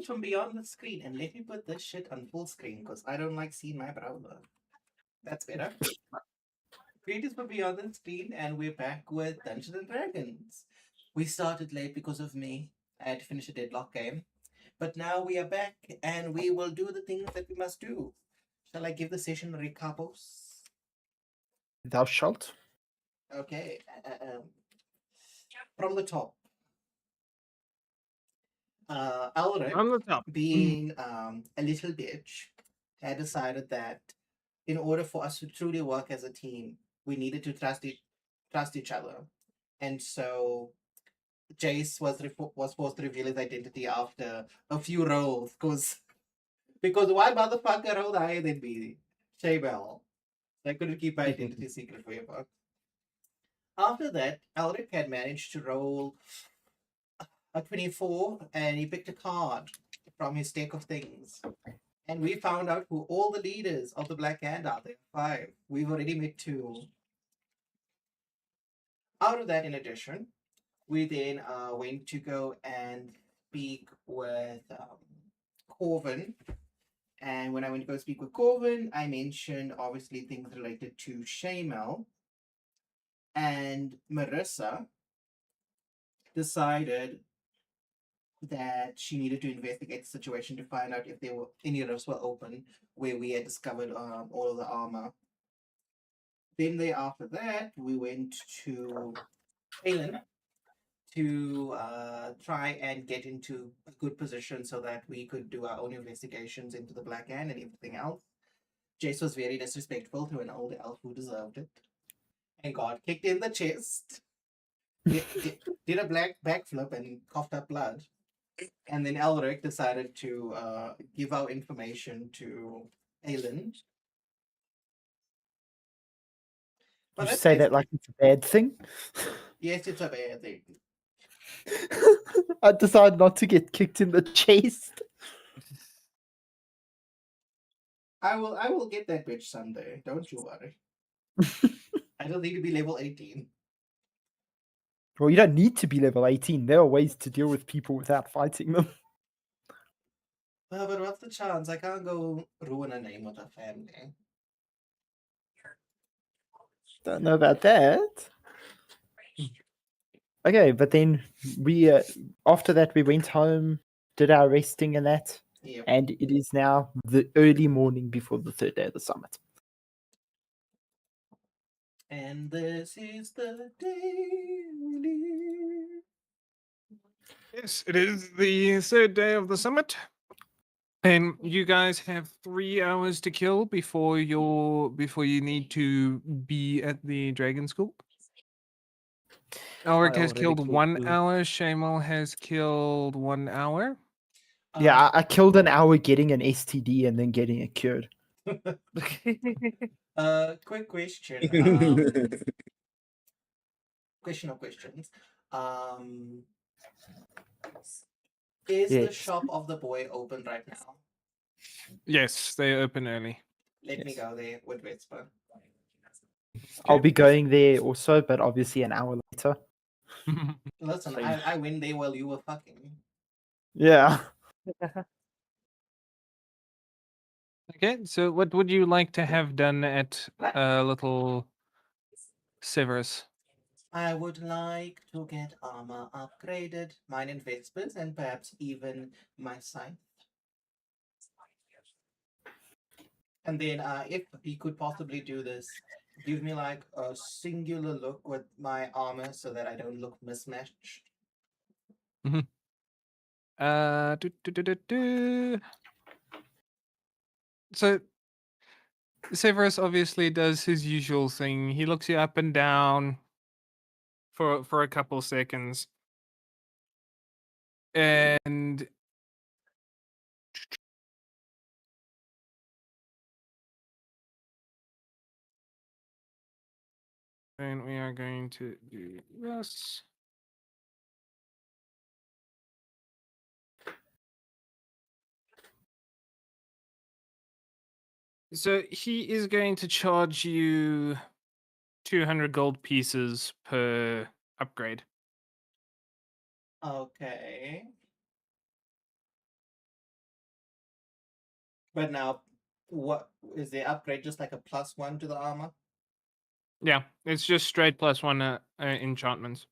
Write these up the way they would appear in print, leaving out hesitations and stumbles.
from beyond the screen, and let me put this shit on full screen because I don't like seeing my browser. That's better. Greetings from beyond the screen, and we're back with Dungeons and Dragons. We started late because of me. I had to finish a deadlock game. But now we are back, and we will do the things that we must do. Shall I give the session a recapos? Thou shalt. Okay. From the top. Alric, On the top. being a little bitch, had decided that in order for us to truly work as a team, we needed to trust each other. And so Jace was supposed to reveal his identity after a few rolls, because one motherfucker rolled higher than me, Shaybell. I couldn't keep my identity secret forever. After that, Alric had managed to roll a 24, and he picked a card from his deck of things. And we found out who all the leaders of the Black Hand are. There are 5. We've already met 2. Out of that, in addition, we then went to go and speak with Corvin. And when I went to go speak with Corvin, I mentioned obviously things related to Shaymel. And Marissa decided that she needed to investigate the situation to find out if there were any rifts were open where we had discovered all of the armor. Then after that, we went to Alan to try and get into a good position so that we could do our own investigations into the Black Hand and everything else. Jace was very disrespectful to an old elf who deserved it and got kicked in the chest. Did a black backflip and coughed up blood. And then Elric decided to give our information to Aelin. You say that like it's a bad thing? Yes, it's a bad thing. I decided not to get kicked in the chest. I will get that bitch someday. Don't you worry. I don't need to be level 18. Well, you don't need to be level 18. There are ways to deal with people without fighting them. But what's the chance? I can't go ruin a name with a family. Don't know about that. Okay, but then we after that we went home, did our resting and that, Yep. and it is now the early morning before the 3rd day of the summit. And this is the day we live. Yes, it is the 3rd day of the summit. And you guys have 3 hours to kill before you need to be at the Dragon School. Elric has killed 1 hour. Shamal has killed 1 hour. Yeah, I killed an hour getting an STD and then getting it cured. Quick question. Question of questions. Is the shop of the boy open right now? Yes, they open early. Let me go there with Vespa. I'll be going there also, but obviously an hour later. Listen, I went there while you were fucking. Yeah. Okay, so what would you like to have done at little Severus? I would like to get armor upgraded, mine and Vespa's, and perhaps even my scythe. And then if he could possibly do this, give me like a singular look with my armor so that I don't look mismatched. So Severus obviously does his usual thing. He looks you up and down for a couple seconds. And then we are going to do this. So he is going to charge you 200 gold pieces per upgrade. Okay. But now, what is the upgrade? Just like a +1 to the armor? Yeah, it's just straight +1 enchantments.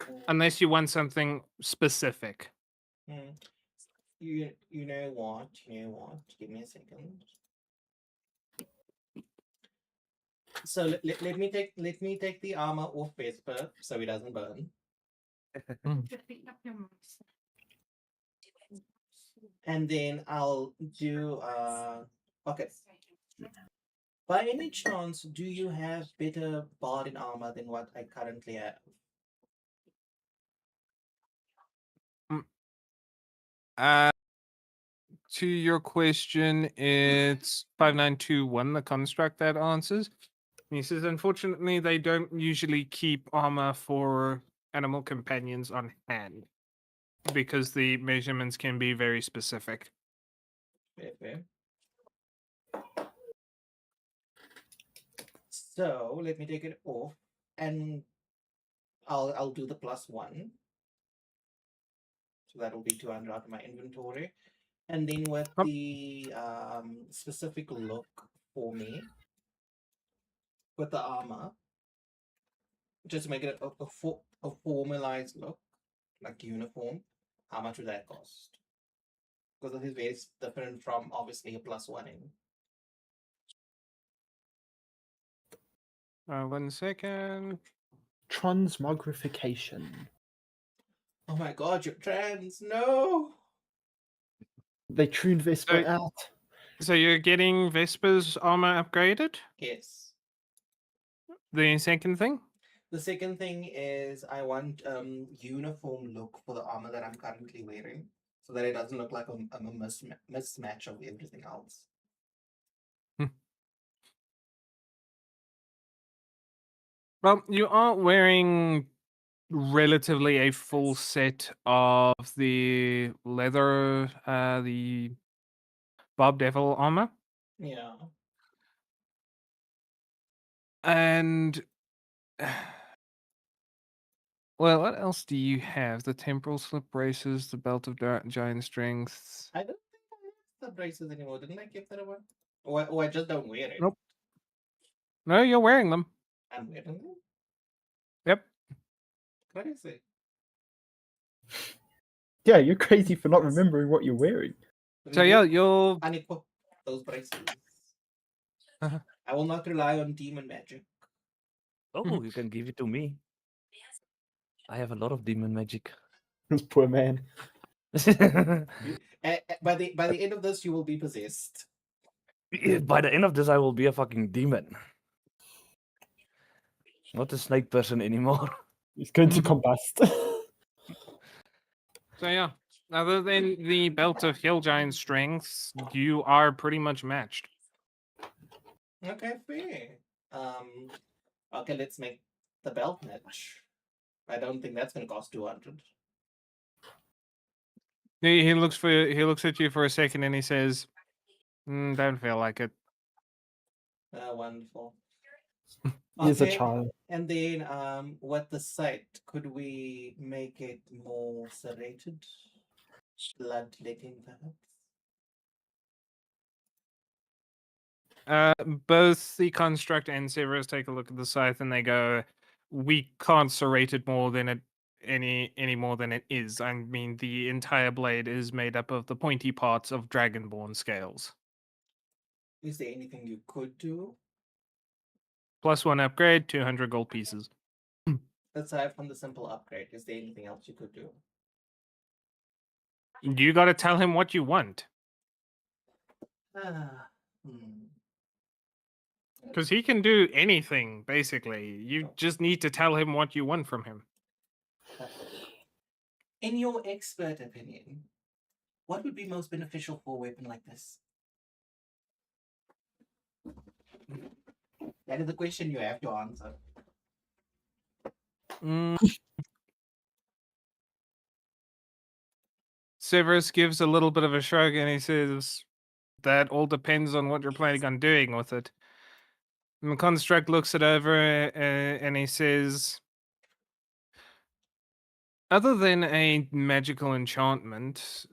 Mm. Unless you want something specific. Mm. You know what? You know what? Give me a second. So let me take the armor off Vesper so he doesn't burn. And then I'll do okay. By any chance, do you have better barded armor than what I currently have? Uh, to your question, it's 5921, the construct that answers. And he says, unfortunately, they don't usually keep armor for animal companions on hand because the measurements can be very specific. Fair, fair. So let me take it off, and I'll do the +1. So that will be 200 out of my inventory. And then with the specific look for me with the armor, just to make it a formalized look, like uniform, how much would that cost? Because it is very different from obviously a +1 in. 1 second. Transmogrification. Oh my god, you're trans! No! They tuned Vesper So- out. So you're getting Vesper's armor upgraded? Yes. The second thing? The second thing is I want uniform look for the armor that I'm currently wearing, so that it doesn't look like a mismatch of everything else. Well, you are wearing relatively a full set of the leather, the Bob Devil armor. Yeah. And well, what else do you have? The temporal slip braces, the belt of giant strength. I don't think I have the braces anymore. Didn't I give that away? Or I just don't wear it. Nope. No, you're wearing them. I'm wearing them. Yep. Crazy. Yeah, you're crazy for not remembering what you're wearing. So yeah, you're unequip those braces. Uh-huh. I will not rely on demon magic. Oh, you can give it to me. I have a lot of demon magic. This poor man. By the end of this, you will be possessed. By the end of this, I will be a fucking demon. Not a snake person anymore. He's going to combust. so yeah. Other than the belt of hill giant strengths, you are pretty much matched. Okay, fair. Okay, let's make the belt match. I don't think that's gonna cost 200. He looks at you for a second and he says, "Don't feel like it." Wonderful. He's a Okay, child. and then with the sight, could we make it more serrated? Bloodletting, perhaps? Both the construct and Severus take a look at the scythe and they go, "We can't serrate it more than it any more than it is. I mean, the entire blade is made up of the pointy parts of dragonborn scales. Is there anything you could do +1 upgrade, 200 gold pieces." aside from the simple upgrade? Is there anything else you could do? You got to tell him what you want, Ah, hmm. because he can do anything basically. You just need to tell him what you want from him. In your expert opinion, what would be most beneficial for a weapon like this? That is the question you have to answer. Severus gives a little bit of a shrug and he says, "That all depends on what you're planning on doing with it." And the construct looks it over and he says, "Other than a magical enchantment,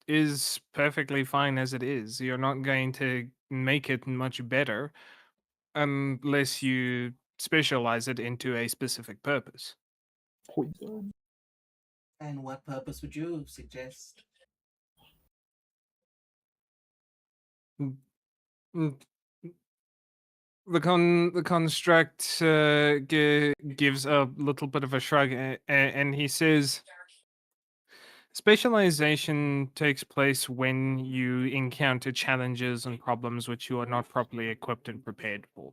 is perfectly fine as it is. You're not going to make it much better unless you specialize it into a specific purpose. Poison. And what purpose would you suggest? Mm, mm, the construct gives a little bit of a shrug, and he says, specialization takes place when you encounter challenges and problems which you are not properly equipped and prepared for.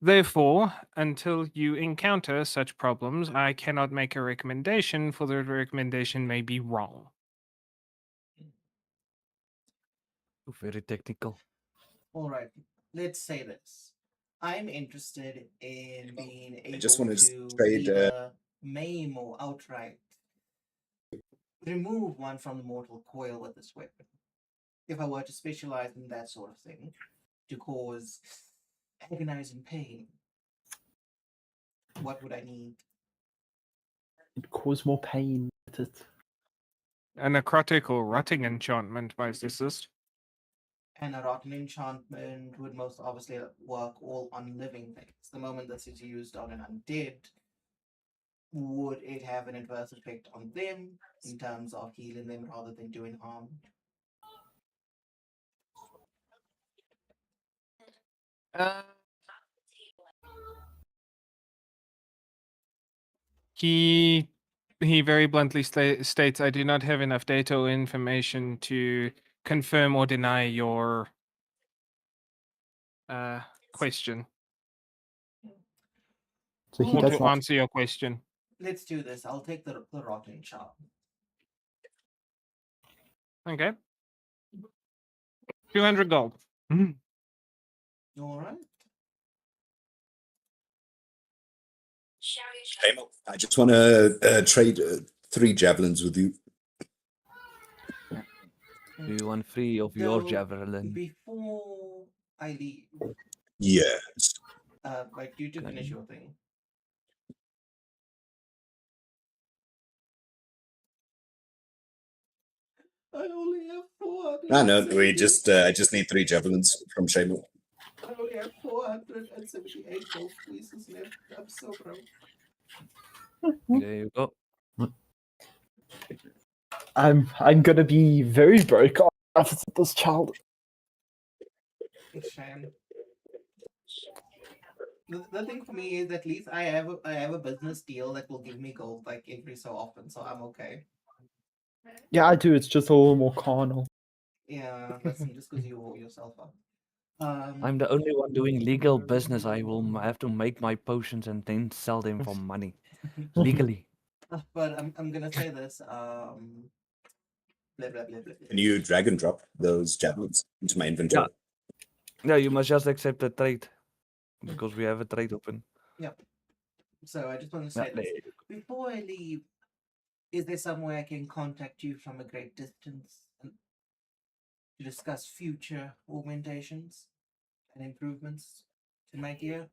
Therefore, until you encounter such problems, I cannot make a recommendation, for the recommendation may be wrong. Very technical. All right, let's say this. I'm interested in being I just able wanted to to trade. either maim or outright remove one from the mortal coil with this weapon. If I were to specialize in that sort of thing to cause agonizing pain, what would I need? It cause more pain. It. A necrotic or rotting enchantment, my assist. And a rotten enchantment would most obviously work all on living things. The moment this is used on an undead, would it have an adverse effect on them in terms of healing them rather than doing harm? Uh, he very bluntly states, "I do not have enough data or information to confirm or deny your question, So he or does to not. answer your question." Let's do this. I'll take the rotten chop. Okay. 200 gold. All right. Shamo, I just want to trade 3 javelins with you. Do you want 3 of your So, javelin? before I leave, Yes. like you to finish Okay. your thing. I only have 400. I know. We just. I just need 3 javelins from Shamo. I only have 478 gold pieces left. I'm so broke. There you go. I'm gonna be very broke after this child. Shame. The thing for me is at least I have a business deal that will give me gold like every so often, so I'm okay. Yeah, I do. It's just a little more carnal. Yeah, listen, just because you wore yourself up. I'm the only one doing legal business. I will have to make my potions and then sell them for money. Legally. But I'm gonna say this. Blah, blah, blah, blah, blah. Can you drag and drop those javelins into my inventory? Yeah, you must just accept the trade. Because we have a trade open. Yep. So I just want to Yeah, say this. Before I leave, is there some way I can contact you from a great distance to discuss future augmentations and improvements to my gear?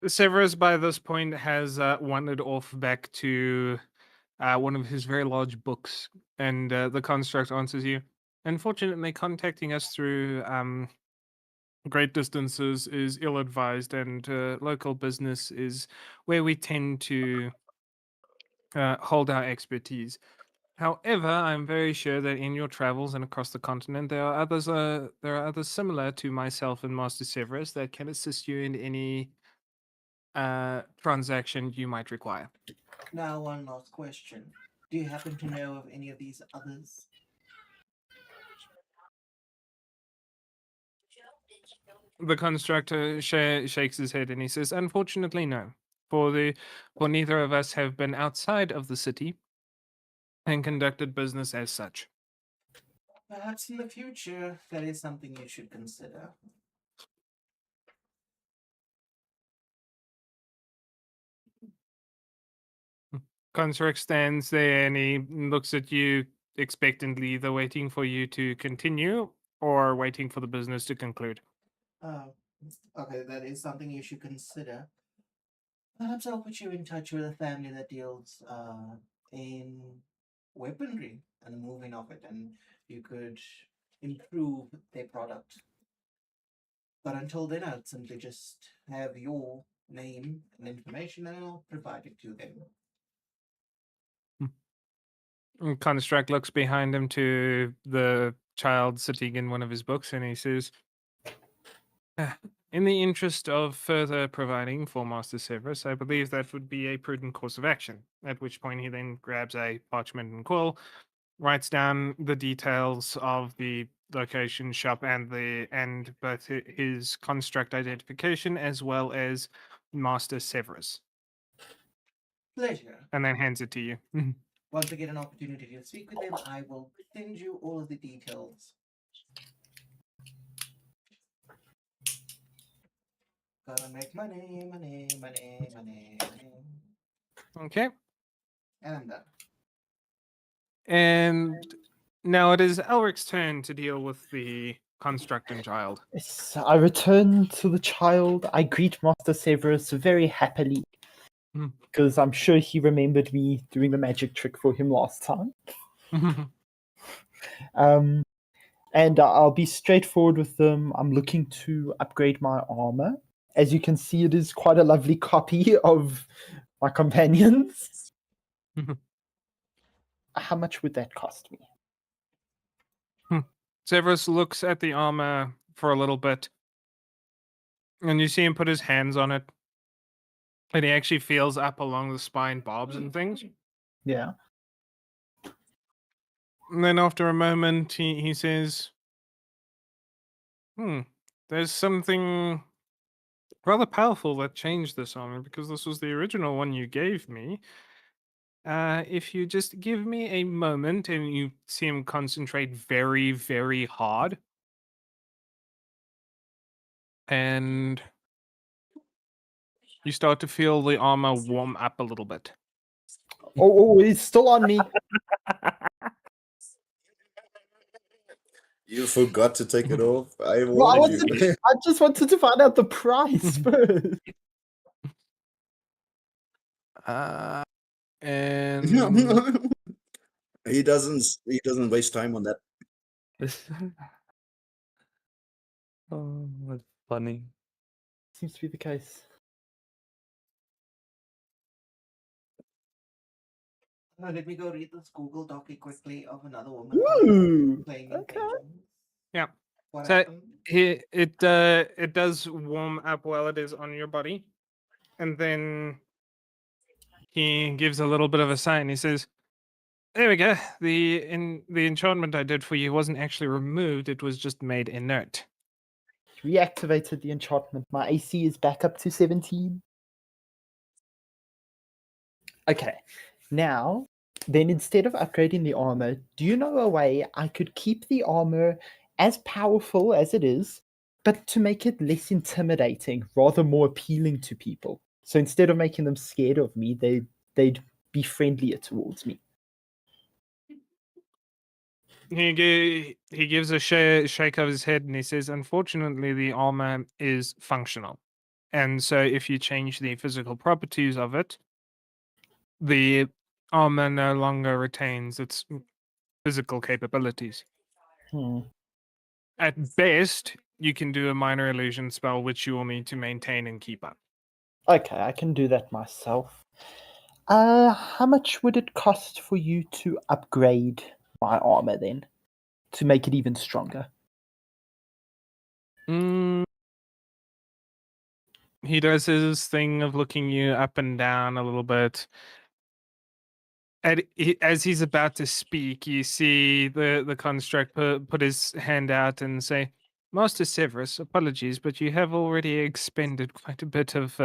Severus, by this point, has wandered off back to one of his very large books, and the construct answers you. Unfortunately, contacting us through great distances is ill advised, and local business is where we tend to hold our expertise. However, I'm very sure that in your travels and across the continent, there are others similar to myself and Master Severus that can assist you in any transaction you might require. Now, one last question. Do you happen to know of any of these others? The constructor shakes his head and he says, "Unfortunately, no. For neither of us have been outside of the city and conducted business as such." Perhaps in the future, that is something you should consider. Construct stands there and he looks at you expectantly, either waiting for you to continue or waiting for the business to conclude. Okay, that is something you should consider. Perhaps I'll put you in touch with a family that deals in weaponry and the moving of it, and you could improve their product. But until then, I'll simply just have your name and information, and I'll provide it to them. And Construct looks behind him to the child sitting in one of his books, and he says, "Ah, in the interest of further providing for Master Severus, I believe that would be a prudent course of action." At which point he then grabs a parchment and quill, writes down the details of the location, shop, and both his construct identification as well as Master Severus, Pleasure. and then hands it to you. Once I get an opportunity to speak with them, I will send you all of the details. Gotta make money, money, money, money, money. Okay. And I'm done. And now it is Elric's turn to deal with the construct and child. Yes, I return to the child. I greet Master Severus very happily Hmm. because I'm sure he remembered me doing the magic trick for him last time. And I'll be straightforward with them. I'm looking to upgrade my armor. As you can see, it is quite a lovely copy of my companions. How much would that cost me? Severus looks at the armor for a little bit, and you see him put his hands on it, and he actually feels up along the spine barbs and things. Yeah. And then after a moment, he says, there's something rather powerful that changed this armor, because this was the original one you gave me. If you just give me a moment," and you see him concentrate very, very hard. And you start to feel the armor warm up a little bit. Oh, it's still on me. You forgot to take it off. I Well, warned you. I just wanted to find out the price first. And He doesn't waste time on that. Oh, that's funny. Seems to be the case. Let me go read this Google docu quickly of another woman Ooh, playing okay. intentions. Yeah. What So happened? it does warm up while it is on your body, and then he gives a little bit of a sign. He says, "There we go. The enchantment I did for you wasn't actually removed; it was just made inert." Reactivated the enchantment. My AC is back up to 17. Okay. Now, then instead of upgrading the armor, do you know a way I could keep the armor as powerful as it is, but to make it less intimidating, rather more appealing to people? So instead of making them scared of me, they'd be friendlier towards me. He gives a shake of his head, and he says, "Unfortunately, the armor is functional, and so if you change the physical properties of it, the armor no longer retains its physical capabilities. Hmm. At best, you can do a minor illusion spell, which you will need to maintain and keep up." Okay, I can do that myself. How much would it cost for you to upgrade my armor then? To make it even stronger? He does his thing of looking you up and down a little bit. As he's about to speak, you see the construct put his hand out and say, "Master Severus, apologies, but you have already expended quite a bit of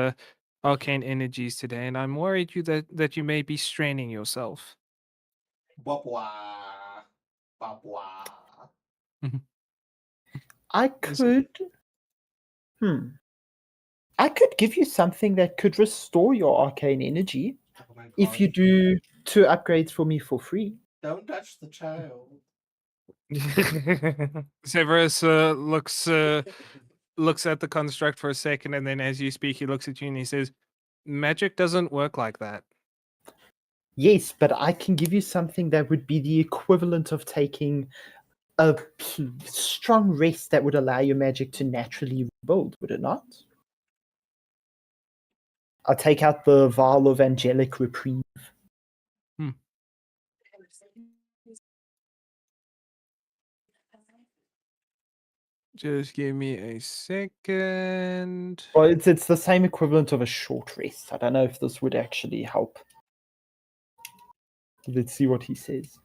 arcane energies today, and I'm worried that you may be straining yourself." Bopwa. Bopwa. I could. I could give you something that could restore your arcane energy Oh my god. if you do 2 upgrades for me for free. Don't touch the child. Severus looks at the construct for a second, and then as you speak, he looks at you and he says, "Magic doesn't work like that." Yes, but I can give you something that would be the equivalent of taking a strong rest that would allow your magic to naturally rebuild, would it not? I'll take out the Vial of Angelic Reprieve. Just give me a second. Well, it's the same equivalent of a short rest. I don't know if this would actually help. Let's see what he says.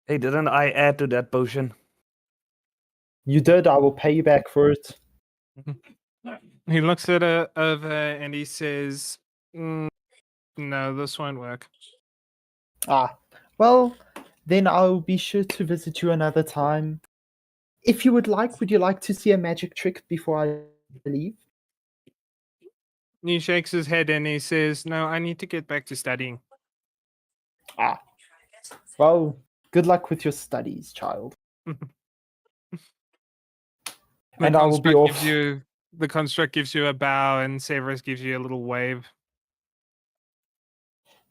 Hey, didn't I add to that potion? You did. I will pay you back for it. He looks at it over and he says, "No, this won't work." Ah, well, then I'll be sure to visit you another time. If you would you like to see a magic trick before I leave? He shakes his head and he says, "No, I need to get back to studying." Ah, well, good luck with your studies, child. And I will be off. The construct gives you a bow, and Severus gives you a little wave.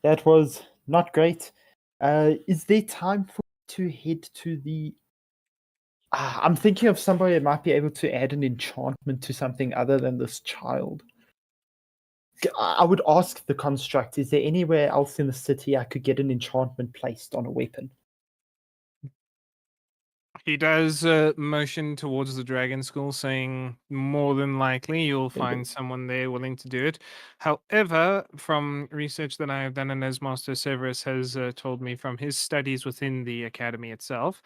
That was not great. Is there time for to head to the? I'm thinking of somebody that might be able to add an enchantment to something other than this child. I would ask the construct, is there anywhere else in the city I could get an enchantment placed on a weapon? He does motion towards the dragon school, saying, "More than likely, you'll find someone there willing to do it." However, from research that I have done, and as Master Severus has told me from his studies within the academy itself,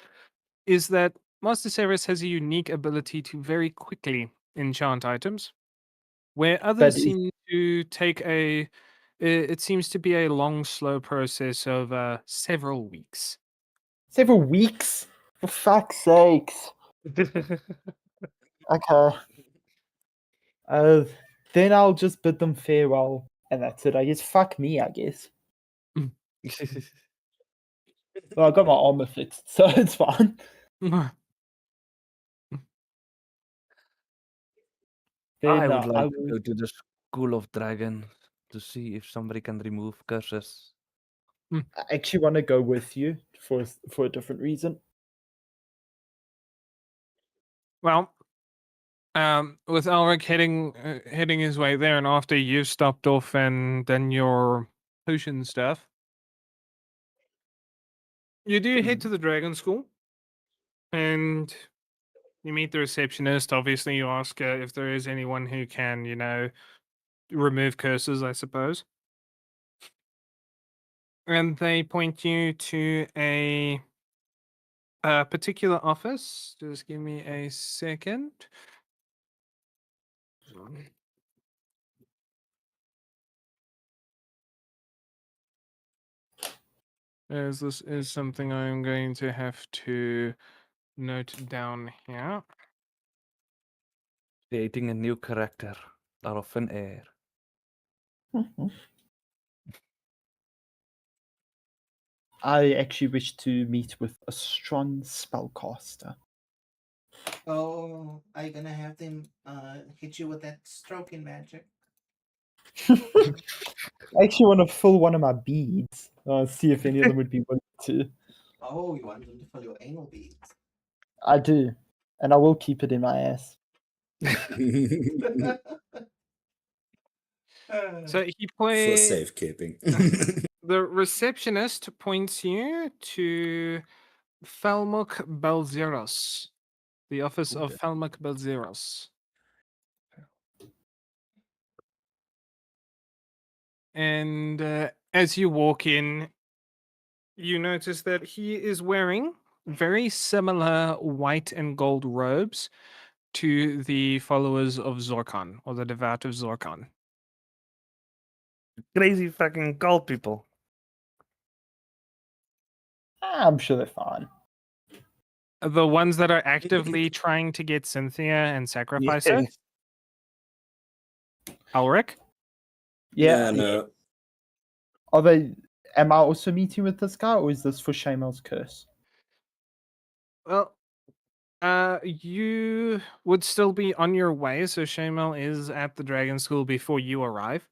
is that Master Severus has a unique ability to very quickly enchant items, where others But is seem to take it seems to be a long, slow process of several weeks. several weeks? For fuck's sakes. Okay. Then I'll just bid them farewell, and that's it. I guess. Fuck me, I guess. Well, I got my armor fixed, so it's fine. I Then would I like to will. go to the School of Dragons to see if somebody can remove curses. I actually want to go with you for a different reason. Well, with Elric heading his way there, and after you've stopped off and done your potion stuff, you do head to the dragon school, and you meet the receptionist. Obviously, you ask if there is anyone who can, remove curses, I suppose. And they point you to a particular office. Just give me a second. As this is something I'm going to have to note down here. Creating a new character out of thin air. I actually wish to meet with a strong spellcaster. Oh, are you gonna have them hit you with that stroking magic? I actually want to fill one of my beads. See if any of them would be willing to. Oh, you want them to fill your anal beads? I do, and I will keep it in my ass. So he For safekeeping. the receptionist points you to Falmuk Belzeros, the office of Falmuk Belzeros. And as you walk in, you notice that he is wearing very similar white and gold robes to the followers of Zorkon, or the devout of Zorkon. Crazy fucking cult people. I'm sure they're fine. The ones that are actively trying to get Cynthia and sacrifice her? Yes. Alric? Yeah. no. Are they? Am I also meeting with this guy, or is this for Shamel's curse? Well, you would still be on your way, so Shamel is at the Dragon School before you arrive.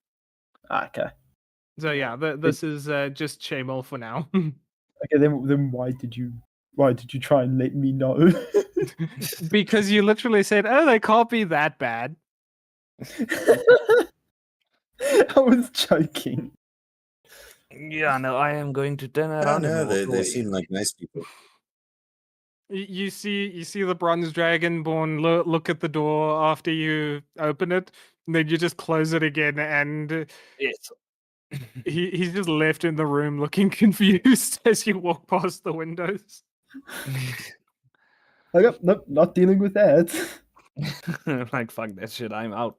Okay. So yeah, this is just Shamal for now. Okay, then why did you try and let me know? Because you literally said, "Oh, they can't be that bad." I was joking. Yeah, no, I am going to turn Yeah, around and no, walk they away. seem like nice people. You see the bronze dragonborn look at the door after you open it, and then you just close it again, and Yes. he's just left in the room looking confused as you walk past the windows. Okay, nope, not dealing with that. Like, fuck that shit, I'm out.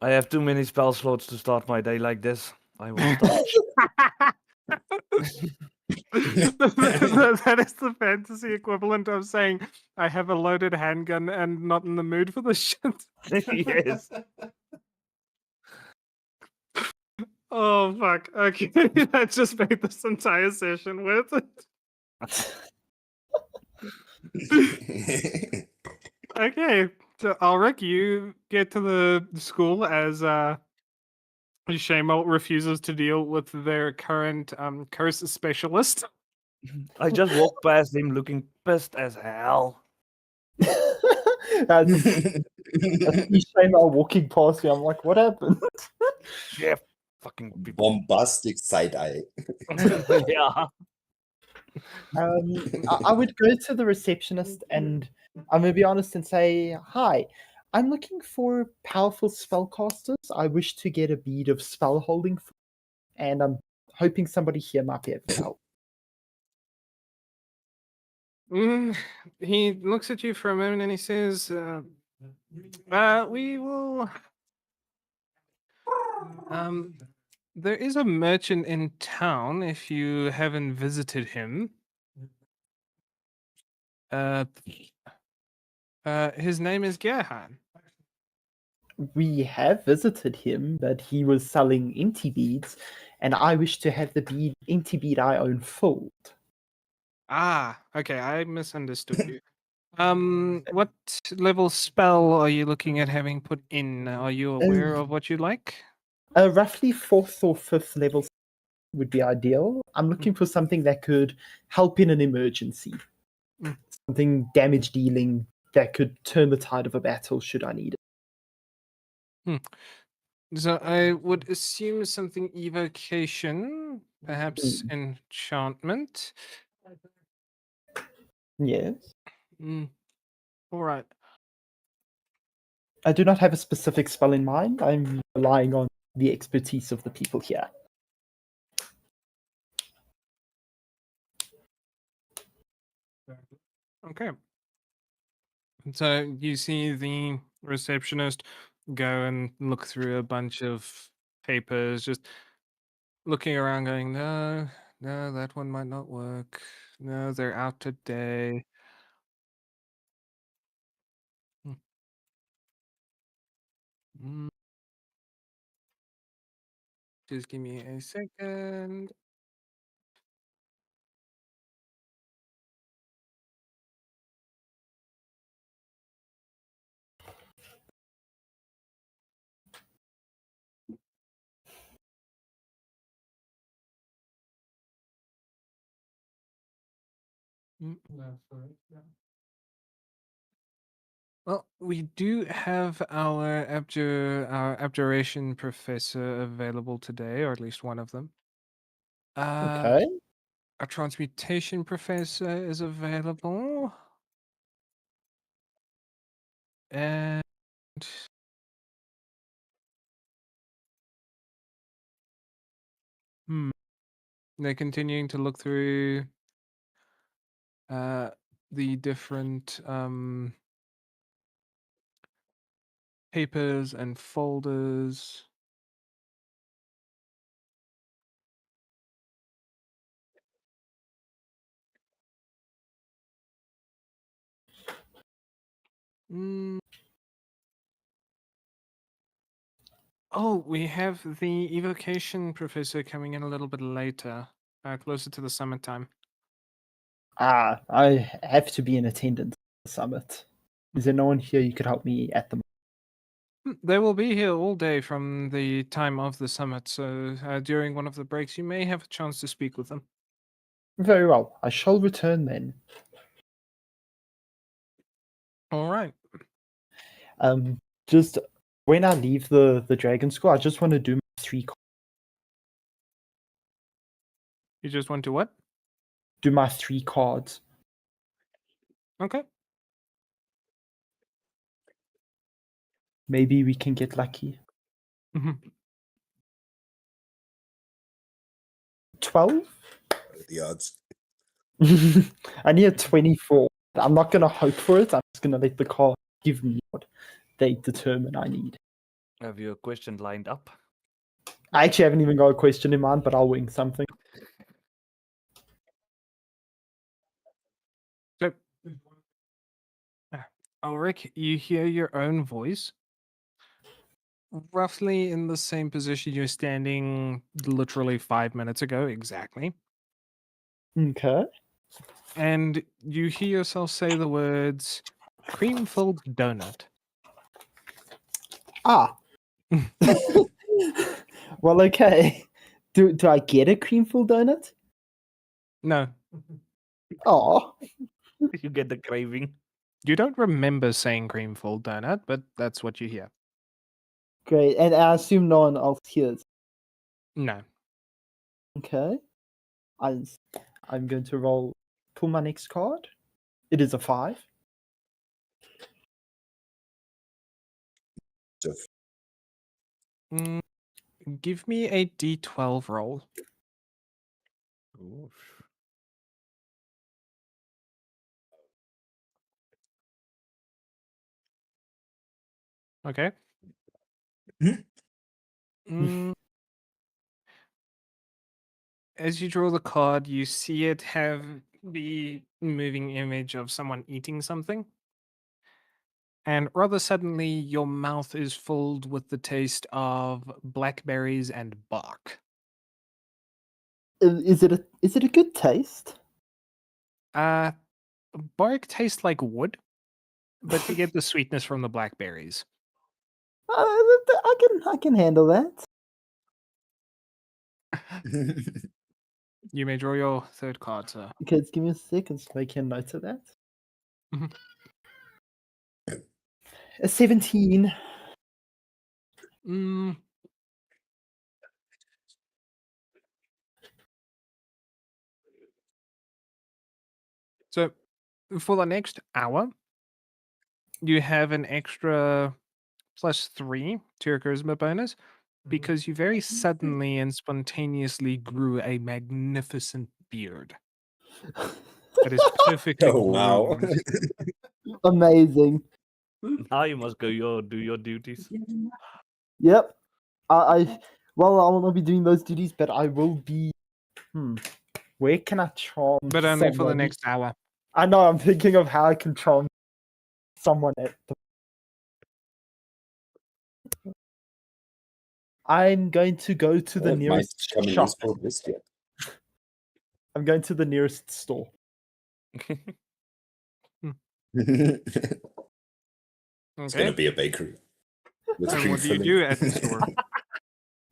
I have too many spell slots to start my day like this. I will start. That is the fantasy equivalent of saying, "I have a loaded handgun and not in the mood for this shit." Yes. Oh fuck. Okay, that just made this entire session worth it. Okay, so Ulrich, you get to the school as Shamal refuses to deal with their current curse specialist. I just walked past him looking pissed as hell. I see Shayma walking past me. I'm like, what happened? Yeah, fucking people. Bombastic side eye. Yeah. I would go to the receptionist and I'm gonna be honest and say, "Hi, I'm looking for powerful spellcasters. I wish to get a bead of spell holding, and I'm hoping somebody here might be able to help." He looks at you for a moment and he says, "We will." There is a merchant in town. If you haven't visited him, his name is Gerhan. We have visited him, but he was selling empty beads, and I wish to have the empty bead I own filled. Ah, okay, I misunderstood you. What level spell are you looking at having put in? Are you aware of what you like? Roughly 4th or 5th level would be ideal. I'm looking for something that could help in an emergency. Mm. Something damage dealing that could turn the tide of a battle should I need it. So I would assume something evocation, perhaps enchantment. Yes. All right. I do not have a specific spell in mind. I'm relying on the expertise of the people here. Okay. So you see the receptionist go and look through a bunch of papers, just looking around, going, "No, no, that one might not work. No, they're out today." Hmm. Mm. Just give me a second. Well, we do have our abjuration professor available today, or at least one of them. Okay. Our transmutation professor is available. And they're continuing to look through the different papers and folders. Oh, we have the evocation professor coming in a little bit later, closer to the summit time. I have to be in attendance at the summit. Is there no one here you could help me at the They will be here all day from the time of the summit, so during one of the breaks, you may have a chance to speak with them. Very well. I shall return then. All right. Just when I leave the dragon school, I just want to do my 3 You just want to what? do my 3 cards. Okay. Maybe we can get lucky. Mhm. 12? The odds. I need a 24. I'm not gonna hope for it. I'm just gonna let the card give me what they determine I need. Have you a question lined up? I actually haven't even got a question in mind, but I'll wing something. So, Ulrich, you hear your own voice roughly in the same position you're standing literally 5 minutes ago, exactly. Okay. And you hear yourself say the words cream filled donut. Ah. Well, okay. Do I get a creamful donut? No, Oh, You get the craving. you don't remember saying cream filled donut, but that's what you hear. great. And I assume no one else hears. No. Okay. I'm going to pull my next card. It is a 5. So, Mm, give me a d12 roll. Oof. Okay. Mhm. Mm, as you draw the card, you see it have the moving image of someone eating something. And rather suddenly, your mouth is filled with the taste of blackberries and bark. Is it a good taste? Bark tastes like wood, but you get the sweetness from the blackberries. I can handle that. You may draw your third card, sir. Okay, just give me a second to make a note of that. Mhm. A 17. Mm. So, for the next hour, you have an extra +3 to your charisma bonus because you very suddenly and spontaneously grew a magnificent beard that is perfectly oh wow. groomed. Amazing. Now you must do your duties. Yep. Well, I will not be doing those duties, but I will be. Where can I charm But only for the someone? next hour. I know. I'm thinking of how I can charm someone at the. I'm going to go to the That might nearest come in shop. useful this year. I'm going to the nearest store. It's Okay. gonna be a bakery. With And cream what do you filling. do at the store?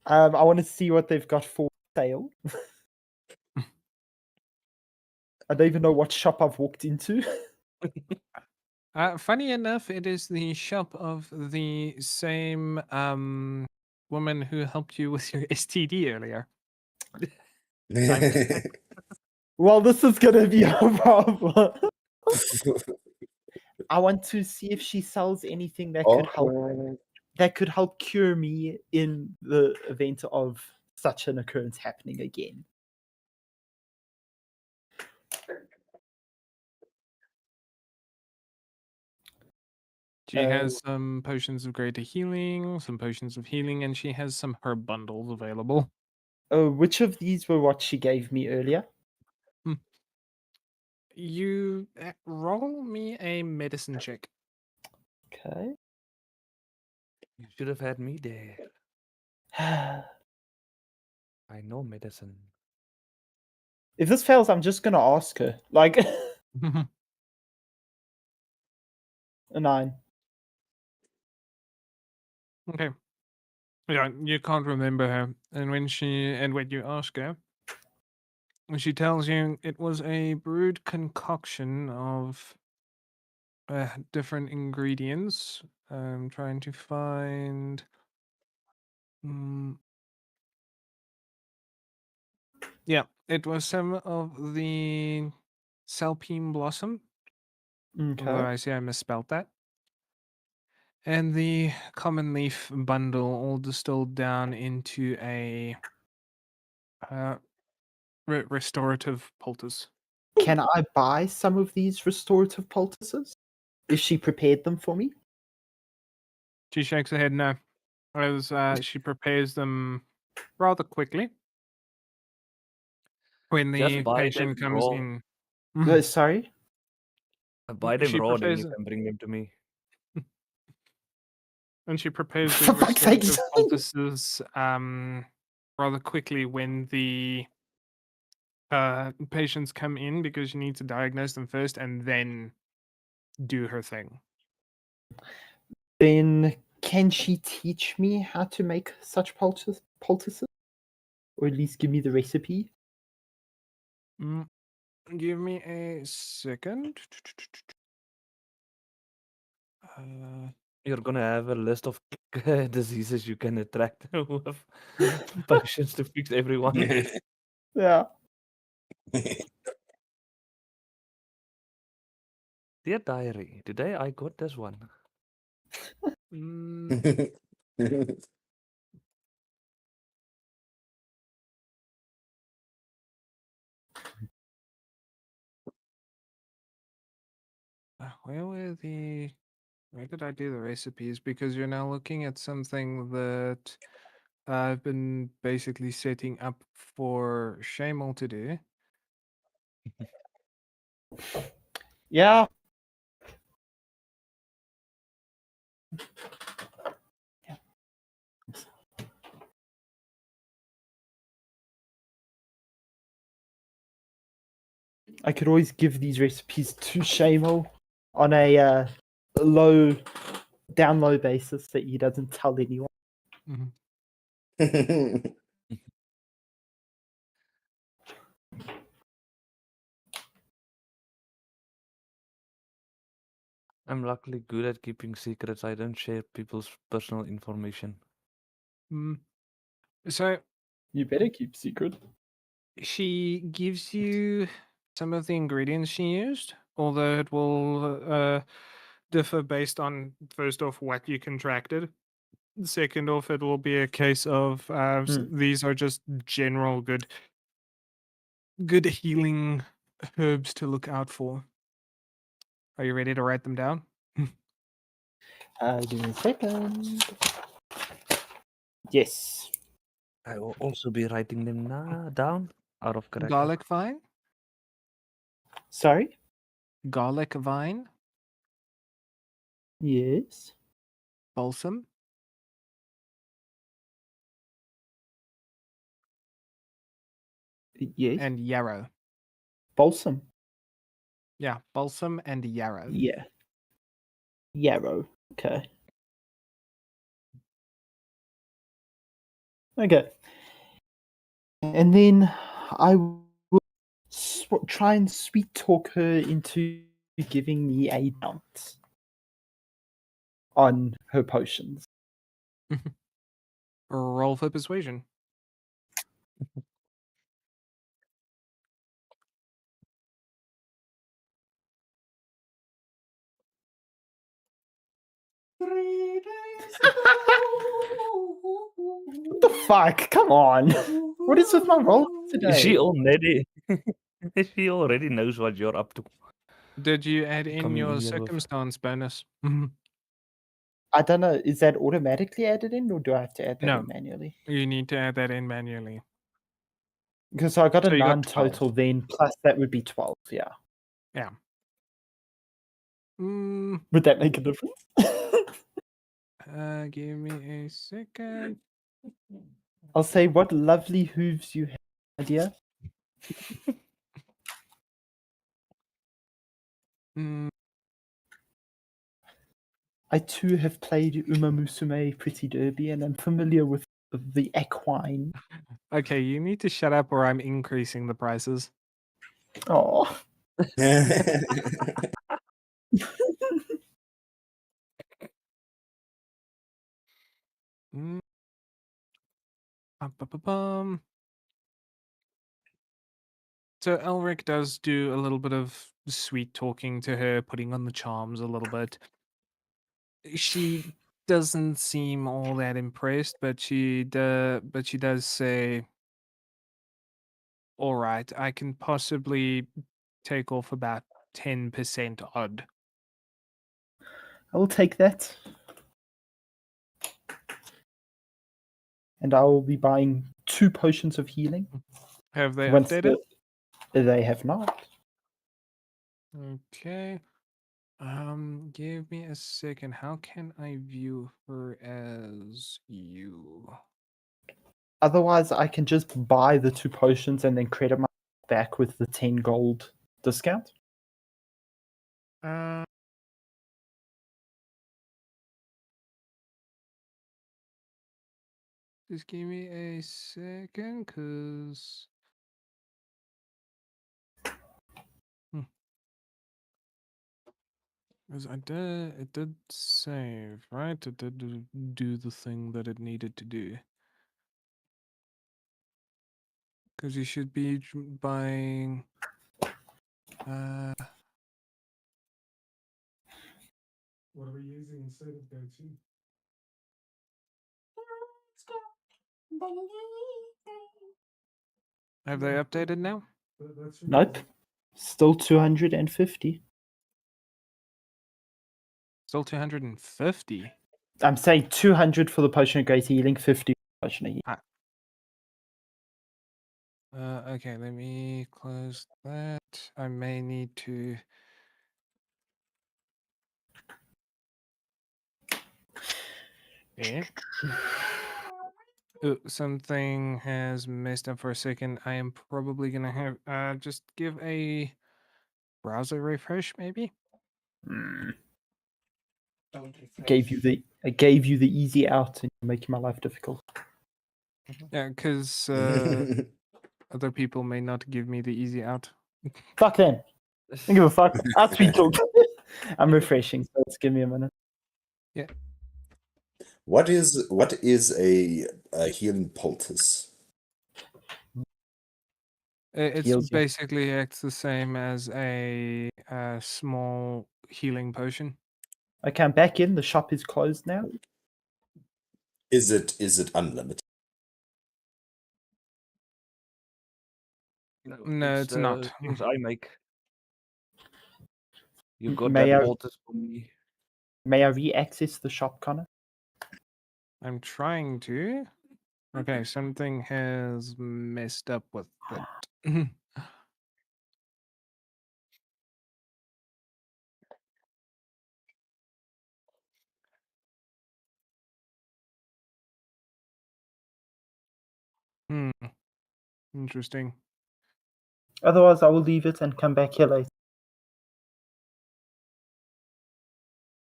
I want to see what they've got for sale. I don't even know what shop I've walked into. Funny enough, it is the shop of the same woman who helped you with your STD earlier. Well, this is gonna be a problem. I want to see if she sells anything that could help. Awkward. That could help cure me in the event of such an occurrence happening again. She has some potions of greater healing, some potions of healing, and she has some herb bundles available. Which of these were what she gave me earlier? You roll me a medicine check. Okay. You should have had me there. I know medicine. If this fails, I'm just gonna ask her. Like a 9. Okay. Yeah, you can't remember her, and when you ask her, she tells you it was a brewed concoction of different ingredients. I'm trying to find. Mm, yeah, it was some of the Salpine blossom, although Okay. I see I misspelled that, and the common leaf bundle, all distilled down into a uh, restorative poultice. Can I buy some of these restorative poultices if she prepared them for me? She shakes her head no, as she prepares them rather quickly. When Just the buy them patient comes raw. in, Sorry? Buy them she raw, then you prepares can bring them to me. and she prepares the For fuck's sake. restorative poultices rather quickly when the patients come in, because she needs to diagnose them first and then do her thing. Then can she teach me how to make such poultices? Or at least give me the recipe? Mm, give me a second. You're gonna have a list of diseases you can attract with potions to fix everyone. Yeah. Dear diary, today I got this one. Mm, where did I do the recipes? Because you're now looking at something that I've been basically setting up for Shamal to do. Yeah. I could always give these recipes to Shamo on a down low basis that he doesn't tell anyone. I'm luckily good at keeping secrets. I don't share people's personal information. So You better keep secret. she gives you some of the ingredients she used, although it will differ based on, first off, what you contracted. Second off, it will be a case of these are just general good healing herbs to look out for. Are you ready to write them down? Give me a second. Yes. I will also be writing them down out of character. Garlic vine, Sorry? garlic vine, Yes. balsam, Yes. and yarrow. Balsam. Yeah, balsam and yarrow. Yeah. Yarrow. Okay. Okay. And then I will try and sweet talk her into giving me a discount on her potions. Roll for persuasion. What the fuck? Come on. What is with my roll today? She already knows what you're up to. Did you add in Coming your in here with- circumstance bonus? I don't know. Is that automatically added in, or do I have to add that No. in manually? You need to add that in manually. Because I got a So you got 9 12. total then, plus that would be 12, yeah. Yeah. Mm, Would that make a difference? give me a second. I'll say, what lovely hooves you have, dear. Mm, I too have played Uma Musume Pretty Derby and am familiar with the equine. Okay, you need to shut up or I'm increasing the prices. Oh, Mm. Bum. So Elric does do a little bit of sweet talking to her, putting on the charms a little bit. She doesn't seem all that impressed, but she does say, "All right, I can possibly take off about 10% odd." I will take that. And I will be buying 2 potions of healing. Have they Once updated? they have not. Okay. Give me a second. How can I view her as you? Otherwise, I can just buy the 2 potions and then credit my back with the 10 gold discount. Uh, just give me a second, cause as it did save, right? It did do the thing that it needed to do. Because you should be buying. What are we using instead of go-to? Have they updated now? Nope. Still 250. Still 250. I'm saying 200 for the potion of great healing, 50 for the potion of healing. Okay, let me close that. I may need to. Yeah. Oh, something has messed up for a second. I am probably gonna have just give a browser refresh, maybe. Don't refresh. I gave you the easy out and you're making my life difficult. Yeah, because other people may not give me the easy out. Fuck them. Don't give a fuck. I'll speak talk. I'm refreshing, so let's give me a minute. Yeah. What is a healing poultice? It's Heals you. basically acts the same as a small healing potion. Okay, I'm back in. The shop is closed now. Is it unlimited? No, it's the not. things I make. You got May that I- poultice for me. May I re-access the shop, Connor? I'm trying to. Okay, something has messed up with it. Interesting. Otherwise, I will leave it and come back here later.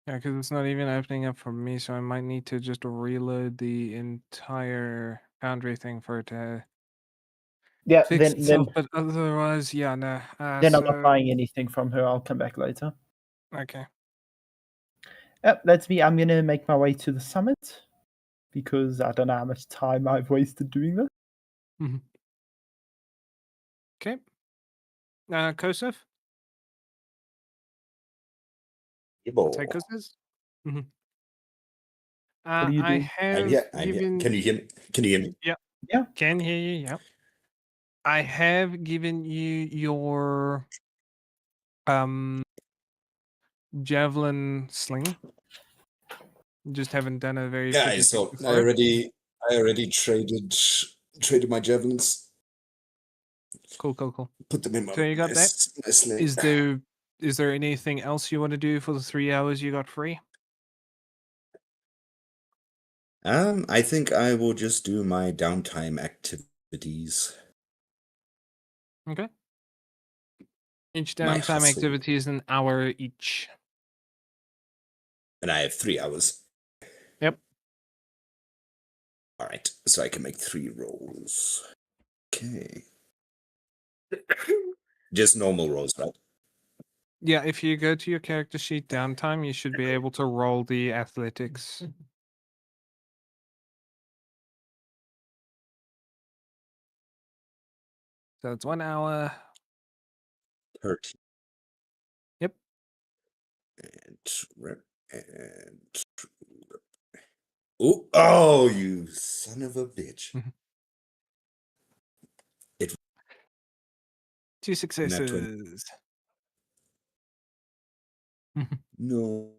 Yeah, because it's not even opening up for me, so I might need to just reload the entire Foundry thing for it to Yeah, fix then itself. But otherwise, yeah, no. I'm not buying anything from her. I'll come back later. Okay. That's me. I'm gonna make my way to the summit because I don't know how much time I've wasted doing this. Okay. Kosef? Yebo. Take Kosef? What are you I doing? I'm have here. I'm here. given. Can you hear me? Can you hear me? Yeah. Can hear you, yeah. I have given you your javelin sling. Just haven't done a very Yeah, I specific saw. for it. I already traded my javelins. Cool. Put them in So you got that? my sling. Is there anything else you want to do for the 3 hours you got free? I think I will just do my downtime activities. Okay. Each My downtime hustle. activity is an hour each. And I have 3 hours. Yep. All right, so I can make 3 rolls. Okay. Just normal rolls, right? Yeah, if you go to your character sheet downtime, you should be able to roll the athletics. So it's 1 hour. 13 Yep. and rep and oh, you son of a bitch! Mhm. It 2 Nat 20. successes. No.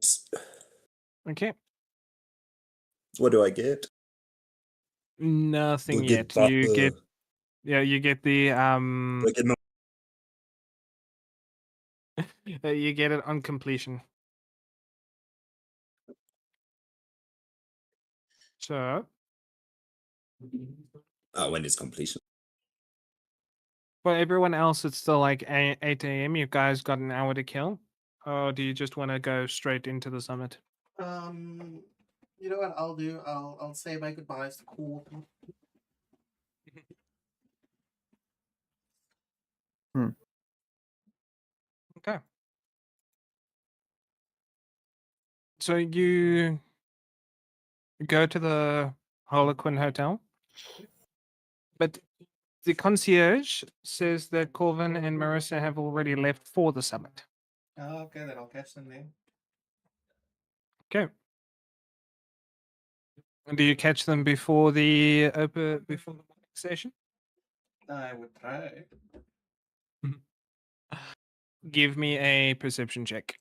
Okay. What do I get? Nothing Do I get yet. You get butter? you get the Do I get no? you get it on completion. So When is completion? for everyone else, it's still like 8 a.m. You guys got an hour to kill, or do you just want to go straight into the summit? You know what I'll do? I'll say my goodbyes to Corbin. Okay. So you go to the Harlequin Hotel, but the concierge says that Corvin and Marissa have already left for the summit. Oh, okay, then I'll catch them there. Okay. And do you catch them before the before the morning session? I would try. Give me a perception check.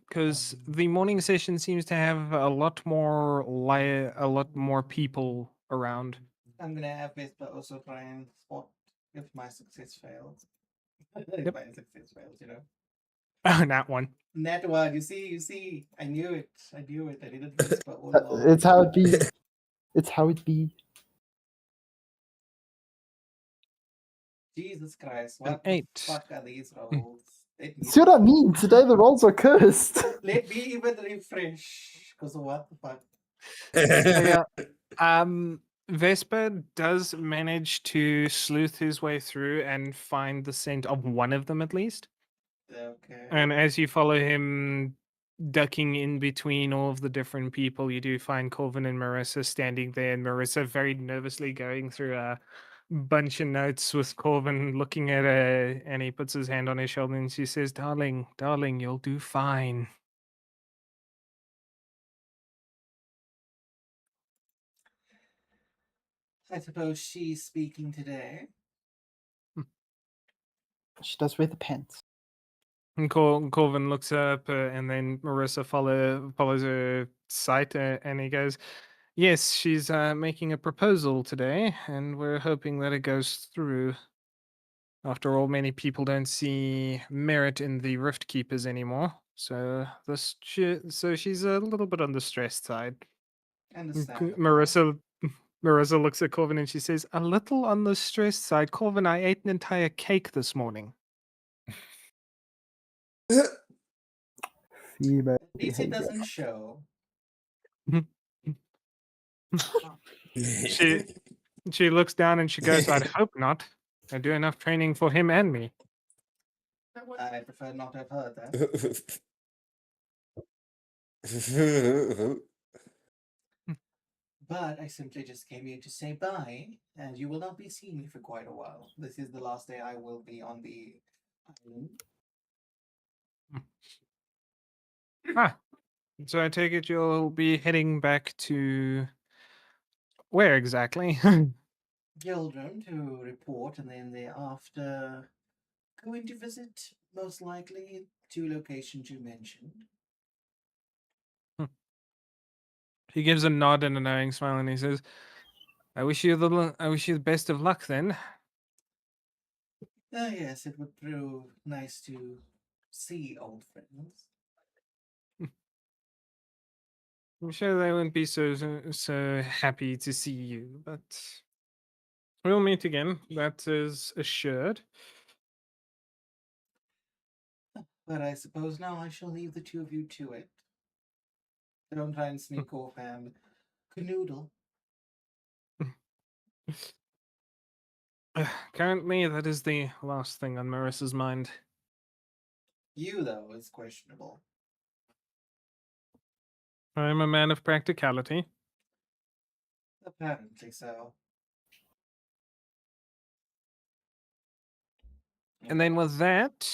Because the morning session seems to have a lot more a lot more people around. I'm gonna have Vespa also try and spot if my success fails. Yep. If my success fails, you know. That one. That one, you see. I knew it. I needed Vespa all along. It's how it be. It's how it be. Jesus Christ, An what the 8. fuck are these rolls? See what I mean? Today the rolls are cursed. Let me even refresh. Because what the fuck? So yeah, Vesper does manage to sleuth his way through and find the scent of one of them at least. Okay. And as you follow him ducking in between all of the different people, you do find Corvin and Marissa standing there, and Marissa very nervously going through a bunch of notes with Corvin looking at her, and he puts his hand on his shoulder and she says, darling, you'll do fine. I suppose she's speaking today. She does wear the pants. And Corvin looks up, and then Marissa follows her sight, and he goes, "Yes, she's making a proposal today, and we're hoping that it goes through. After all, many people don't see merit in the Rift Keepers anymore, so so she's a little bit on the stressed side." Understandable. Marissa looks at Corvin and she says, "A little on the stressed side, Corvin. I ate an entire cake this morning." Female At least it behavior. doesn't show. She She looks down and she goes, "I'd hope not. I do enough training for him and me." I prefer not to have heard that. But I simply just came here to say bye, and you will not be seeing me for quite a while. This is the last day I will be on the island. Ah, so I take it you'll be heading back to where exactly? Gildrum to report, and then thereafter going to visit, most likely, 2 locations you mentioned. He gives a nod and a knowing smile, and he says, I wish you the best of luck then." Ah, yes, it would prove nice to see old friends. I'm sure they won't be so happy to see you, but we'll meet again. That is assured. But I suppose now I shall leave the 2 of you to it. Don't try and sneak off and canoodle. Currently, that is the last thing on Marissa's mind. You, though, is questionable. I'm a man of practicality. Apparently so. And then with that,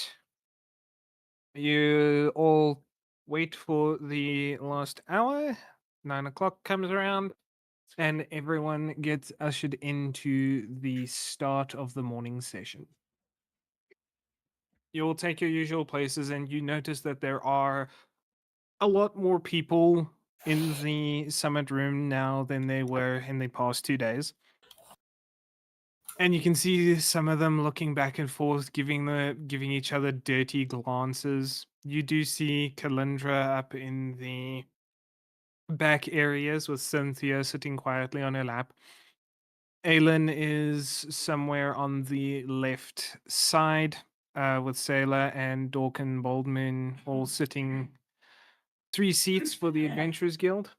you all wait for the last hour. 9 o'clock comes around, and everyone gets ushered into the start of the morning session. You all take your usual places, and you notice that there are a lot more people in the summit room now than there were in the past 2 days. And you can see some of them looking back and forth, giving each other dirty glances. You do see Kalindra up in the back areas with Cynthia sitting quietly on her lap. Aelin is somewhere on the left side with Sailor and Dorkin Boldman all sitting 3 seats for the Adventurers Guild.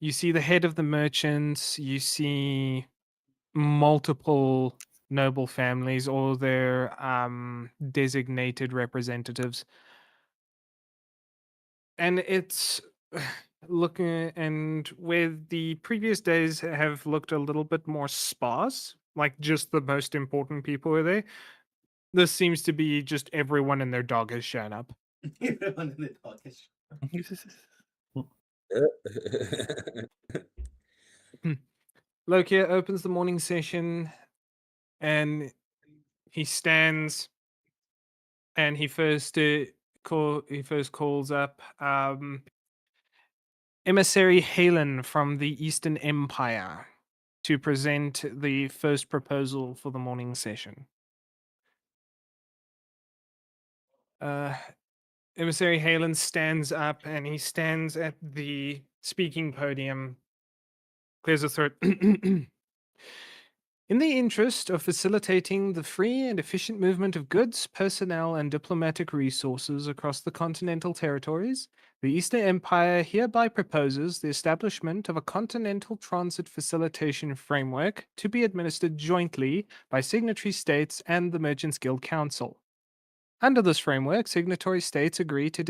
You see the head of the merchants, you see multiple noble families, all their designated representatives. And it's looking, and where the previous days have looked a little bit more sparse, like just the most important people are there, this seems to be just everyone and their dog has shown up. Everyone in the talkish. Lokia opens the morning session and he stands and he first calls up Emissary Halen from the Eastern Empire to present the first proposal for the morning session. Emissary Halen stands up and he stands at the speaking podium, clears his throat. In the interest of facilitating the free and efficient movement of goods, personnel, and diplomatic resources across the continental territories, the Eastern Empire hereby proposes the establishment of a continental transit facilitation framework to be administered jointly by signatory states and the Merchants Guild Council. Under this framework, signatory states agree to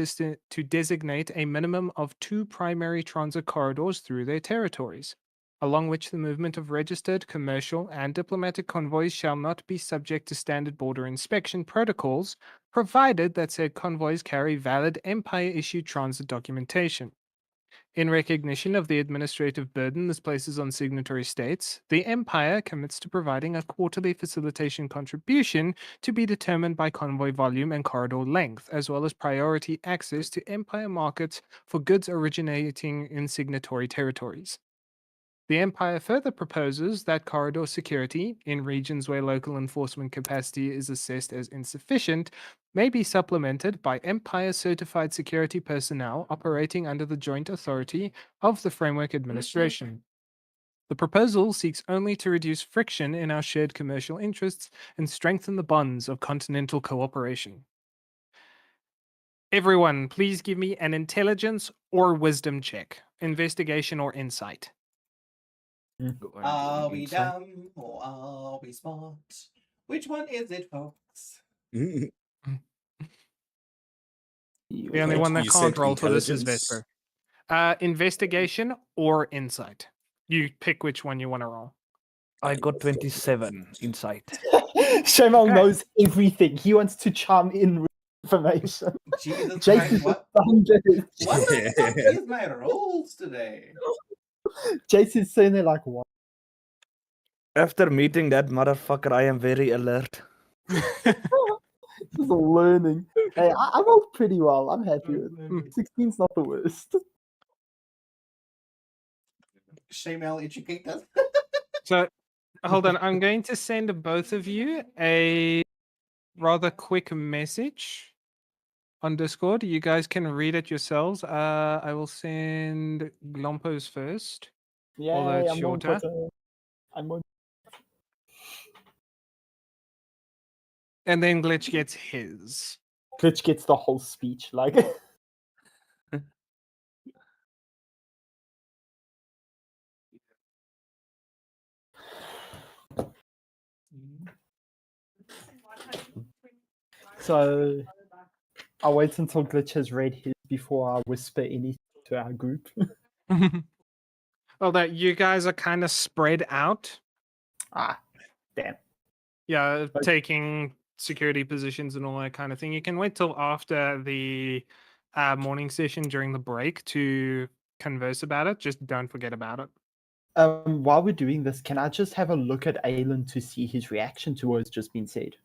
designate a minimum of 2 primary transit corridors through their territories, along which the movement of registered, commercial, and diplomatic convoys shall not be subject to standard border inspection protocols, provided that said convoys carry valid Empire-issued transit documentation. In recognition of the administrative burden this places on signatory states, the Empire commits to providing a quarterly facilitation contribution to be determined by convoy volume and corridor length, as well as priority access to Empire markets for goods originating in signatory territories. The Empire further proposes that corridor security, in regions where local enforcement capacity is assessed as insufficient, may be supplemented by Empire-certified security personnel operating under the joint authority of the Framework Administration. The proposal seeks only to reduce friction in our shared commercial interests and strengthen the bonds of continental cooperation. Everyone, please give me an intelligence or wisdom check, investigation or insight. Are we dumb or are we smart? Which one is it, folks? The only one that You can't said roll for this is intelligence? Vesper. Investigation or insight. You pick which one you want to roll. I got 27 insight. Shemal Okay. knows everything. He wants to charm in with information. Jesus Jason's Christ, what the fuck is my rolls today? Jason's sitting there like, what? After meeting that motherfucker, I am very alert. Just learning. Hey, I rolled pretty well. I'm happy with it. 16's not the worst. Shamel, educate us. So, hold on. I'm going to send both of you a rather quick message on Discord. You guys can read it yourselves. I will send Glompo's first. Although Yeah, it's I'm on shorter. Twitter. I'm on. And then Glitch gets his. Glitch gets the whole speech. Like, So I'll wait until Glitch has read his before I whisper anything to our group. Well, that you guys are kind of spread out. Ah, damn. Yeah, Okay. taking security positions and all that kind of thing. You can wait till after the morning session during the break to converse about it. Just don't forget about it. While we're doing this, can I just have a look at Aelin to see his reaction to what's just been said?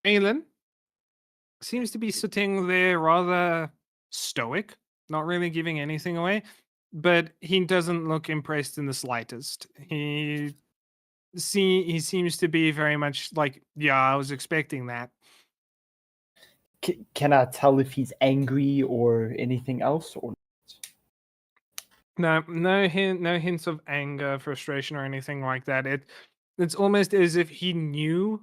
Aelin seems to be sitting there rather stoic, not really giving anything away, but he doesn't look impressed in the slightest. He seems to be very much like, yeah, I was expecting that. Can I tell if he's angry or anything else? Or No hints of anger, frustration, or anything like that. It's almost as if he knew.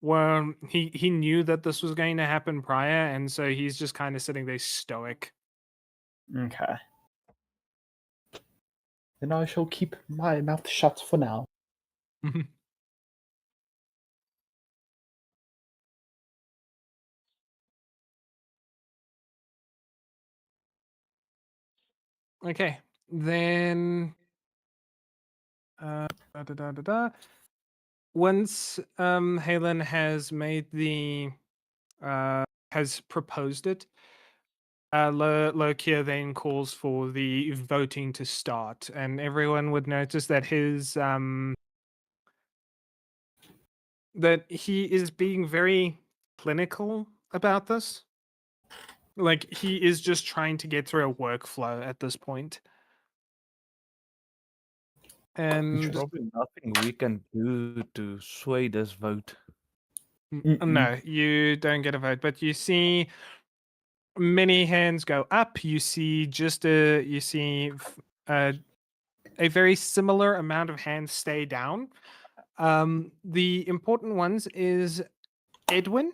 Well, he knew that this was going to happen prior, and so he's just kind of sitting there stoic. okay. Then I shall keep my mouth shut for now. Okay, then once Halen has made the has proposed it, Lokia then calls for the voting to start, and everyone would notice that his that he is being very clinical about this. Like he is just trying to get through a workflow at this point. And Probably nothing we can do to sway this vote. no, you don't get a vote, but you see many hands go up. You see a very similar amount of hands stay down. The important ones is Edwin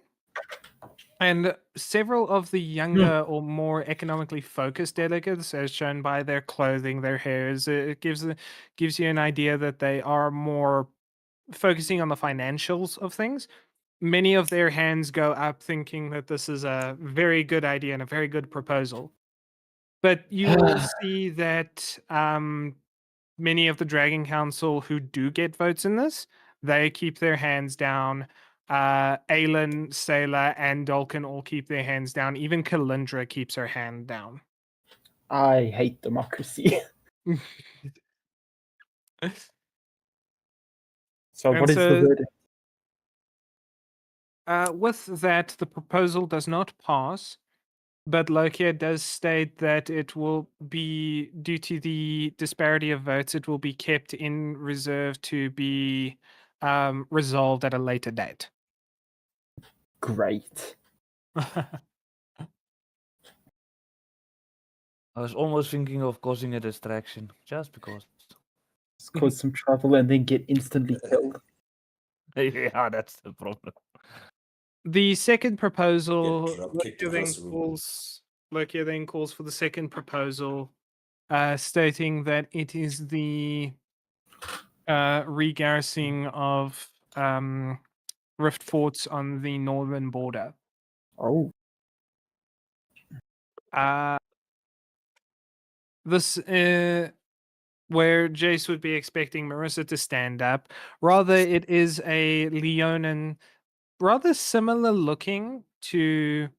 and several of the younger or more economically focused delegates, as shown by their clothing, their hairs. It gives you an idea that they are more focusing on the financials of things. Many of their hands go up thinking that this is a very good idea and a very good proposal. But you will see that many of the Dragon Council who do get votes in this, they keep their hands down. Aelin, Sailor, and Dolkin all keep their hands down. Even Kalindra keeps her hand down. I hate democracy. So And what is the so- verdict? With that, the proposal does not pass, but Lokia does state that it will be, due to the disparity of votes, it will be kept in reserve to be resolved at a later date. Great. I was almost thinking of causing a distraction, just because. Just cause some trouble and then get instantly killed. Yeah, that's the problem. The second proposal, drop kicked across the room. Lokia then calls for the second proposal, stating that it is the regarrisoning of rift forts on the northern border. Oh, This where Jace would be expecting Marissa to stand up. Rather, it is a Leonin, rather similar looking to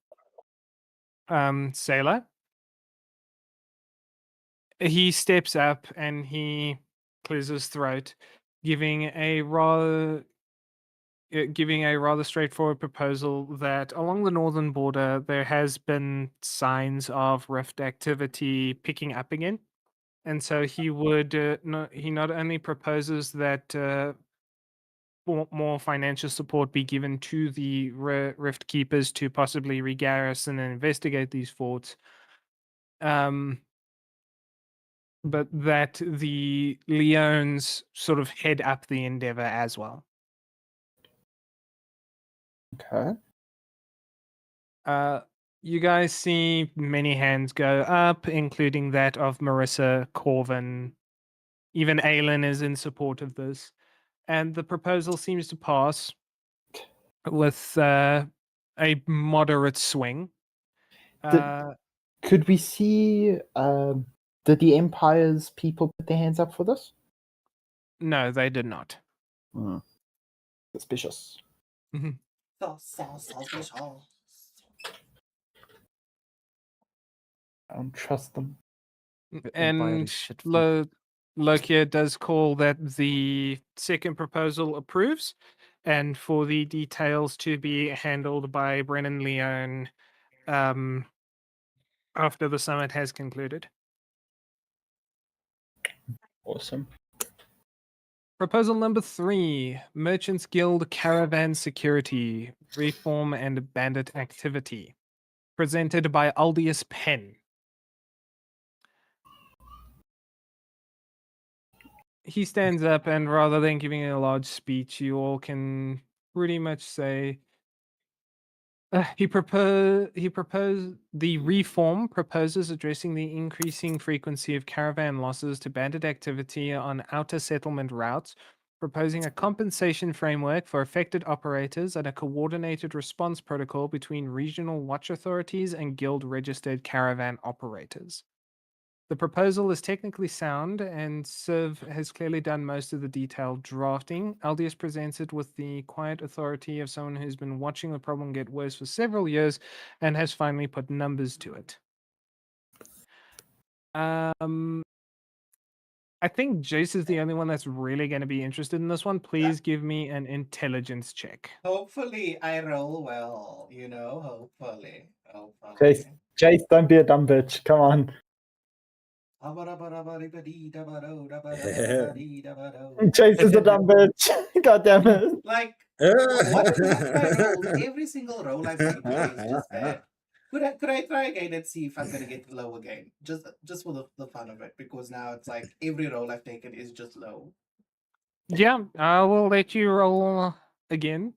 Sailor. He steps up and he clears his throat, giving a rather straightforward proposal that along the northern border there has been signs of rift activity picking up again, and so he would he not only proposes that more financial support be given to the rift keepers to possibly regarrison and investigate these forts, but that the Leones sort of head up the endeavor as well. okay. You guys see many hands go up, including that of Marissa, Corvin. Even Aelin is in support of this. and the proposal seems to pass with a moderate swing. Could we see? Did the Empire's people put their hands up for this? No, they did not. Suspicious. Suspicious. I don't trust them. The Empire And is shit food. Lokia does call that the second proposal approves, and for the details to be handled by Brennan Leone after the summit has concluded. Awesome. Proposal number 3, Merchants Guild Caravan Security, Reform and Bandit Activity, presented by Aldius Penn. He stands up, and rather than giving a large speech, you all can pretty much say the reform proposes addressing the increasing frequency of caravan losses to bandit activity on outer settlement routes, proposing a compensation framework for affected operators and a coordinated response protocol between regional watch authorities and guild registered caravan operators. The proposal is technically sound, and Civ has clearly done most of the detailed drafting. Aldius presents it with the quiet authority of someone who's been watching the problem get worse for several years and has finally put numbers to it. I think Jace is the only one that's really going to be interested in this one. Please give me an intelligence check. Hopefully, I roll well. Hopefully. Jace, don't be a dumb bitch. Come on. Jace is a dumb bitch. God damn it. Like, what's my rolls? Every single roll I've made today is just that. Could I try again and see if I'm gonna get low again? Just for the fun of it, because now it's like every roll I've taken is just low. Yeah, I will let you roll again.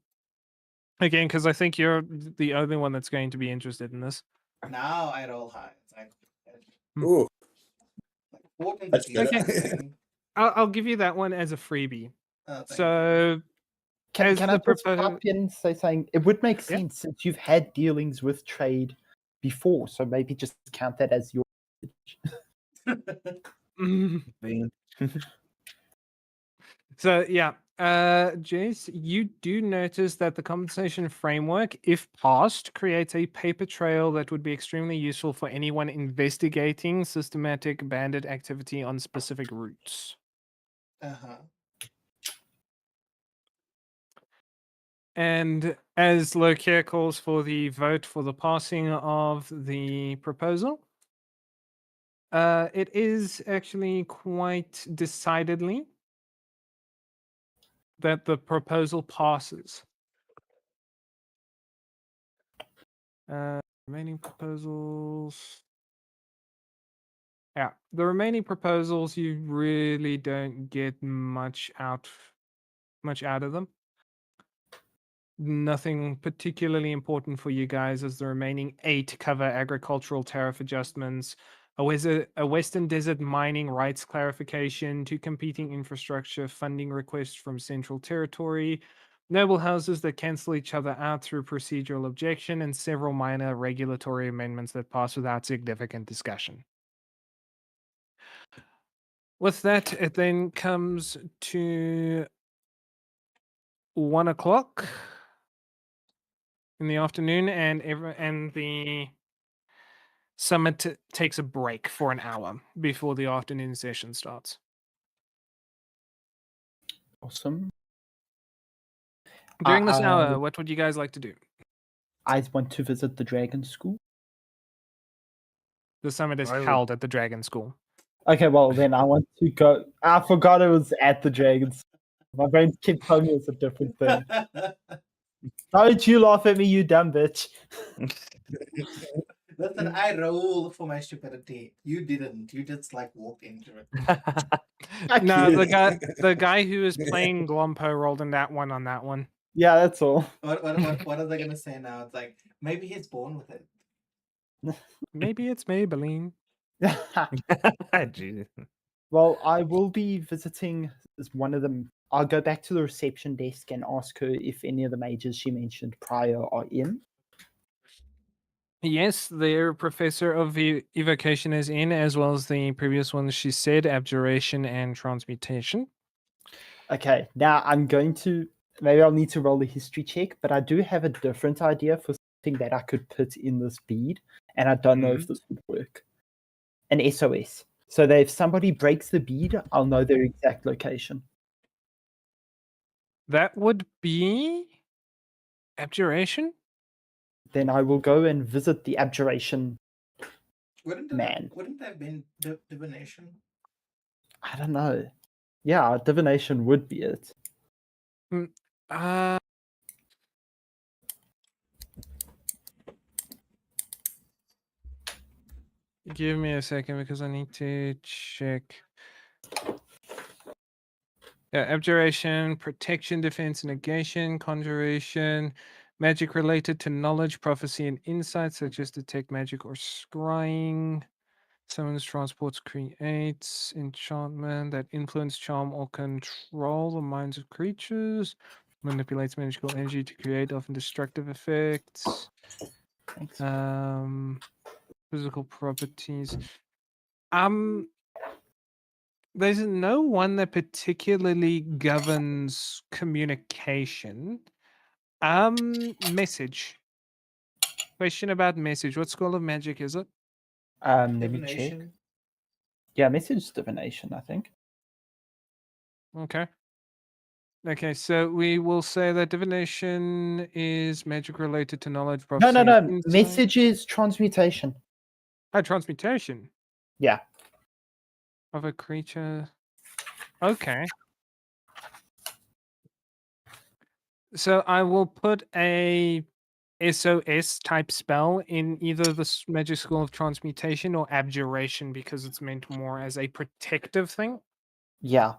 Again, because I think you're the only one that's going to be interested in this. Now I roll high. It's like, Ooh, like 14 that's to better. 16. I'll give you that one as a freebie. Thank you. So, Can as I the just propo- pop in and say something? It would make Yeah. sense since you've had dealings with trade before, so maybe just count that as your. Being- So yeah, Jace, you do notice that the compensation framework, if passed, creates a paper trail that would be extremely useful for anyone investigating systematic bandit activity on specific routes. Uh-huh. And as Lokia calls for the vote for the passing of the proposal, it is actually quite decidedly that the proposal passes. Remaining proposals. Yeah, the remaining proposals you really don't get much out of them. Nothing particularly important for you guys, as the remaining 8 cover agricultural tariff adjustments, a Western Desert mining rights clarification, 2 competing infrastructure funding requests from Central Territory, noble houses that cancel each other out through procedural objection, and several minor regulatory amendments that pass without significant discussion. With that, it then comes to 1 o'clock in the afternoon, and the summit takes a break for an hour before the afternoon session starts. Awesome. During this hour, what would you guys like to do? I want to visit the Dragon School. The summit is I would- held at the Dragon School. Okay, well then I want to go. I forgot it was at the Dragon School. My brain kept telling me it's a different thing. Don't you laugh at me, you dumb bitch. Listen, I roll for my stupidity. You didn't. You just like walked into it. No, you. the guy who is playing Glompo rolled in that one on that one. Yeah, that's all. What are they gonna say now? It's like maybe he's born with it. Maybe it's Maybelline. Jesus. Well, I will be visiting one of the I'll go back to the reception desk and ask her if any of the mages she mentioned prior are in. Yes, their professor of evocation is in, as well as the previous ones she said, abjuration and transmutation. Okay, now I'm going to, maybe I'll need to roll a history check, but I do have a different idea for something that I could put in this bead, and I don't know if this would work. An SOS. So that if somebody breaks the bead, I'll know their exact location. That would be abjuration? Then I will go and visit the abjuration. Wouldn't Man. that have been divination? I don't know. Yeah, divination would be it. Uh, Give me a second because I need to check. Yeah, abjuration, protection, defense, negation, conjuration, magic related to knowledge, prophecy, and insight, such as detect magic or scrying. Summons, transports, creates, enchantment that influence, charm, or control the minds of creatures. Manipulates magical energy to create often destructive effects. Thanks. Physical properties. There's no one that particularly governs communication. Message. Question about message. What school of magic is it? Let me check. Divination. Yeah, message divination, I think. Okay. Okay, so we will say that divination is magic related to knowledge, prophecy. No. and insight. Message is transmutation. Oh, transmutation Yeah. of a creature. Okay. So I will put a SOS type spell in either the magic school of transmutation or abjuration because it's meant more as a protective thing. Yeah.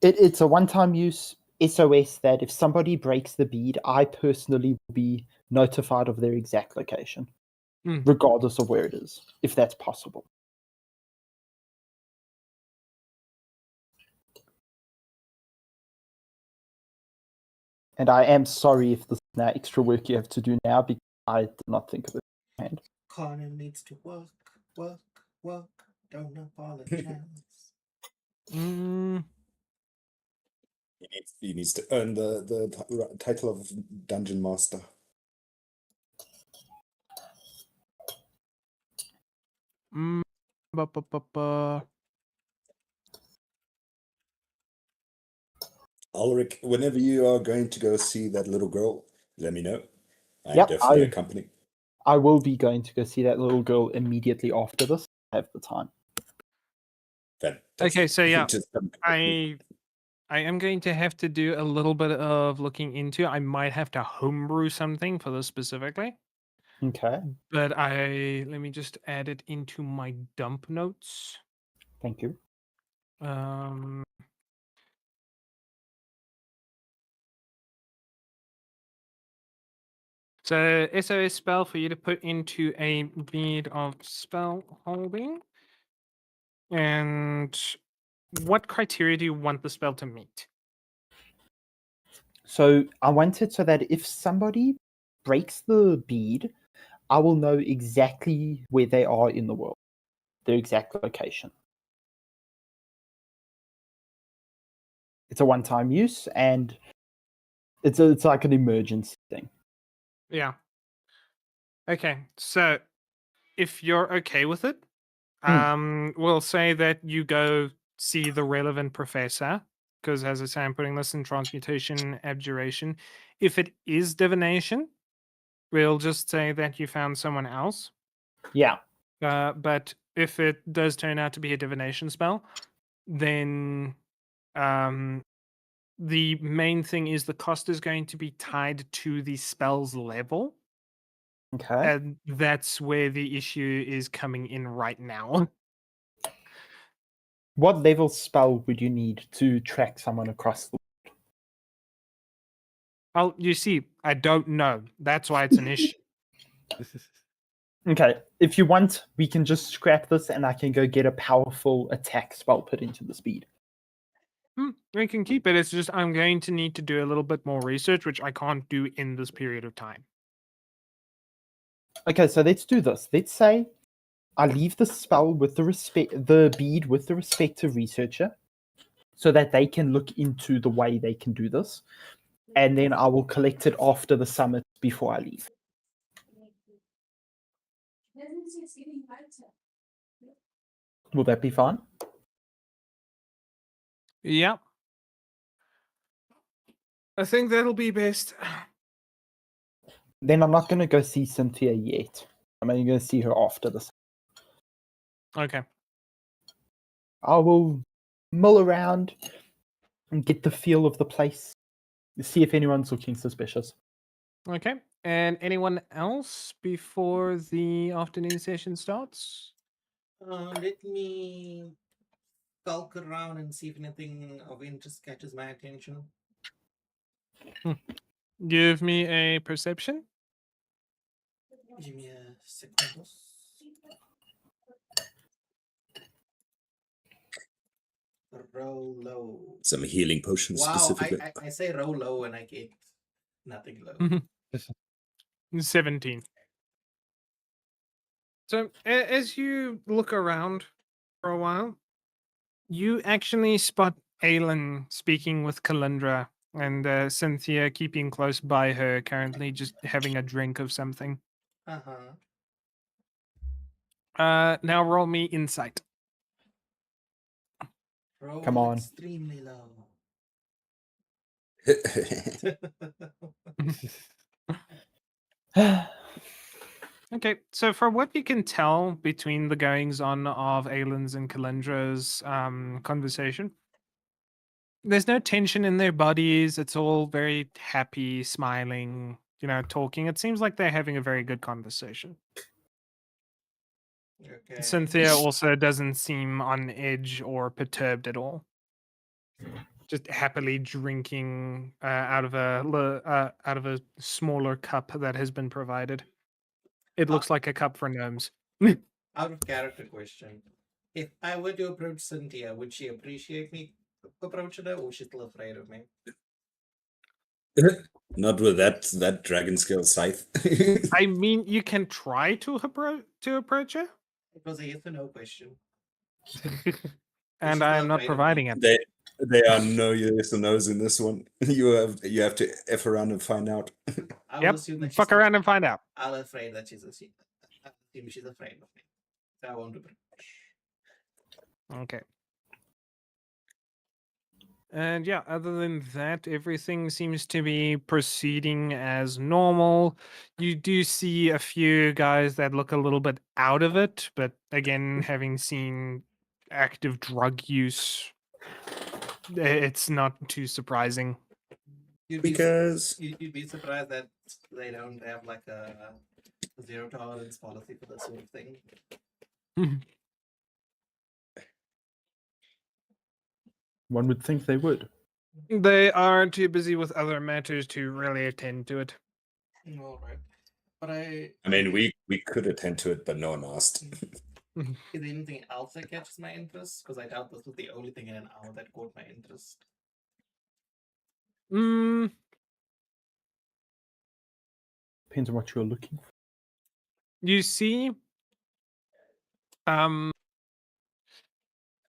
It's a one-time use SOS that if somebody breaks the bead, I personally will be notified of their exact location, regardless of where it is, if that's possible. And I am sorry if this is now extra work you have to do now because I did not think of it beforehand. Connor needs to work. Don't apologize. He needs to earn the title of Dungeon Master. Ulrich, whenever you are going to go see that little girl, let me know. I'm Yep, definitely accompanying. I will be going to go see that little girl immediately after this. I have the time. Fantastic. Okay, so yeah, Just come I am going to have to do a little bit of looking into. I might have to homebrew something for this specifically. Okay, But let me just add it into my dump notes. thank you. So SOS spell for you to put into a bead of spell holding. And what criteria do you want the spell to meet? So I want it so that if somebody breaks the bead, I will know exactly where they are in the world, their exact location. It's a one-time use, and it's like an emergency thing. Yeah. Okay, so if you're okay with it, we'll say that you go see the relevant professor, because as I say, I'm putting this in transmutation abjuration. If it is divination, we'll just say that you found someone else. Yeah. But if it does turn out to be a divination spell, then the main thing is the cost is going to be tied to the spell's level. Okay. And that's where the issue is coming in right now. What level spell would you need to track someone across the world? Oh, you see, I don't know. That's why it's an issue. Okay, if you want, we can just scrap this and I can go get a powerful attack spell put into the speed. We can keep it. It's just I'm going to need to do a little bit more research, which I can't do in this period of time. Okay, so let's do this. Let's say I leave the spell with the bead with the respective researcher, so that they can look into the way they can do this, and then I will collect it after the summit before I leave. Will that be fine? Yeah. I think that'll be best. Then I'm not going to go see Cynthia yet. I'm only going to see her after this. Okay. I will mull around and get the feel of the place. See if anyone's looking suspicious. Okay. And anyone else before the afternoon session starts? Let me skulk around and see if anything of interest catches my attention. Give me a perception. Give me a second. Roll low. Some healing potions Wow, specifically. I say roll low and I get nothing low. 17. So as you look around for a while, you actually spot Aelin speaking with Kalindra and Cynthia keeping close by her, currently just having a drink of something. Uh-huh. Now roll me insight. Roll Come on. extremely low. Okay, so from what you can tell between the goings on of Aelin's and Kalindra's conversation, there's no tension in their bodies. It's all very happy, smiling, talking. It seems like they're having a very good conversation. Okay. Cynthia also doesn't seem on edge or perturbed at all. Just happily drinking out of a smaller cup that has been provided. It looks like a cup for gnomes. Out of character question. If I were to approach Cynthia, would she appreciate me approaching her, or is she still afraid of me? Not with that dragon scale scythe. I mean, you can try to approach her, It was a yes or no question. and she's I not am not afraid of me. providing it. There are no yes or no's in this one. You have to F around and find out. I will Yep, assume that she's fuck still- around and find out. I'll afraid that she's assume she's afraid of me. So I won't approach. Okay. And yeah, other than that, everything seems to be proceeding as normal. You do see a few guys that look a little bit out of it, but again, having seen active drug use, it's not too surprising. You'd Because be surprised that they don't have like a zero tolerance policy for this sort of thing. One would think they would. They are too busy with other matters to really attend to it. All right, but I mean, we could attend to it, but no one asked. is there anything else that catches my interest? Because I doubt this was the only thing in an hour that caught my interest. Depends on what you're looking for. You see,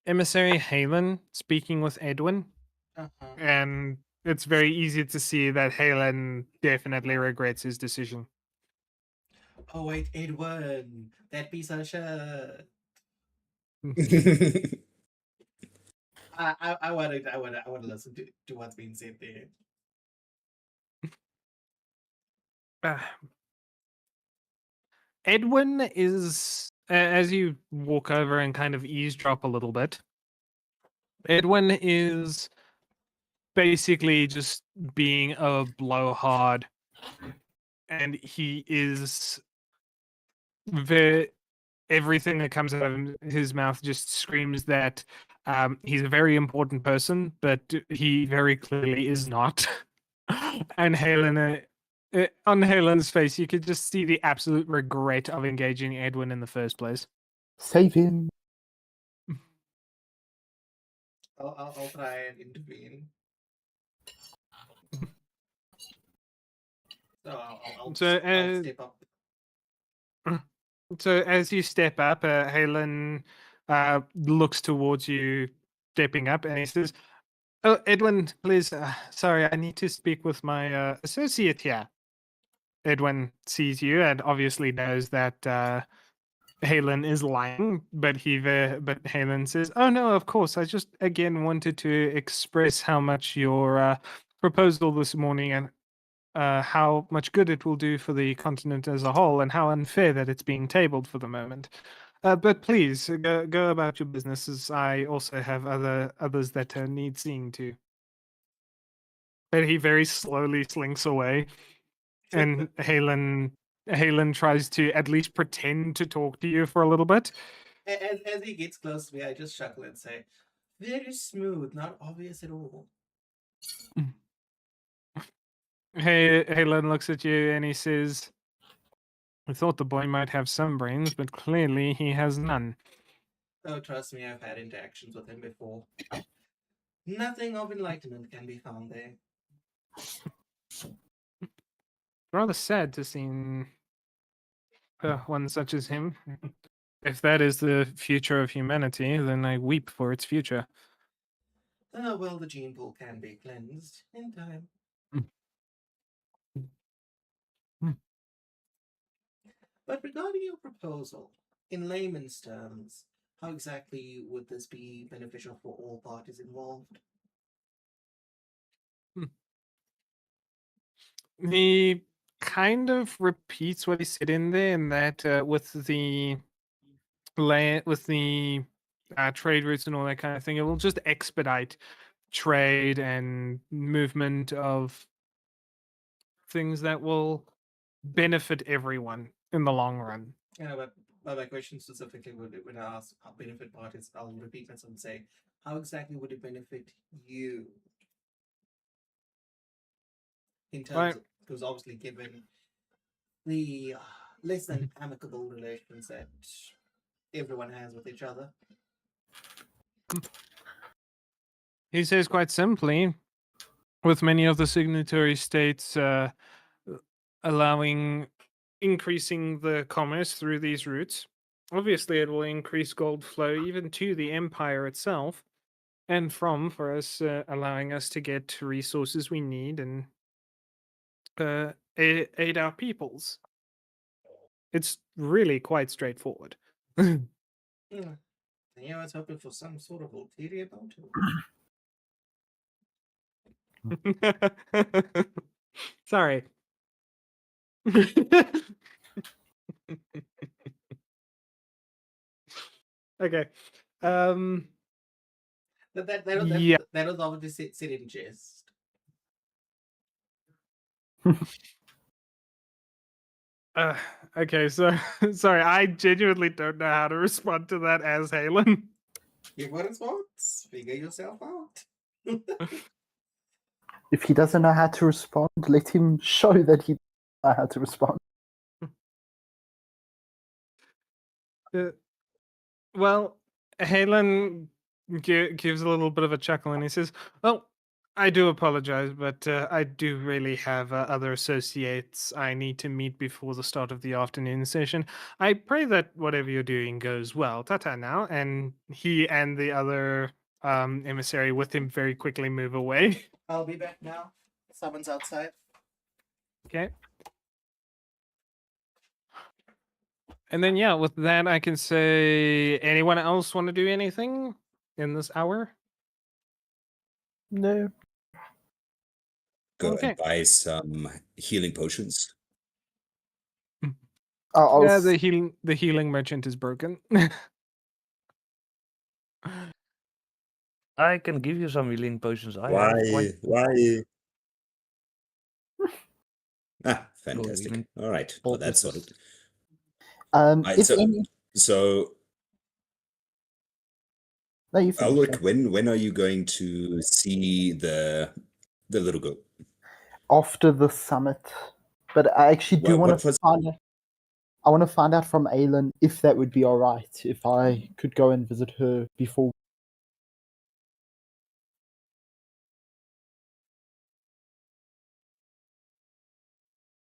Emissary Halen speaking with Edwin, and it's very easy to see that Halen definitely regrets his decision. Oh wait, Edwin, that piece of shit. I want to listen to what's being said there. Edwin is, as you walk over and kind of eavesdrop a little bit, Edwin is basically just being a blowhard, and he is everything that comes out of his mouth just screams that he's a very important person, but he very clearly is not. And Halen, on Helen's face, you could just see the absolute regret of engaging Edwin in the first place. Save him. I'll try and intervene. So So, I'll step up. so as you step up, Halen looks towards you, stepping up, and he says, "Oh, Edwin, please. Sorry, I need to speak with my associate here." Edwin sees you and obviously knows that Halen is lying, but but Halen says, "Oh no, of course. I just again wanted to express how much your proposal this morning and how much good it will do for the continent as a whole, and how unfair that it's being tabled for the moment. But please go about your business, as I also have others that need seeing to." And he very slowly slinks away, and Halen tries to at least pretend to talk to you for a little bit. As he gets close to me, I just chuckle and say, "Very smooth, not obvious at all." Halen looks at you and he says, "I thought the boy might have some brains, but clearly he has none." Oh, trust me, I've had interactions with him before. Nothing of enlightenment can be found there. Rather sad to see one such as him. If that is the future of humanity, then I weep for its future. Well, the gene pool can be cleansed in time. But regarding your proposal, in layman's terms, how exactly would this be beneficial for all parties involved? He kind of repeats what he said in there, in that with the trade routes and all that kind of thing, it will just expedite trade and movement of things that will benefit everyone in the long run. Yeah, but my question specifically would, when I ask how benefit parties, I'll repeat myself and say, how exactly would it benefit you? In terms Right. of, because obviously given the less than amicable relations that everyone has with each other. He says quite simply, with many of the signatory states allowing increasing the commerce through these routes, obviously it will increase gold flow even to the empire itself, and for us, allowing us to get resources we need and aid our peoples. It's really quite straightforward. Yeah. I was hoping for some sort of ulterior motive. Sorry. Okay. Yeah. That was obviously said in jest. Okay, so sorry, I genuinely don't know how to respond to that as Halen. Give what it's wants. Figure yourself out. If he doesn't know how to respond, let him show that he knows how to respond. Well, Halen gives a little bit of a chuckle and he says, "Well, I do apologize, but I do really have other associates I need to meet before the start of the afternoon session. I pray that whatever you're doing goes well. Ta-ta now." And he and the other emissary with him very quickly move away. I'll be back now. Someone's outside. Okay. And then, yeah, with that, I can say, anyone else want to do anything in this hour? No. Go Okay. and buy some healing potions. I'll Yeah, the healing merchant is broken. I can give you some healing potions. I have quite Why? Ah, your fantastic. healing All right, well, that's poultices. sorted. if so, any, so no, you finish. Ulrich, when are you going to see the little girl? After the summit, but I actually do want What to was find out. I want to find out from Aylin if that would be all right if I could go and visit her before.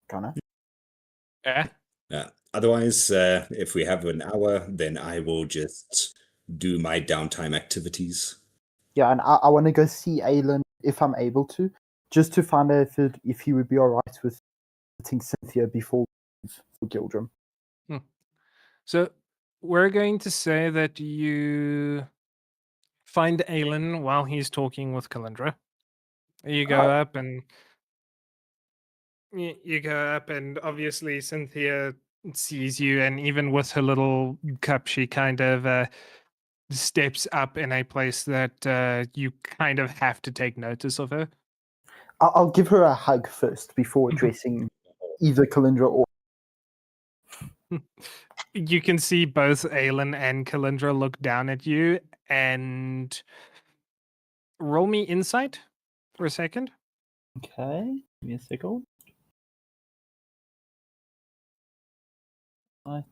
Connor. Yeah. Otherwise, if we have an hour, then I will just do my downtime activities. Yeah, and I want to go see Aelin if I'm able to, just to find out if he would be all right with visiting Cynthia before we leave for Gildrum. So we're going to say that you find Aelin while he's talking with Kalindra. You go up and you go up, and obviously Cynthia sees you, and even with her little cup, she kind of steps up in a place that you kind of have to take notice of her. I'll give her a hug first before addressing either Kalindra or. You can see both Aelin and Kalindra look down at you and roll me insight for a second. Okay, give me a second. Right.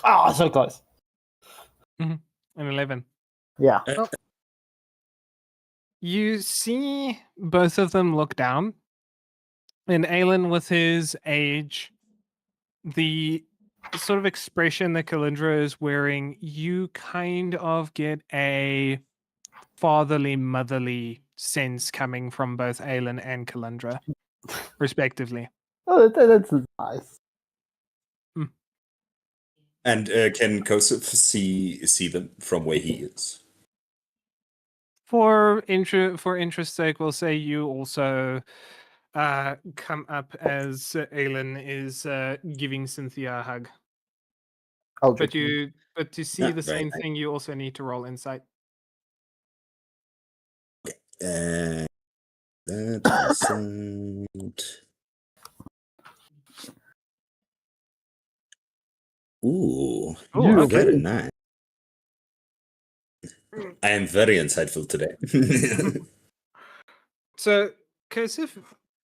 Ah, so close. An 11. Yeah. You see both of them look down, and Aelin, with his age, the sort of expression that Kalindra is wearing, you kind of get a fatherly, motherly sense coming from both Aelin and Kalindra, respectively. Oh, that's nice. And can Kosef see them from where he is? For interest's sake, we'll say you also come up as Aelin is giving Cynthia a hug. I'll But drink. but to see Yeah, the very same nice. thing, you also need to roll insight. That insight. Ooh, Oh, You okay. very nice. I am very insightful today. So, Kosef,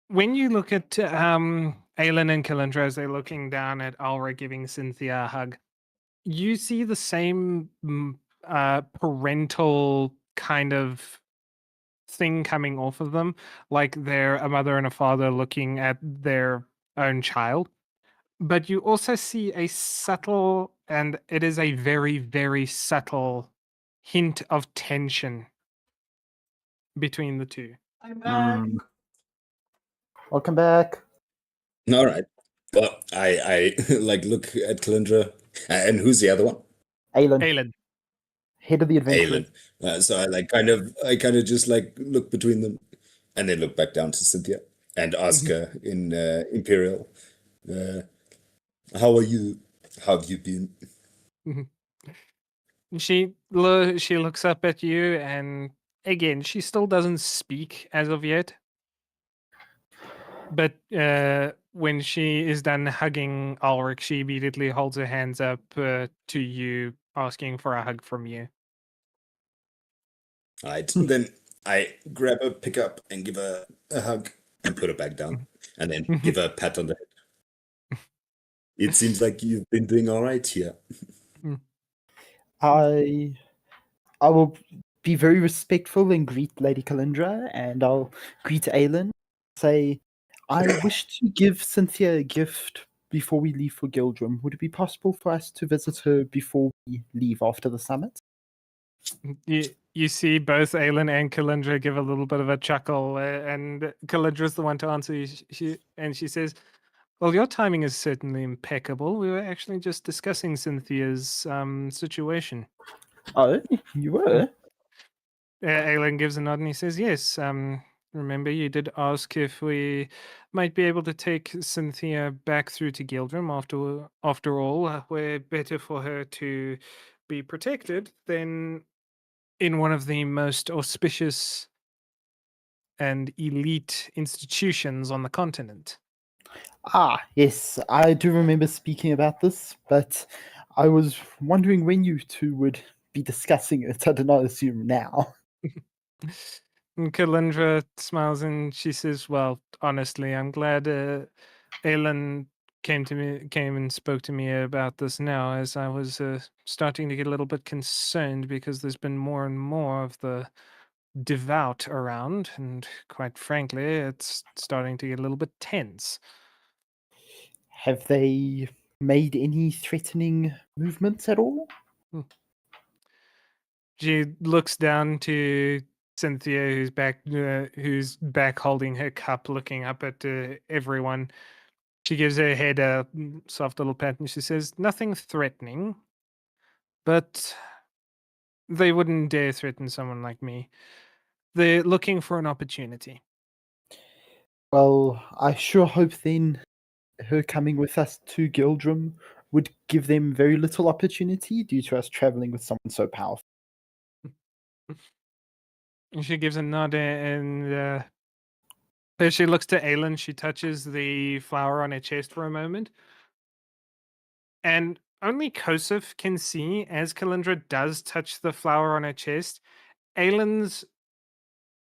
when you look at Aelin and Kalindra as they're looking down at Alra giving Cynthia a hug, you see the same parental kind of thing coming off of them, like they're a mother and a father looking at their own child. But you also see a subtle, and it is a very, very subtle hint of tension between the two. I'm back. Welcome back. All right. Well, I like look at Kalindra, and who's the other one? Aelin, Aelin. head of the adventure. Aelin. So I kind of just like look between them, and then look back down to Cynthia and ask her in Imperial, "How are you? How have you been?" She looks up at you, and again, she still doesn't speak as of yet. But when she is done hugging Ulrich, she immediately holds her hands up to you, asking for a hug from you. All right. Then I grab her, pick up, and give her a hug, and put her back down, and then give her a pat on the head. It seems like you've been doing all right here. I will be very respectful and greet Lady Kalindra, and I'll greet Aelin. Say, I wish to give Cynthia a gift before we leave for Gildrum. Would it be possible for us to visit her before we leave after the summit? You see both Aelin and Kalindra give a little bit of a chuckle, and Kalindra's the one to answer. She says, "Well, your timing is certainly impeccable. We were actually just discussing Cynthia's situation." Oh, you were? Aelin gives a nod and he says, "Yes. Remember, you did ask if we might be able to take Cynthia back through to Gildrum. After all, we're better for her to be protected than in one of the most auspicious and elite institutions on the continent." Ah, yes, I do remember speaking about this, but I was wondering when you two would be discussing it. I did not assume now. And Kalindra smiles and she says, "Well, honestly, I'm glad Aelin came and spoke to me about this now, as I was starting to get a little bit concerned because there's been more and more of the devout around, and quite frankly, it's starting to get a little bit tense. Have they made any threatening movements at all? She looks down to Cynthia, who's back holding her cup, looking up at everyone. She gives her head a soft little pat, and she says, "Nothing threatening, but they wouldn't dare threaten someone like me. They're looking for an opportunity." Well, I sure hope then her coming with us to Gildrum would give them very little opportunity due to us traveling with someone so powerful. And she gives a nod, and as she looks to Aelin, she touches the flower on her chest for a moment. And only Kosef can see, as Kalindra does touch the flower on her chest, Aelin's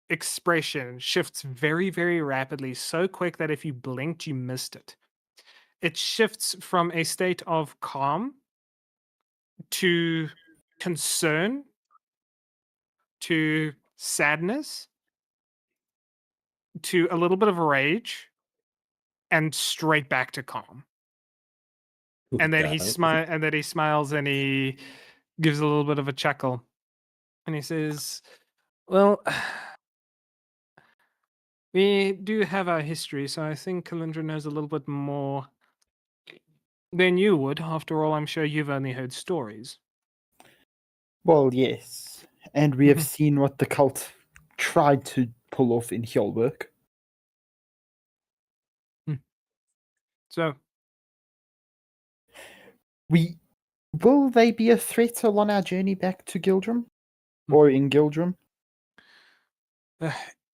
expression shifts very, very rapidly, so quick that if you blinked, you missed it. It shifts from a state of calm to concern to sadness to a little bit of rage and straight back to calm. And then he smiles and he gives a little bit of a chuckle. And he says, "Well, we do have our history, so I think Kalindra knows a little bit more than you would. After all, I'm sure you've only heard stories." Well, yes. And we have Mhm. seen what the cult tried to pull off in Hjolberg. So, Will they be a threat along our journey back to Gildrum? Or in Gildrum?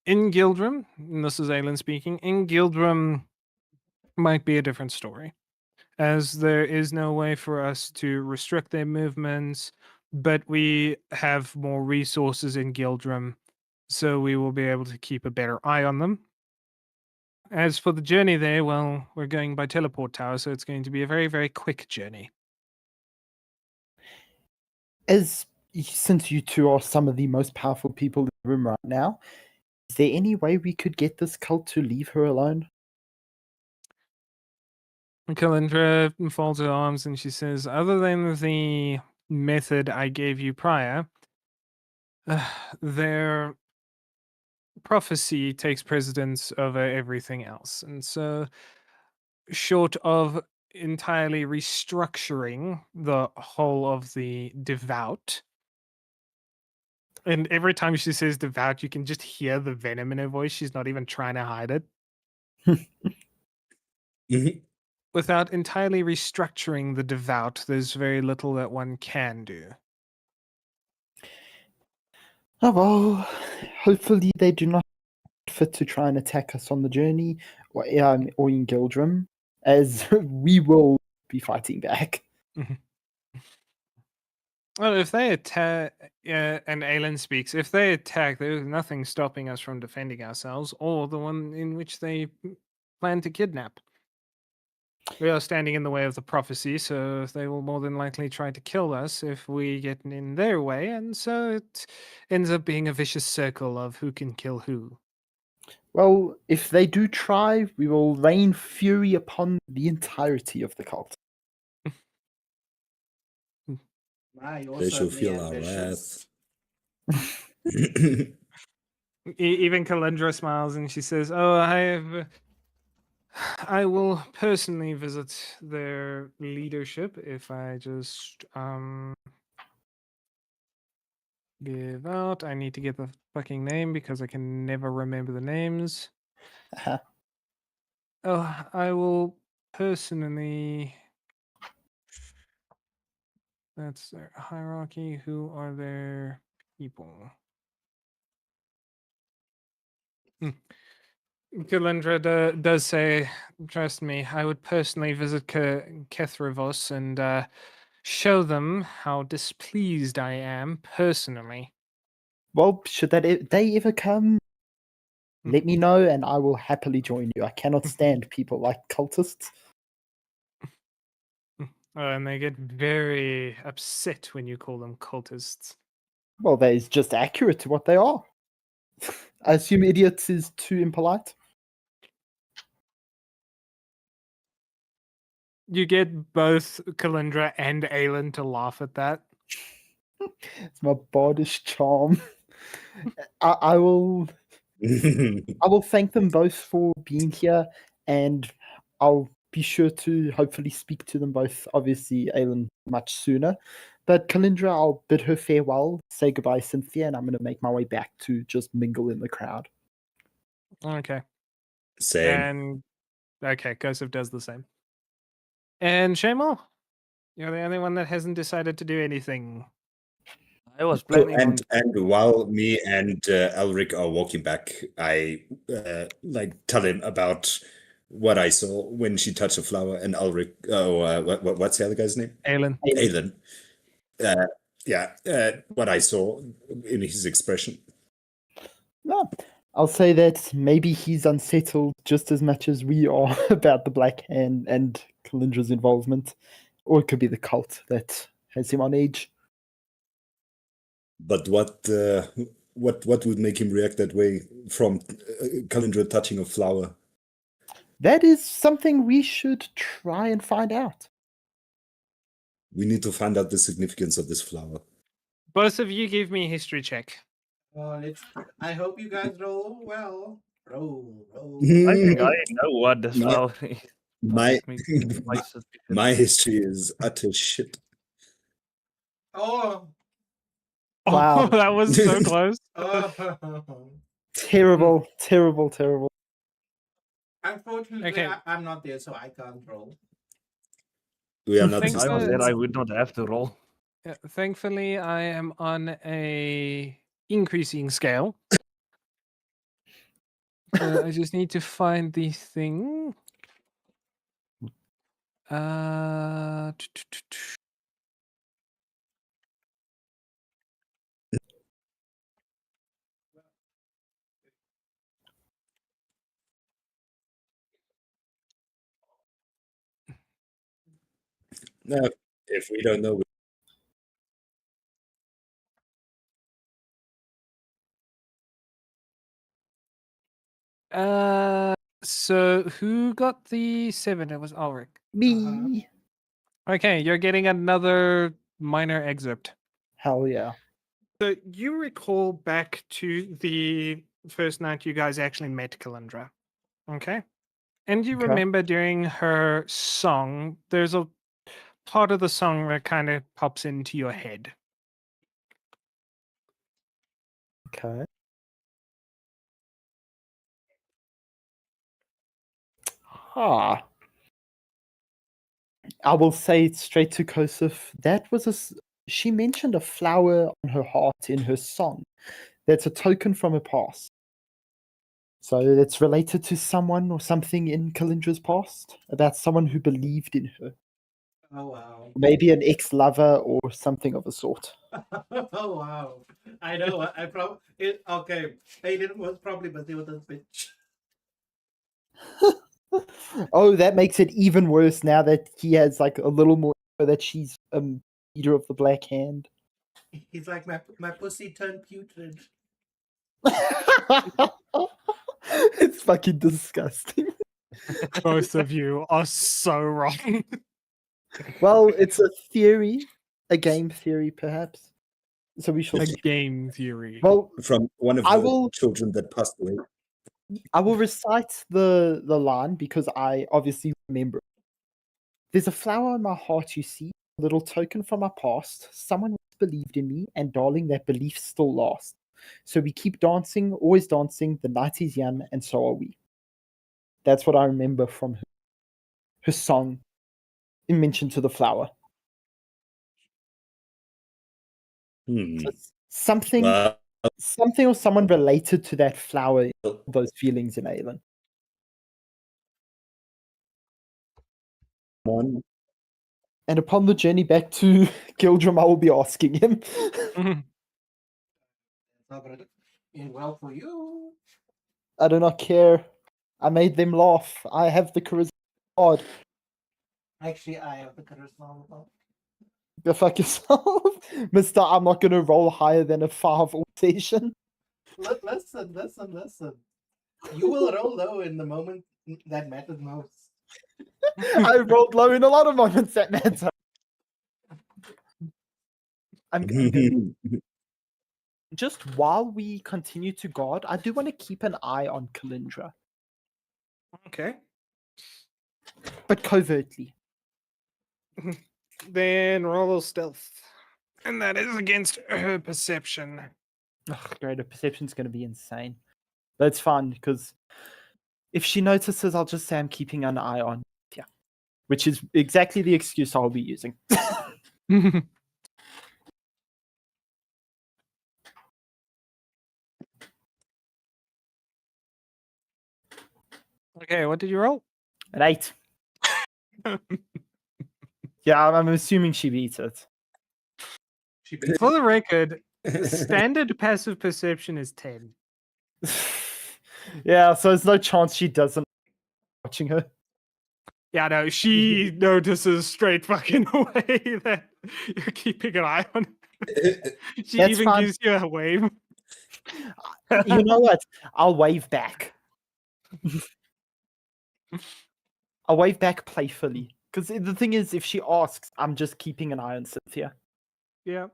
in Gildrum, and this is Aelin speaking, in Gildrum might be a different story, as there is no way for us to restrict their movements, but we have more resources in Gildrum, so we will be able to keep a better eye on them. As for the journey there, well, we're going by teleport tower, so it's going to be a very, very quick journey. Since you two are some of the most powerful people in the room right now, is there any way we could get this cult to leave her alone? Kalindra folds her arms and she says, "Other than the method I gave you prior, their prophecy takes precedence over everything else. And so, short of entirely restructuring the whole of the devout," and every time she says devout, you can just hear the venom in her voice. She's not even trying to hide it. Mhm. Without entirely restructuring the devout, there's very little that one can do. Oh well, hopefully they do not fit to try and attack us on the journey or in Gildrum, as we will be fighting back. Well, if they attack, and Aelin speaks, if they attack, there's nothing stopping us from defending ourselves or the one in which they plan to kidnap. We are standing in the way of the prophecy, so they will more than likely try to kill us if we get in their way, and so it ends up being a vicious circle of who can kill who. Well, if they do try, we will rain fury upon the entirety of the cult. You're They shall certainly feel our ambitious. wrath. Even Kalendra smiles and she says, "Oh, I will personally visit their leadership if I just give out. I need to get the fucking name because I can never remember the names. Oh, I will personally. That's their hierarchy. Who are their people?" Kalendra does say, "Trust me, I would personally visit Kethravos and show them how displeased I am personally." Well, should they ever come, let me know and I will happily join you. I cannot stand people like cultists. And they get very upset when you call them cultists. Well, that is just accurate to what they are. I assume idiots is too impolite. You get both Kalindra and Aelin to laugh at that. It's my bardish charm. I will thank them both for being here, and I'll be sure to hopefully speak to them both. Obviously, Aelin much sooner, but Kalindra, I'll bid her farewell, say goodbye, Cynthia, and I'm going to make my way back to just mingle in the crowd. Okay. Same. And okay, Kosov does the same. And Shamal, you're the only one that hasn't decided to do anything. I was Oh, planning on. and while me and Elric are walking back, I tell him about what I saw when she touched a flower, and Elric. What's the other guy's name? Aelin. Aelin. What I saw in his expression. No, I'll say that maybe he's unsettled just as much as we are about the Black Hand and Kalindra's involvement, or it could be the cult that has him on edge. But what would make him react that way from Kalindra touching a flower? That is something we should try and find out. We need to find out the significance of this flower. Both of you give me a history check. I hope you guys roll well. Roll. I think I know what this My- flower is. My Let me get my certificate. my history is utter shit. Oh. Wow. Oh, that was so close. Terrible, terrible, terrible. Unfortunately, Okay. I'm not there, so I can't roll. We are not Thanks If I was for- there, I would not have to roll. Yeah, thankfully, I am on a increasing scale. So I just need to find the thing. No, if we don't know. So who got the 7? It was Ulrich. Me. Okay, you're getting another minor excerpt. Hell yeah. So you recall back to the first night you guys actually met Kalindra. Okay. And you Okay. remember during her song, there's a part of the song that kind of pops into your head. Okay. Ah. I will say it straight to Kosef. That was she mentioned a flower on her heart in her song. That's a token from her past. So it's related to someone or something in Kalindra's past about someone who believed in her. Oh wow. Maybe an ex-lover or something of the sort. Oh wow. I know. I probably okay. Aiden was probably busy with this bitch. Oh, that makes it even worse now that he has like a little more that she's leader of the Black Hand. He's like my pussy turned putrid. It's fucking disgusting. Both of you are so wrong. Well, it's a theory, a game theory, perhaps. So we shall A see. game theory. Well, From one of I the will- children that passed away. I will recite the line because I obviously remember. There's a flower on my heart, you see, a little token from my past. Someone once believed in me, and darling, that belief still lasts. So we keep dancing, always dancing. The night is young, and so are we. That's what I remember from her song in mention to the flower. So something Well, or someone related to that flower, those feelings in Aelin. one. And upon the journey back to Gildrum, I will be asking him. Mhm. It's not gonna end well for you. I do not care. I made them laugh. I have the charisma of God. Actually, I have the charisma. Go fuck yourself. Mister, I'm not gonna roll higher than a 5 all station. Listen. You will roll low in the moment that matters most. I rolled low in a lot of moments that matter. I'm gonna, just while we continue to guard, I do want to keep an eye on Kalindra, Okay. but covertly. Then roll stealth. And that is against her perception. Ugh, great, her perception's going to be insane. That's fine, because if she notices, I'll just say I'm keeping an eye on Tia, which is exactly the excuse I'll be using. Okay, what did you roll? An 8. Yeah, I'm assuming she beats it. She beats For the record, standard passive perception is 10. Yeah, so there's no chance she doesn't watching her. Yeah, no, she notices straight fucking away that you're keeping an eye on her. She That's even fine. gives you a wave. You know what? I'll wave back. I'll wave back playfully. Because the thing is, if she asks, I'm just keeping an eye on Cynthia. Yeah.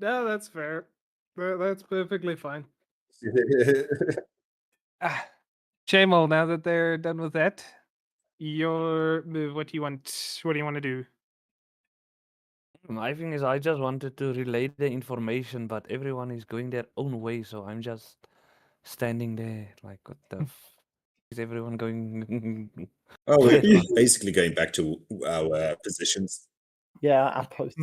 No, that's fair. That's perfectly fine. Ah, Jamal, now that they're done with that, your move, what do you want? What do you want to do? My thing is, I just wanted to relay the information, but everyone is going their own way, so I'm just standing there like, what the is everyone going? Oh, we're Yeah. basically going back to our positions. Yeah, I post.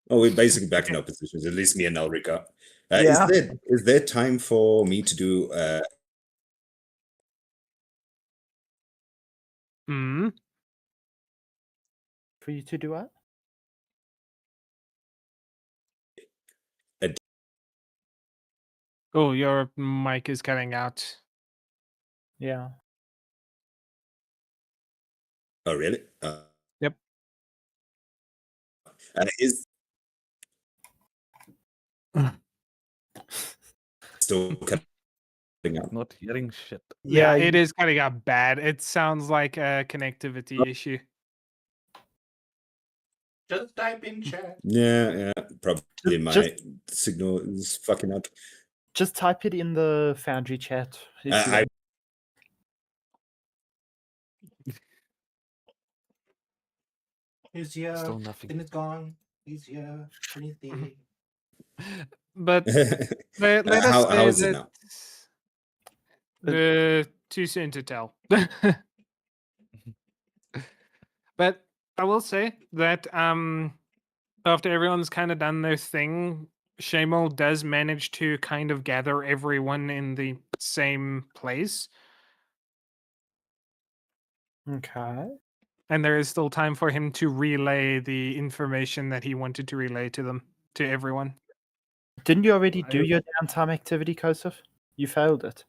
Oh, we're basically back in our positions, at least me and Elrica. Yeah. Is there time for me to do Hmm. For you to do what? Oh, your mic is cutting out. Yeah. oh really? Yep. Is still cutting out. Not hearing shit. Yeah, Yeah, it is cutting out bad. It sounds like a connectivity issue. Just type in chat. Yeah, probably my Just- signal is fucking up. just type it in the Foundry chat. If you I want. He's here. Still nothing. Then it's gone. He's here. Then he's there. But let us how say is it that now? too soon to tell. But I will say that after everyone's kind of done their thing, Shamal does manage to kind of gather everyone in the same place. Okay. And there is still time for him to relay the information that he wanted to relay to them, to everyone. Didn't you already do your downtime activity, Kosov? You failed it.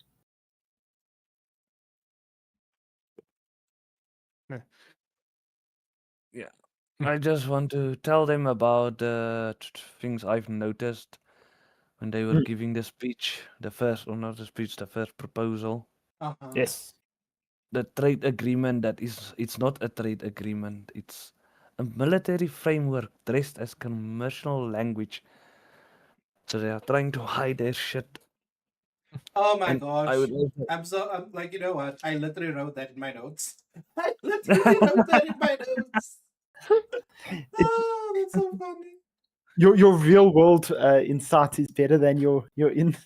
I just want to tell them about the things I've noticed when they were Mm. giving the speech, the first, or not the speech, the first proposal. Uh-huh. Yes. The trade agreement it's not a trade agreement, it's a military framework dressed as commercial language. So they are trying to hide their shit. Oh my And gosh. I would also, I'm like, you know what? I literally wrote that in my notes. I literally wrote that in my notes. Oh, that's so funny. Your real world insight is better than your in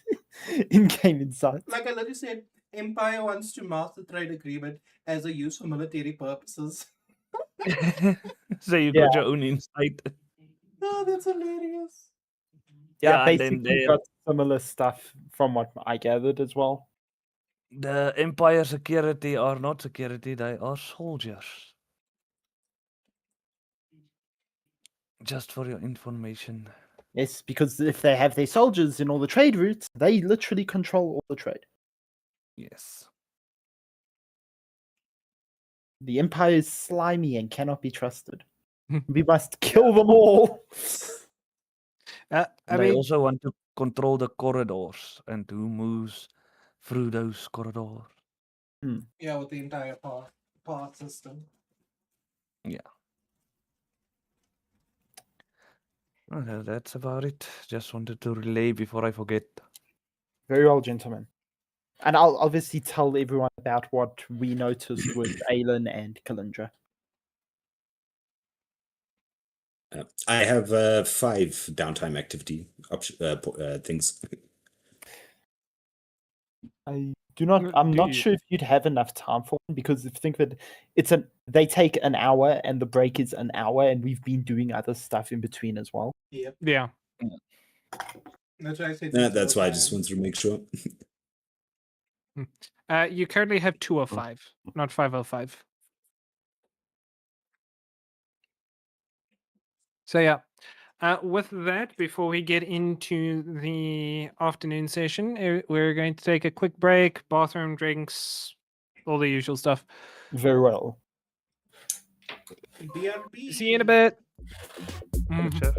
in-game insight. Like I literally said, Empire wants to master trade agreement as a use for military purposes. so you Yeah. got your own insight. Oh, that's hilarious. Yeah, and then basically got similar stuff from what I gathered as well. the Empire security are not security, they are soldiers. Just for your information. Yes, because if they have their soldiers in all the trade routes, they literally control all the trade. Yes. The Empire is slimy and cannot be trusted. We must kill them all. I And I mean, also want to control the corridors and who moves through those corridors. Yeah, with the entire path system. That's about it. Just wanted to relay before I forget. Very well, gentlemen. And I'll obviously tell everyone about what we noticed with Aelin and Kalindra. I have 5 downtime activity things. I do not. Do I'm not you- sure if you'd have enough time for one because if you think that they take an hour and the break is an hour, and we've been doing other stuff in between as well. Yep. yeah. That's why I said. That's why I just wanted to make sure. You currently have 205, not 505. So yeah. With that, before we get into the afternoon session, we're going to take a quick break, bathroom, drinks, all the usual stuff. Very well. BRB. See you in a bit. Mhm. Sure.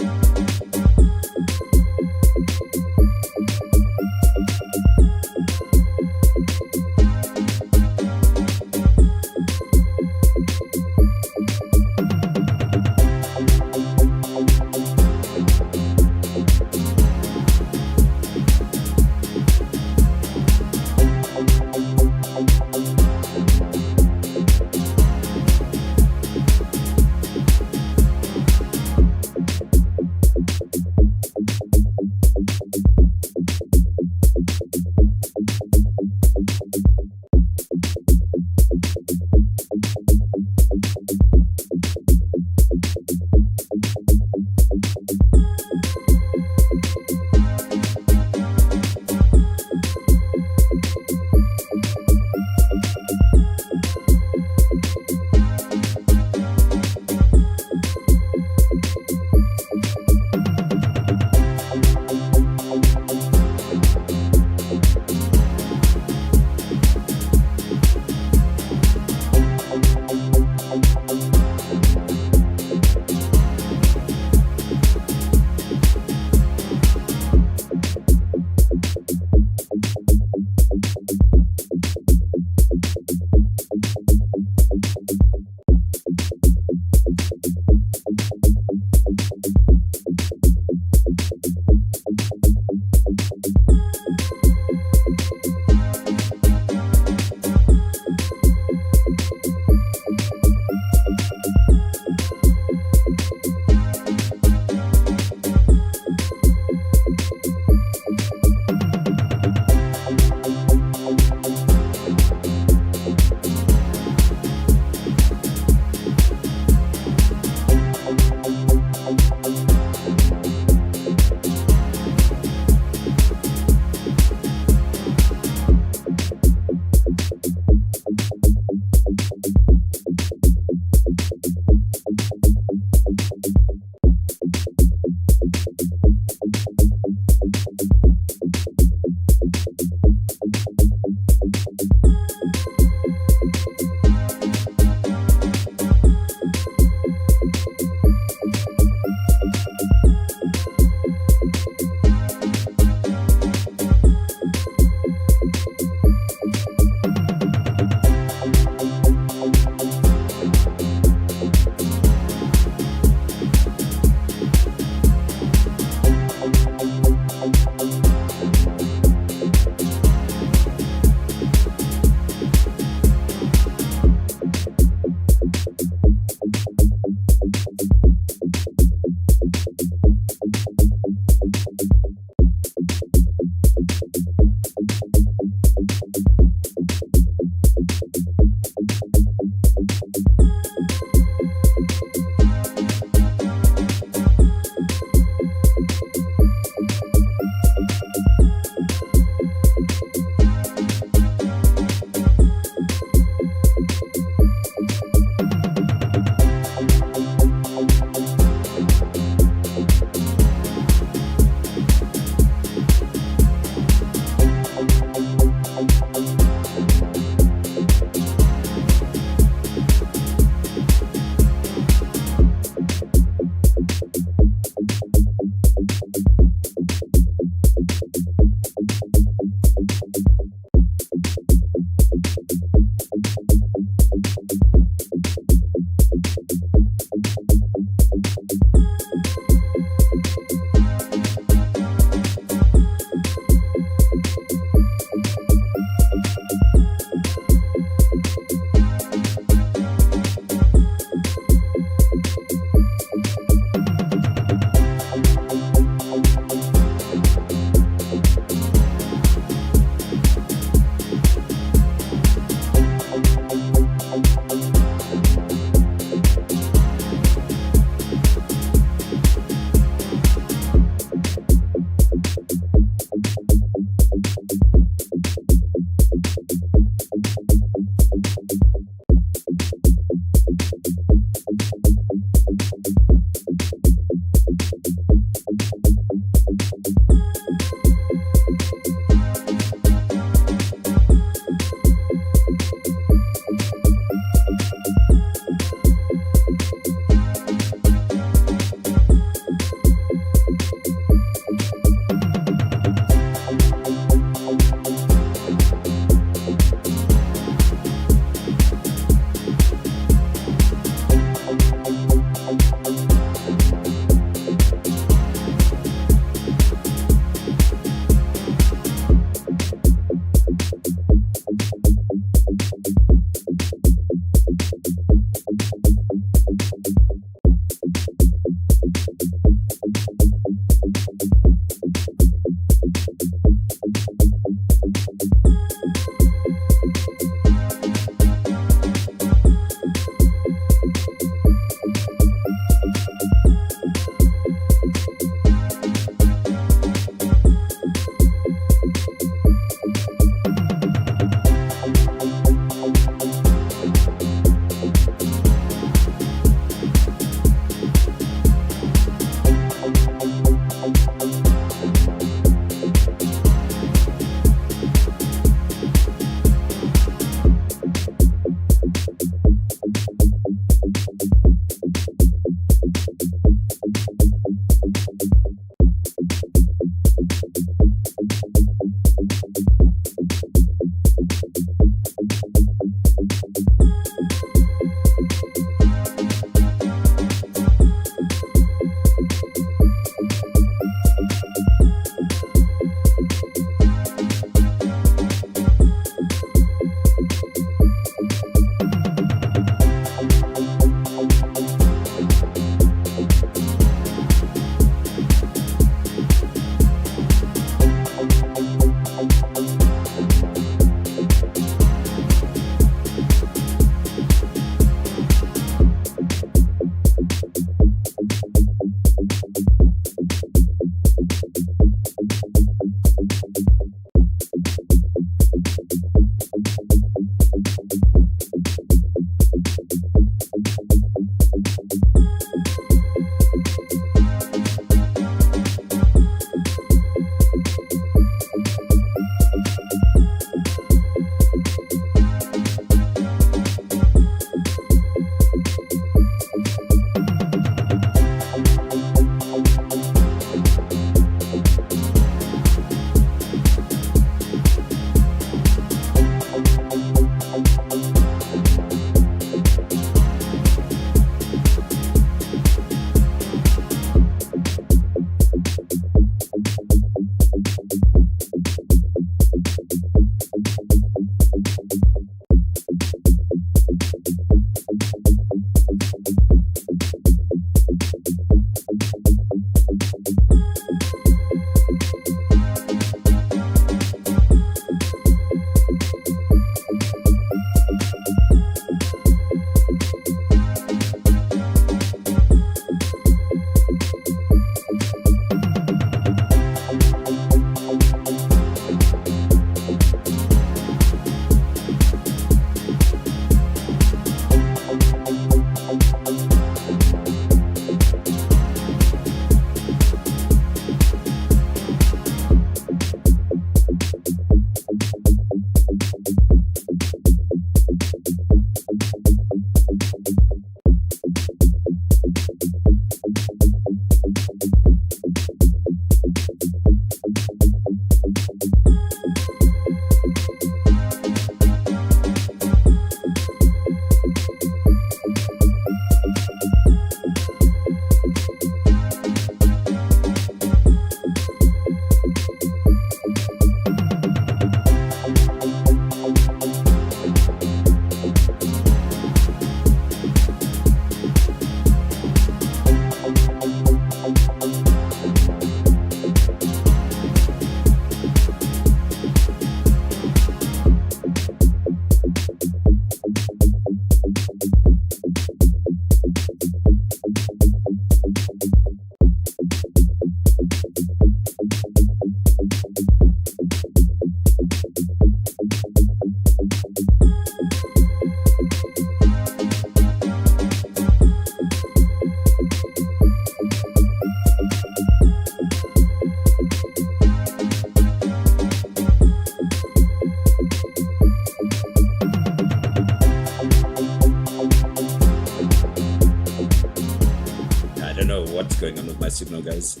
what's going on with my signal, guys.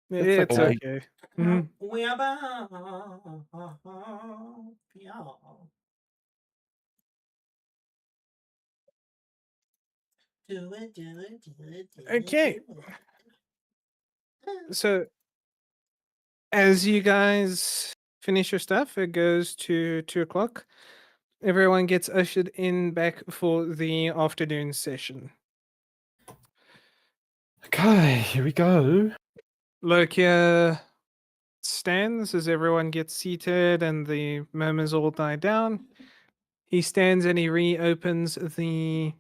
It's okay. okay. Mhm. We are back. Yeah. Do it, do it, do it, do it, Okay. do it. So as you guys finish your stuff, it goes to 2 o'clock. Everyone gets ushered in back for the afternoon session. Okay, here we go. Lokia stands as everyone gets seated and the murmurs all die down. He stands and he reopens the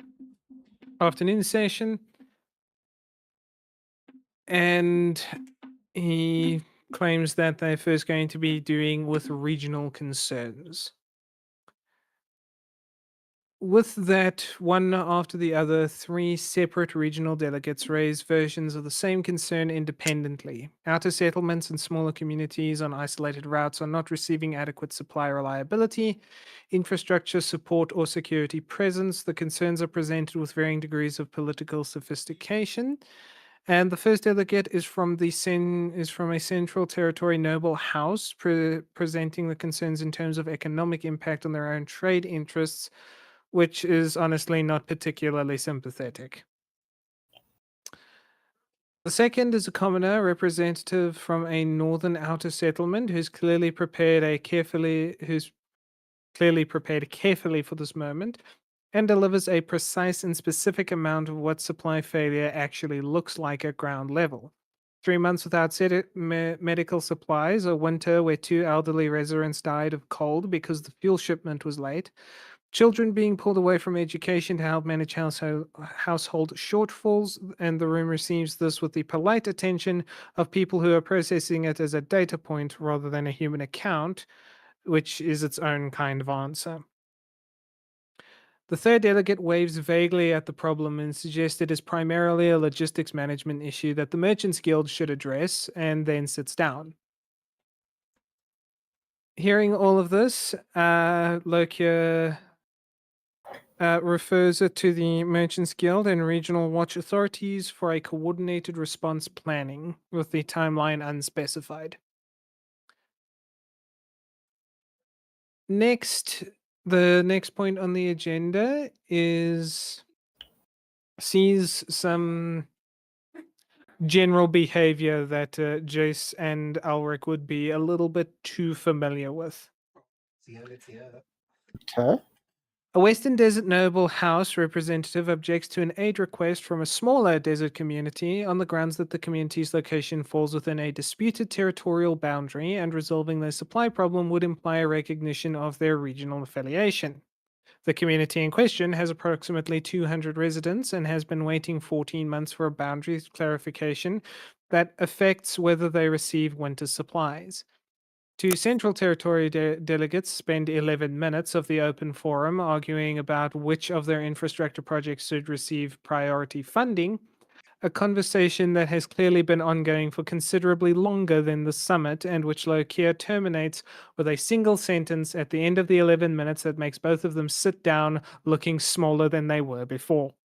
afternoon session. And he claims that they're first going to be doing with regional concerns. With that, one after the other, 3 separate regional delegates raised versions of the same concern independently. Outer settlements and smaller communities on isolated routes are not receiving adequate supply reliability, infrastructure support, or security presence. The concerns are presented with varying degrees of political sophistication. And the first delegate is from a Central Territory noble house, presenting the concerns in terms of economic impact on their own trade interests, which is honestly not particularly sympathetic. The second is a commoner, representative from a northern outer settlement who's clearly prepared carefully for this moment and delivers a precise and specific amount of what supply failure actually looks like at ground level. 3 months without medical supplies, a winter where 2 elderly residents died of cold because the fuel shipment was late, children being pulled away from education to help manage household shortfalls, and the room receives this with the polite attention of people who are processing it as a data point rather than a human account, which is its own kind of answer. The third delegate waves vaguely at the problem and suggests it is primarily a logistics management issue that the Merchants Guild should address, and then sits down. Hearing all of this, Lokia refers it to the Merchants Guild and regional watch authorities for a coordinated response planning with the timeline unspecified. The next point on the agenda sees some general behavior that Jace and Alric would be a little bit too familiar with. Let's hear. Okay. A Western Desert Noble House representative objects to an aid request from a smaller desert community on the grounds that the community's location falls within a disputed territorial boundary, and resolving their supply problem would imply a recognition of their regional affiliation. The community in question has approximately 200 residents and has been waiting 14 months for a boundaries clarification that affects whether they receive winter supplies. 2 Central Territory delegates spend 11 minutes of the open forum arguing about which of their infrastructure projects should receive priority funding, a conversation that has clearly been ongoing for considerably longer than the summit, and which Lokia terminates with a single sentence at the end of the 11 minutes that makes both of them sit down looking smaller than they were before.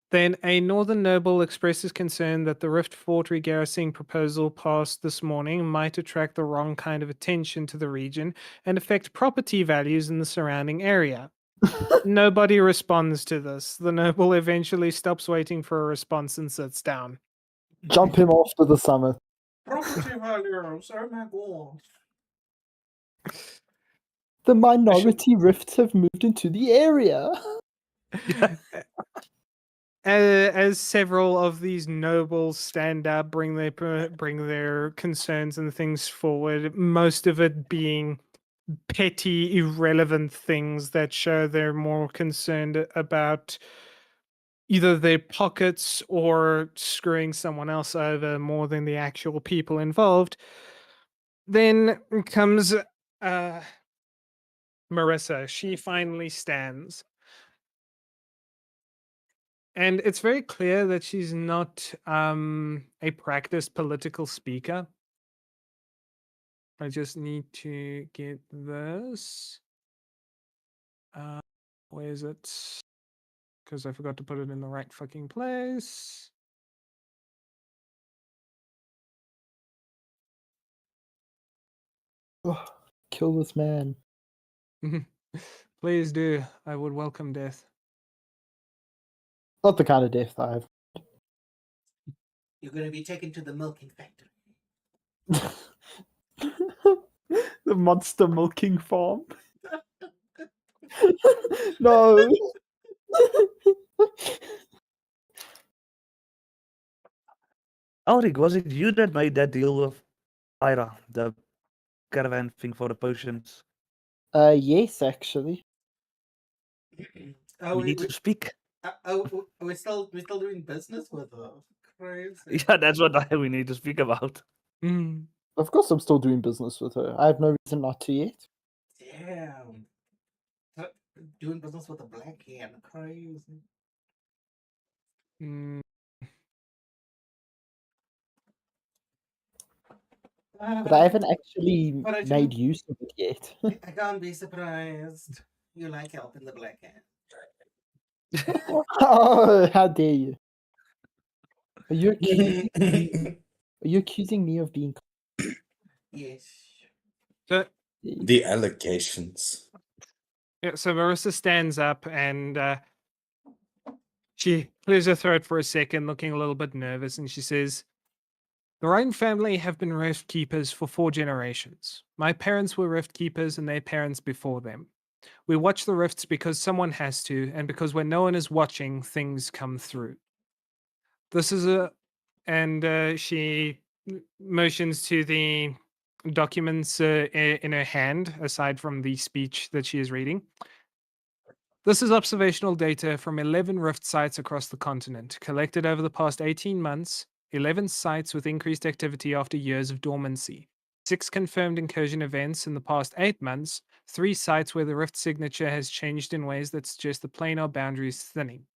Then a Northern noble expresses concern that the Rift Fort regarrisoning proposal passed this morning might attract the wrong kind of attention to the region and affect property values in the surrounding area. Nobody responds to this. The noble eventually stops waiting for a response and sits down. Jump him off to the summit. Property values, oh my god. The minority rifts have moved into the area. As several of these nobles stand up, bring their concerns and things forward, most of it being petty, irrelevant things that show they're more concerned about either their pockets or screwing someone else over more than the actual people involved. Then comes Marissa. She finally stands. And it's very clear that she's not a practiced political speaker. I just need to get this. Where is it? Because I forgot to put it in the right fucking place. Oh, kill this man. Please do. I would welcome death. Not the kind of death I've. You're going to be taken to the milking factory. The monster milking farm. No. Ulrich, was it you that made that deal with Ira, the caravan thing for the potions? Yes, actually. Oh, We need to speak. we're still doing business with her. Crazy. Yeah, that's what we need to speak about. Mm. Of course, I'm still doing business with her. I have no reason not to yet. Damn. Doing business with a black hand. Crazy. Mm. But I haven't actually But I made shouldn't. use of it yet. I can't be surprised. You like helping the black hand. Oh, how dare you? Are you accusing me? Are you accusing me of being? Yes. So, The allegations. yeah, so Marissa stands up and she clears her throat for a second, looking a little bit nervous, and she says, "The Ryan family have been rift keepers for 4 generations. My parents were rift keepers and their parents before them. We watch the rifts because someone has to, and because when no one is watching, things come through. This is a," and she motions to the documents in her hand, aside from the speech that she is reading. "This is observational data from 11 rift sites across the continent, collected over the past 18 months, 11 sites with increased activity after years of dormancy, 6 confirmed incursion events in the past 8 months, 3 sites where the rift signature has changed in ways that suggest the planar boundary is thinning,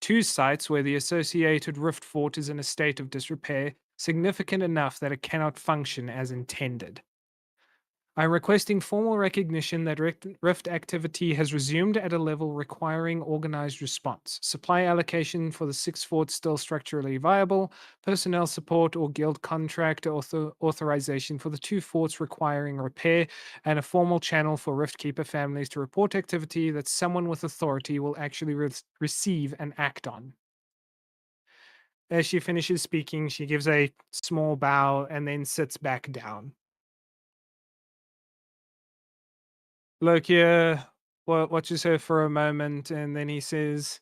2 sites where the associated rift fort is in a state of disrepair, significant enough that it cannot function as intended. I'm requesting formal recognition that rift activity has resumed at a level requiring organized response. Supply allocation for the 6 forts still structurally viable. Personnel support or guild contract authorization for the 2 forts requiring repair. And a formal channel for rift keeper families to report activity that someone with authority will actually receive and act on." As she finishes speaking, she gives a small bow and then sits back down. Lokia watches her for a moment, and then he says,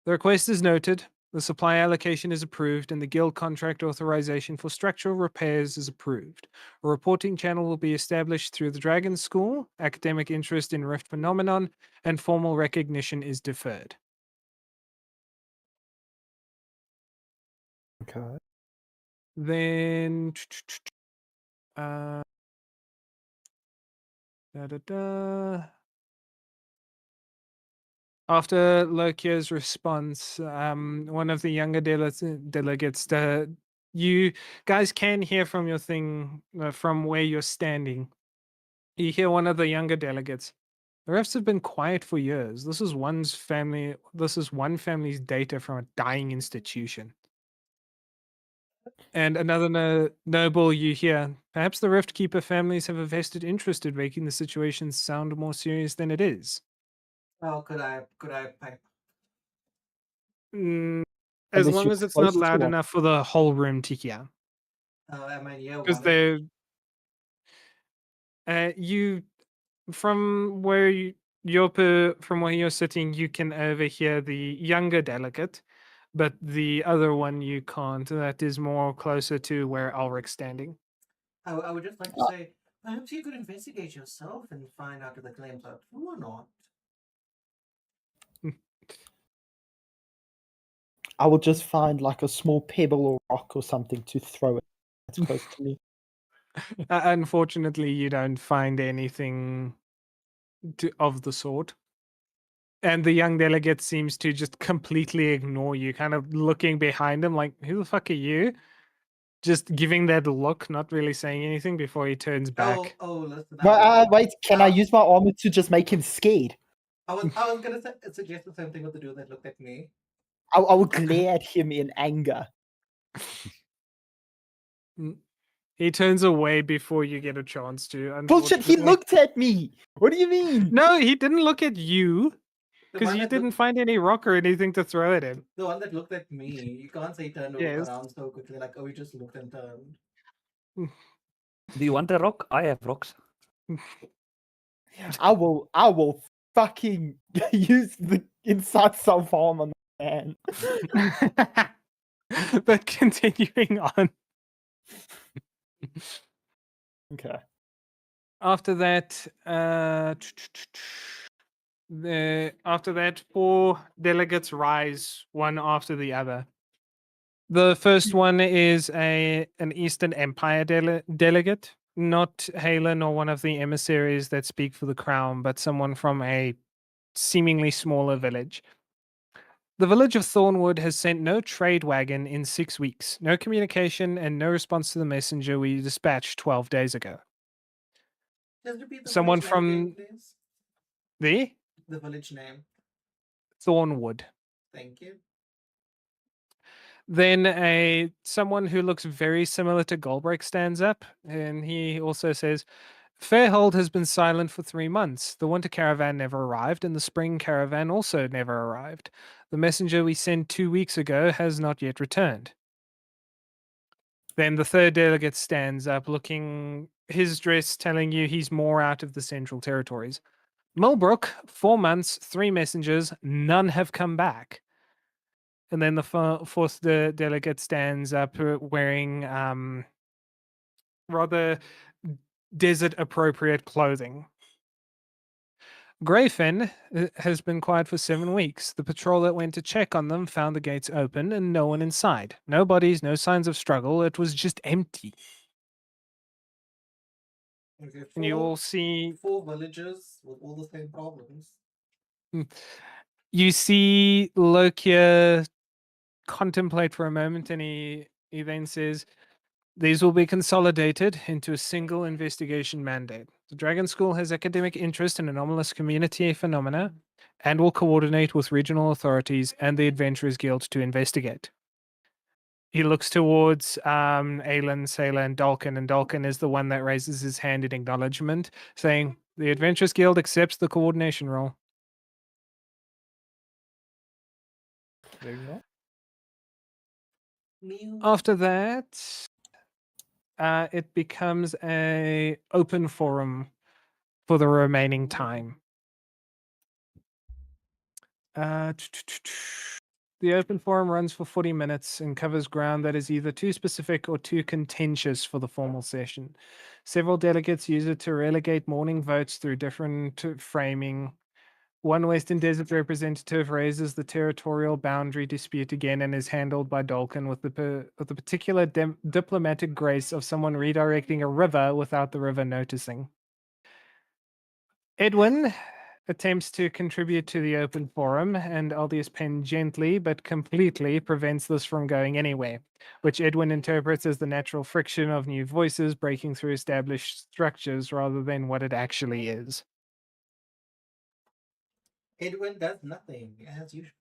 "The request is noted. The supply allocation is approved, and the guild contract authorization for structural repairs is approved. A reporting channel will be established through the Dragon School. Academic interest in Rift phenomenon and formal recognition is deferred." Okay. Then, uh, da, da, da. After Lokia's response, one of the younger delegates, you guys can hear from your thing, from where you're standing. You hear one of the younger delegates. "The refs have been quiet for years. This is one family's data from a dying institution." And another noble you hear, "Perhaps the Rift Keeper families have a vested interest in making the situation sound more serious than it is." Oh, could I pipe? Mm, as Unless long you're as it's not close to loud one. enough for the whole room to hear. Am I near Because one of you, from where from where you're sitting, you can overhear the younger delegate, but the other one you can't. That is more closer to where Ulrich's standing. I would just like to say, perhaps you could investigate yourself and find out if the claims are true or not. I will just find like a small pebble or rock or something to throw it that's close to me. Unfortunately, you don't find anything of the sort. And the young delegate seems to just completely ignore you, kind of looking behind him like, "Who the fuck are you?" Just giving that look, not really saying anything before he turns back. Listen. Wait, can I use my armor to just make him scared? I was gonna suggest the same thing with the dude that looked at me. I will glare at him in anger. He turns away before you get a chance to. Bullshit, he Unfortunately. looked at me. What do you mean? No, he didn't look at you The because one you that didn't find any rock or anything to throw at him. the one that looked at me. You can't say he turned Yes. around so quickly, like, oh, he just looked and turned. Do you want a rock? I have rocks. I will fucking use the inside self harm on the man. But continuing on. Okay. After that, after that, 4 delegates rise one after the other. The first one is an Eastern Empire delegate, not Halen or one of the emissaries that speak for the crown, but someone from a seemingly smaller village. The village of Thornwood has sent no trade wagon in 6 weeks, no communication, and no response to the messenger we dispatched 12 days ago. Just repeat the Someone village name again, from please. the The village name. Thornwood. Thank you. Then someone who looks very similar to Goldbreak stands up, and he also says, Fairhold has been silent for 3 months. The winter caravan never arrived, and the spring caravan also never arrived. The messenger we sent 2 weeks ago has not yet returned. Then the third delegate stands up, looking his dress telling you he's more out of the Central Territories. Millbrook, 4 months, 3 messengers, none have come back. And then the fourth delegate stands up wearing rather desert appropriate clothing. Greyfin has been quiet for 7 weeks. The patrol that went to check on them found the gates open and no one inside. No bodies, no signs of struggle. It was just empty. Okay, And you all see 4 villages with all the same problems. you see Lokia contemplate for a moment, and he then says, these will be consolidated into a single investigation mandate. The Dragon School has academic interest in anomalous community phenomena and will coordinate with regional authorities and the Adventurers Guild to investigate. He looks towards Aelin, Sailor, and Dalkin is the one that raises his hand in acknowledgement, saying, the Adventurers Guild accepts the coordination role. Very well. After that, it becomes a open forum for the remaining time. The open forum runs for 40 minutes and covers ground that is either too specific or too contentious for the formal session. Several delegates use it to relegate morning votes through different framing. One Western Desert representative raises the territorial boundary dispute again and is handled by Dalkin with the particular diplomatic grace of someone redirecting a river without the river noticing. Edwin attempts to contribute to the open forum, and Aldius Pen gently but completely prevents this from going anywhere, which Edwin interprets as the natural friction of new voices breaking through established structures rather than what it actually is. Edwin does nothing as usual.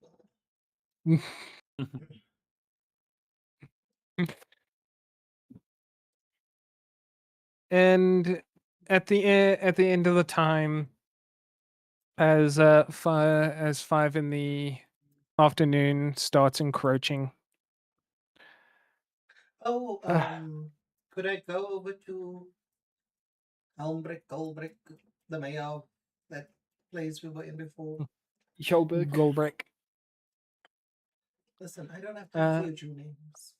And at the end of the time, as 5 in the afternoon starts encroaching. Oh, could I go over to Golbrick, the mayor of that place we were in before? Yolberg. Goldbrick. Listen, I don't have time for your Jew names.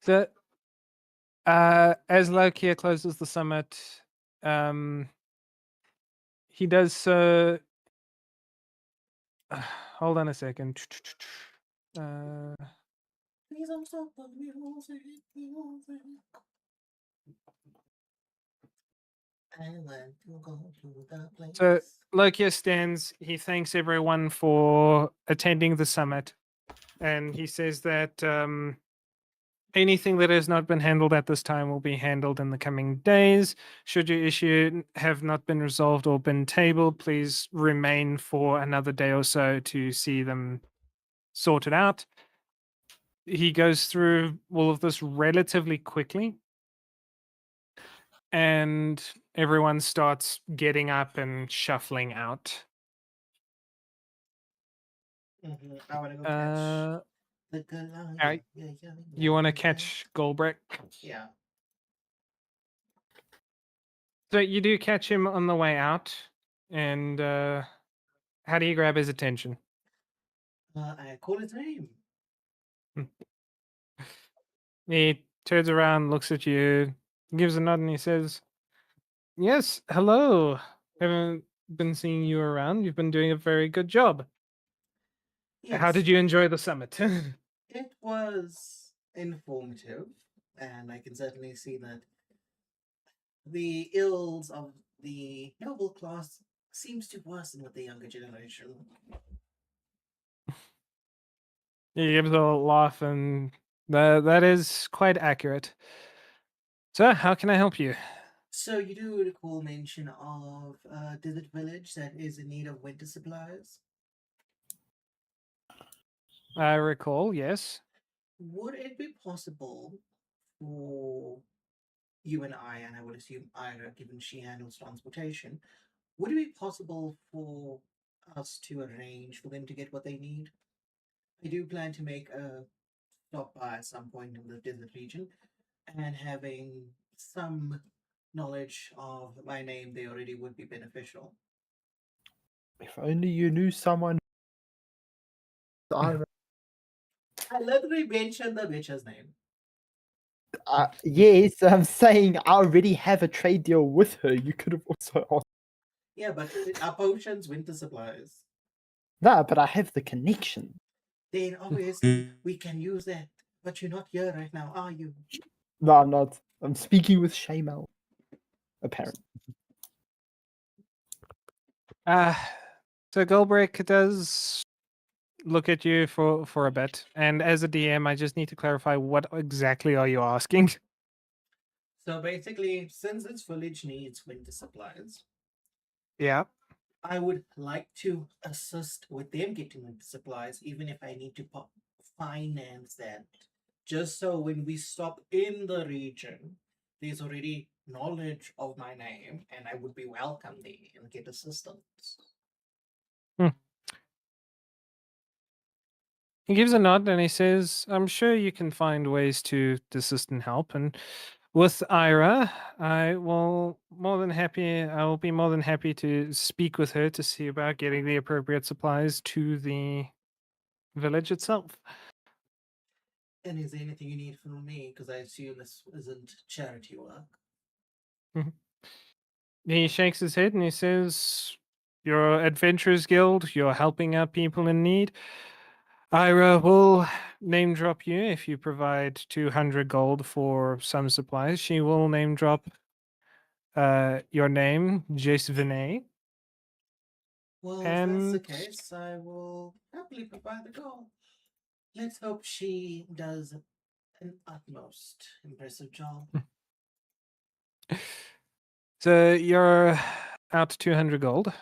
So, as Lokia closes the summit, he does so. Hold on a second. Please don't stop, we won't say it, we won't say it. I want to go to the place. So Lokia stands. He thanks everyone for attending the summit, and he says that anything that has not been handled at this time will be handled in the coming days. Should your issue have not been resolved or been tabled, please remain for another day or so to see them sorted out. He goes through all of this relatively quickly, and everyone starts getting up and shuffling out. I want to go catch the Goliath. Alright. You want to catch Goldbrick? Yeah. So you do catch him on the way out, and How do you grab his attention? I call his name. He turns around, looks at you, gives a nod, and he says, "Yes, hello. Haven't been seeing you around. You've been doing a very good job. How Yes, did you enjoy the summit?" it was informative, and I can certainly see that the ills of the noble class seems to worsen with the younger generation. He gives a laugh, and that is quite accurate. Sir, how can I help you? So you do recall mention of a desert village that is in need of winter supplies? I recall, yes. Would it be possible for you and I would assume Ira, given she handles transportation, would it be possible for us to arrange for them to get what they need? I do plan to make a stop by at some point in the desert region, and having some knowledge of my name they already would be beneficial. If only you knew someone. I literally mentioned the bitch's name. Yes, I'm saying I already have a trade deal with her. You could have also asked. Yeah, but our potions, winter supplies. No, but I have the connection. Then obviously we can use that. But you're not here right now, are you? No, I'm not. I'm speaking with Shamal. Apparently. So Goldbrick does look at you for a bit, and as a DM, I just need to clarify what exactly are you asking? So basically, since this village needs winter supplies, Yeah. I would like to assist with them getting winter supplies, even if I need to finance that. Just so when we stop in the region, there's already knowledge of my name, and I would be welcome there and get assistance. He gives a nod and he says, "I'm sure you can find ways to assist and help. And with Ira, I will be more than happy to speak with her to see about getting the appropriate supplies to the village itself." And is there anything you need from me? Because I assume this isn't charity work. He shakes his head and he says, "Your Adventurers Guild, you're helping out people in need. Ira will name drop you if you provide 200 gold for some supplies. She will name drop your name, Jace Vinay." Well, if that's the And case, I will happily provide the gold. Let's hope she does an utmost impressive job. so you're out 200 gold.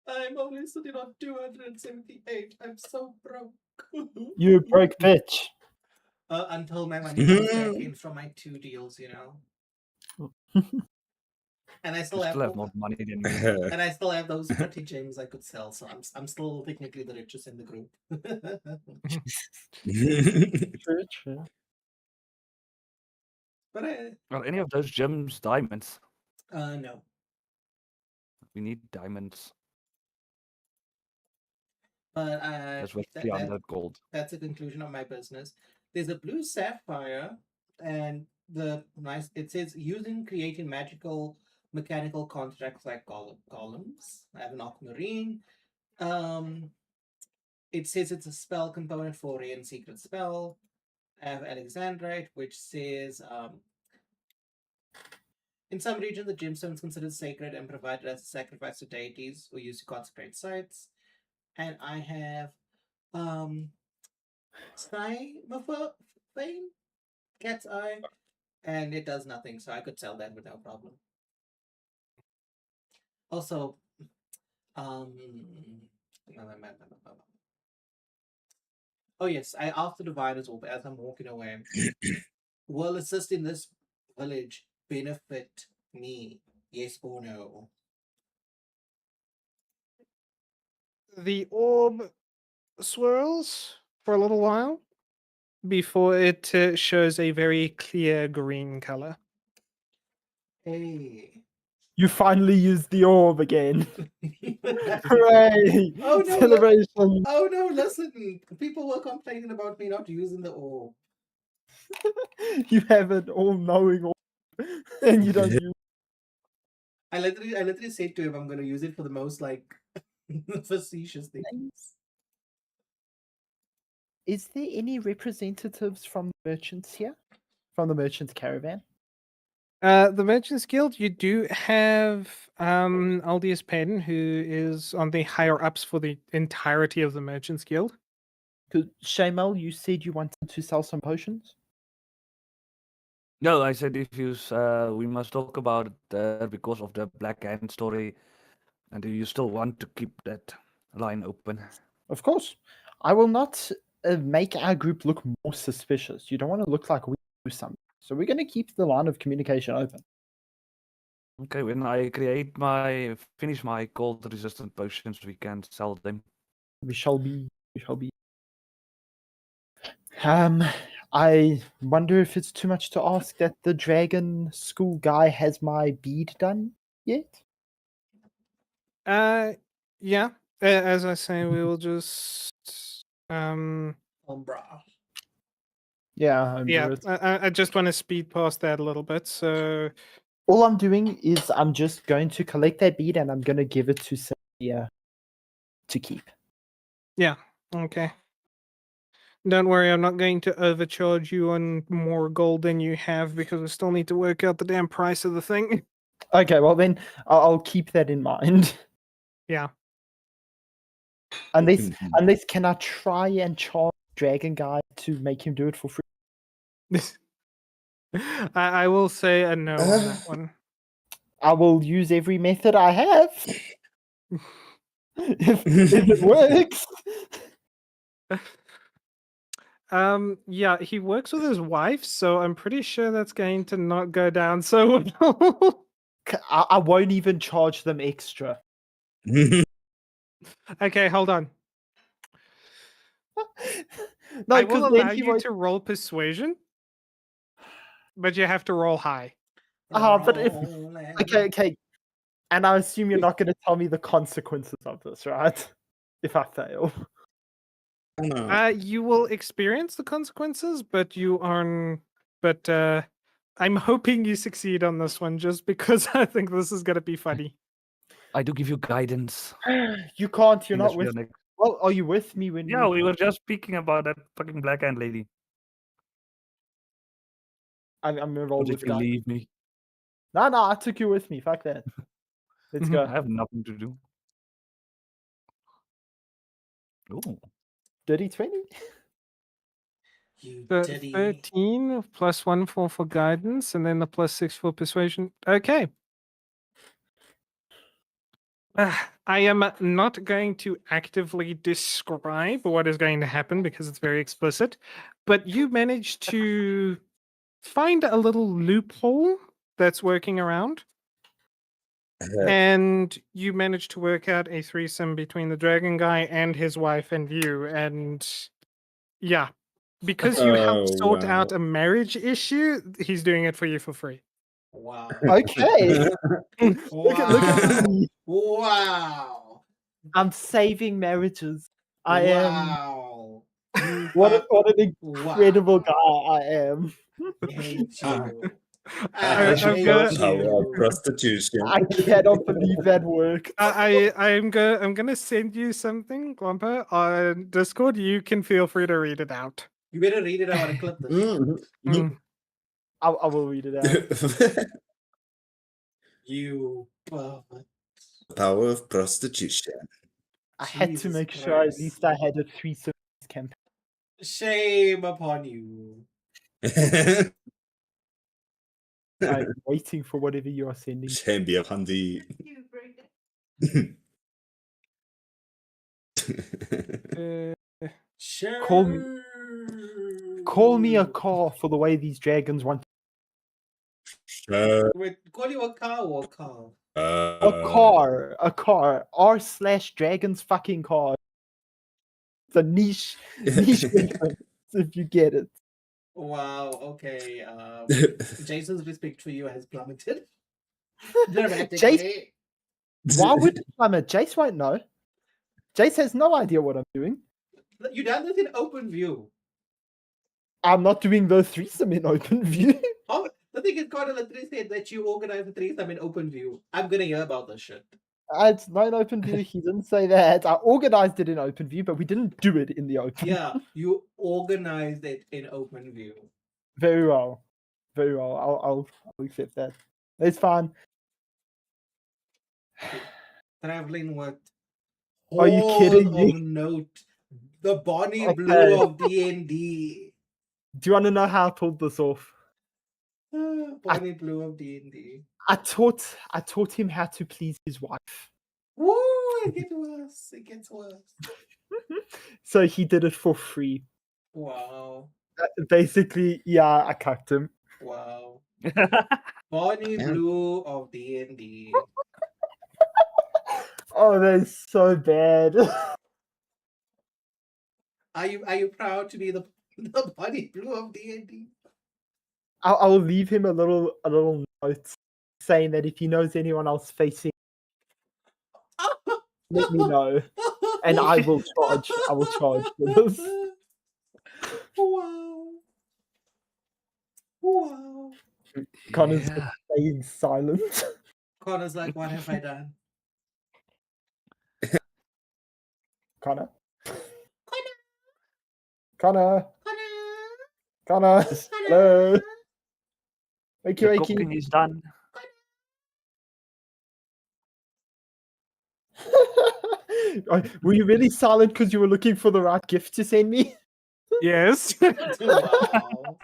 I'm only sitting on 278. I'm so broke. You broke bitch. Until my money comes back in from my 2 deals, you know. And I You still have still have more money than me. and I still have those pretty gems I could sell, so I'm still technically the richest in the group. True, true. But Are any of those gems diamonds? no. We need diamonds. But That's worth that, 300 gold. that's a conclusion of my business. There's a blue sapphire, and it says using creating magical mechanical constructs like columns. I have an aquamarine. It says it's a spell component for a secret spell. I have Alexandrite, which says in some regions the gemstone is considered sacred and provided as a sacrifice to deities or used to consecrate sites. And I have Fame, Cat's Eye, and it does nothing, so I could sell that with no problem. Also, oh yes, I asked the divine as well, but as I'm walking away, will assist in this village benefit me? Yes or no? The orb swirls for a little while before it shows a very clear green color. Hey, You finally used the orb again. Hooray! Oh, no, Celebration! Oh no, listen. People were complaining about me not using the orb. You have an all-knowing orb, and you don't use. I literally said to him I'm gonna use it for the most like facetious things. Is there any representatives from the merchants here? From the merchants caravan? The Merchants Guild, you do have Aldius Penn, who is on the higher ups for the entirety of the Merchants Guild. Because Shamal, you said you wanted to sell some potions. No, I said if you we must talk about it because of the Black Hand story, and do you still want to keep that line open? Of course, I will not make our group look more suspicious. You don't want to look like we do something, so we're going to keep the line of communication open. Okay, when I finish my cold resistant potions, we can sell them. We shall be. I wonder if it's too much to ask that the dragon school guy has my bead done yet? Yeah. As I say, we will just Umbra. Yeah, I'm yeah. it. I just want to speed past that a little bit. So All I'm doing is I'm just going to collect that bead and I'm going to give it to Cynthia to keep. yeah, okay. Don't worry, I'm not going to overcharge you on more gold than you have because we still need to work out the damn price of the thing. Okay, well then I'll keep that in mind. Yeah. Unless can I try and charge Dragon Guy to make him do it for free? I will say a no on that one. I will use every method I have. if it works. Yeah, he works with his wife, so I'm pretty sure that's going to not go down so well. I won't even charge them extra. Okay, hold on. No, I because will then allow he you won't. to roll persuasion, but you have to roll high. But if Rolling. okay, and I assume you're not going to tell me the consequences of this, right? If I fail. You will experience the consequences, but you aren't. But I'm hoping you succeed on this one, just because I think this is gonna be funny. I do give you guidance. You can't. You're Unless not we are with. next. Well, are you with me when? Yeah, we were just speaking about that fucking Black Hand lady. I'm gonna roll Or did with you guy. leave me? No, I took you with me. Fuck that. Let's Mhm. go. I have nothing to do. Oh, Dirty 20. You The diddy. 13 plus 1 for guidance, and then the plus 6 for persuasion. Okay. I am not going to actively describe what is going to happen because it's very explicit, but you managed to find a little loophole that's working around, and you managed to work out a threesome between the dragon guy and his wife and you, and yeah, because you helped Oh, sort wow. out a marriage issue, he's doing it for you for free. Wow. Okay. Look at me. Wow. I'm saving marriages. I am. Wow. You What fuck- an incredible guy I am. I hate you. I'm hate gonna- Power of you. prostitution. I cannot believe that worked. I'm gonna send you something, Glumper, on Discord. You can feel free to read it out. You better read it. I want to clip this. Mm. I will read it out. You pervert. Power of prostitution. I had to Jesus make sure at Christ. least I had a threesome campaign. Shame upon you. I'm waiting for whatever you are sending. Shame be upon thee. Sure. Call me a car for the way these dragons want. Wait, call you a cow or a cow? A car. R/dragons fucking car. It's a niche reference if you get it. Wow, okay. Jason's respect for you has plummeted. Dramatically. Why would Jace won't know? Jace has no idea what I'm doing. You done this in open view. I'm not doing the threesome in open view. Oh, the thing is, Connor literally said that you organized the threesome in open view. I'm gonna hear about this shit. It's not in open view. He didn't say that. I organized it in open view, but we didn't do it in the open. Yeah, you organized it in open view. Very well. Very well. I'll accept that. It's fine. Traveling with Are you kidding Hall me? of Note, the Bonnie Okay. Blue of D&D. Do you want to know how I pulled this off? Bonnie Blue of D&D. I taught him how to please his wife. Woo! It gets worse. It gets worse. So he did it for free. Wow. Basically, yeah, I cucked him. Wow. Bonnie Yeah. Blue of D&D. Oh, that's so bad. Are you proud to be the Bonnie Blue of D&D? I will leave him a little note saying that if he knows anyone else facing, let me know, and I will charge. I will charge for this. Wow. Wow. Connor's Yeah. just staying silent. Connor's like, what have I done? Connor. Connor. Connor. Hello. Wakey, The wakey. cooking is done. Were you really silent because you were looking for the right gift to send me? Yes. Wow.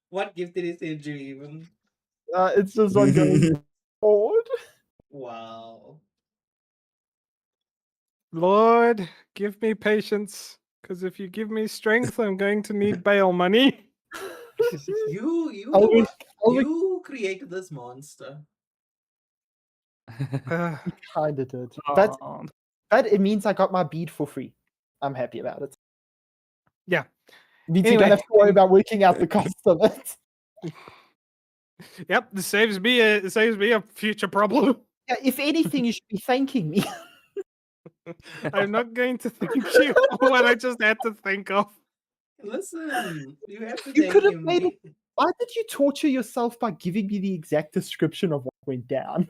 What gift did he send you even? It's just on going forward. Wow. Lord, give me patience. Because if you give me strength, I'm going to need bail money. Always- You created this monster. He kind of did. But it means I got my bead for free. I'm happy about it. Yeah. It means you don't Anyway, have to worry about working out the cost of it. Yep, this saves me a future problem. Yeah, if anything, you should be thanking me. I'm not going to thank you for what I just had to think of. Listen, you have to You thank could have him. made it. Why did you torture yourself by giving me the exact description of what went down?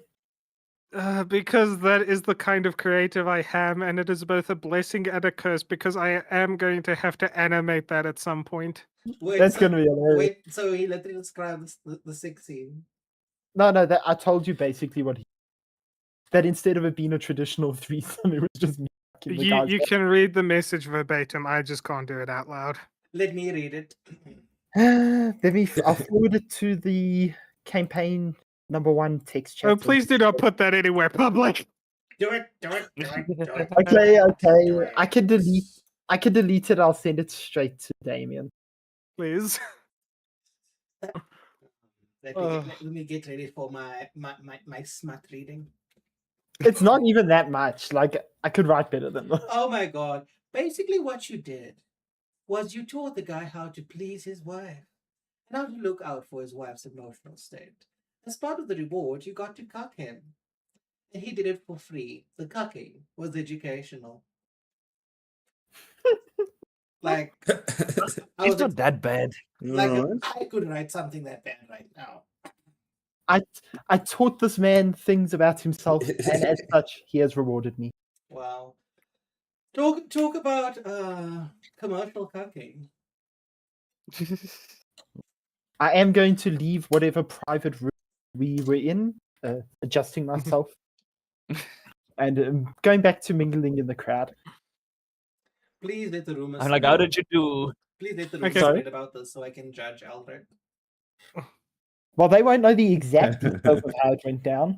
Because that is the kind of creative I am, and it is both a blessing and a curse because I am going to have to animate that at some point. Wait, That's so, gonna be hilarious. wait, so he literally described the sex scene. No, that I told you basically what that instead of it being a traditional threesome, it was just me fucking the guys. You can read the message verbatim. I just can't do it out loud. Let me read it. I'll forward it to the campaign #1 text chat. Oh, please do not put that anywhere public. Do it. Okay. Do it. I can delete it. I'll send it straight to Damien. Please. Let me get ready for my smart reading. It's not even that much. Like I could write better than this. Oh my god. Basically what you did was you taught the guy how to please his wife and how to look out for his wife's emotional state. As part of the reward, you got to cuck him. And he did it for free. The cucking was educational. Like It's not that bad. like Alright. I could write something that bad right now. I taught this man things about himself, and as such, he has rewarded me. Wow. Talk about commercial cucking. I am going to leave whatever private room we were in, adjusting myself, and going back to mingling in the crowd. Please let the rumors. I'm like, how did you do? Please let the rumors Okay. spread about this so I can judge Aldrich. Well, they won't know the exact details of how it went down.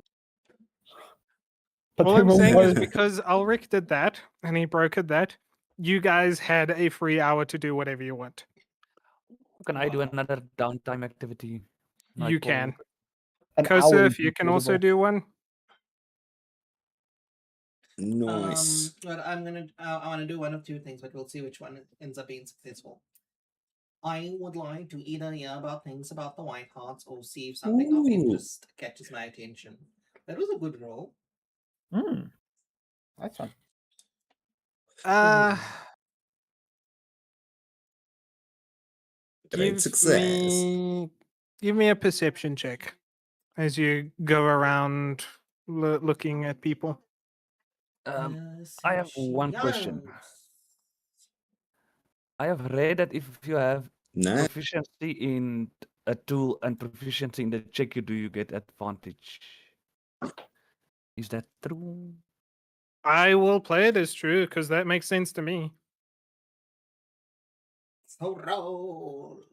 But All they I'm will saying is know. because Ulrich did that and he brokered that, you guys had a free hour to do whatever you want. Can I do Wow. another downtime activity? You can. an hour Kosef, is you can also incredible. do one. Nice. But I want to do one of two things, but we'll see which one ends up being successful. I would like to either hear about things about the White Hearts or see if something of Ooh. interest catches my attention. That was a good roll. That's fun. Uh, Great success. give me a perception check as you go around looking at people. I have one question. I have read that if you have Nice. proficiency in a tool and proficiency in the check you do, you get advantage. Is that true? I will play it as true because that makes sense to me. So roll.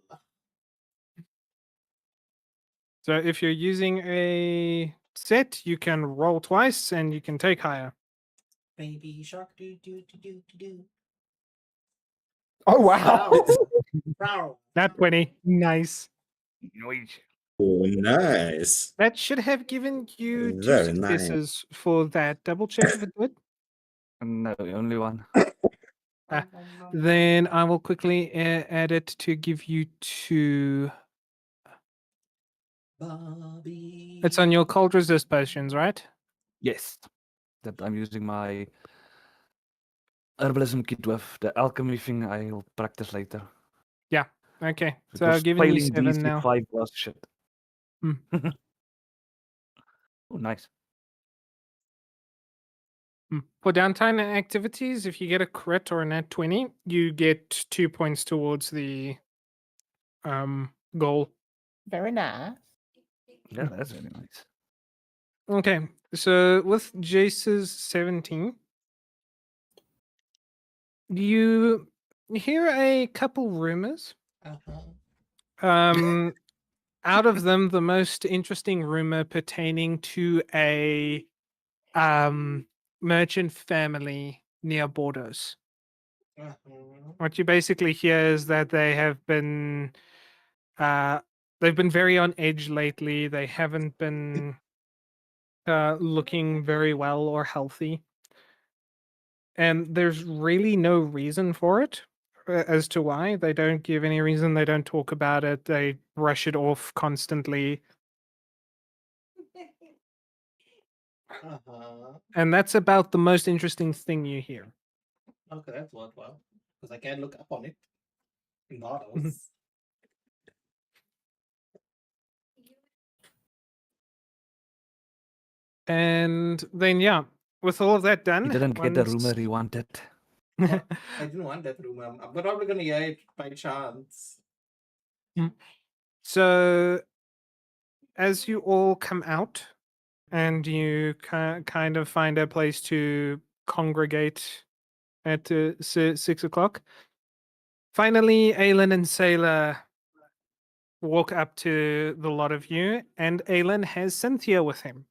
So if you're using a set, you can roll twice and you can take higher. Baby shark do do do do do do. Oh wow! Row. Nat 20. Nice. Noise. Oh, nice. That should have given you two Very nice. successes for that. Double check if it did. No, only one. Then I will quickly add it to give you 2. Bobby. It's on your cold resist potions, right? Yes. That I'm using my herbalism kit with the alchemy thing I'll practice later. Okay. So Because I've given you failing 7 these now. with 5 was shit. Hmm. Oh, nice. For downtime activities, if you get a crit or a nat 20, you get 2 points towards the goal. Very nice. Yeah, that's very nice. Okay. So with Jace's 17, you hear a couple rumors. Uh-huh. Out of them, the most interesting rumor pertaining to a merchant family near Bordeaux. Uh-huh. What you basically hear is that they've been very on edge lately. They haven't been looking very well or healthy, and there's really no reason for it as to why. They don't give any reason. They don't talk about it. They brush it off constantly. Uh-huh. And that's about the most interesting thing you hear. Okay, that's worthwhile. Because I can look up on it in models. And then, yeah, with all of that done, He didn't get the once- rumor he wanted. I didn't want that rumor. I'm probably gonna hear it by chance. So, as you all come out and you kind of find a place to congregate at 6 o'clock, finally, Aelin and Sailor walk up to the lot of you, and Aelin has Cynthia with him.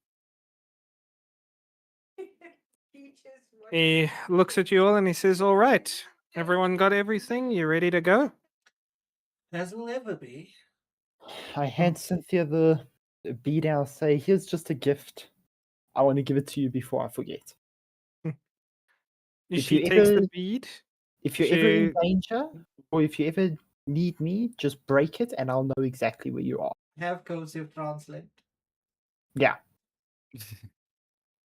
He looks at you all and he says, "All right, everyone got everything? You ready to go?" As will ever be. I hand Cynthia the bead and I'll say, here's just a gift. I want to give it to you before I forget. If She you takes ever- the bead. If you're ever in She- danger, or if you ever need me, just break it and I'll know exactly where you are. Have cursive translate. Yeah.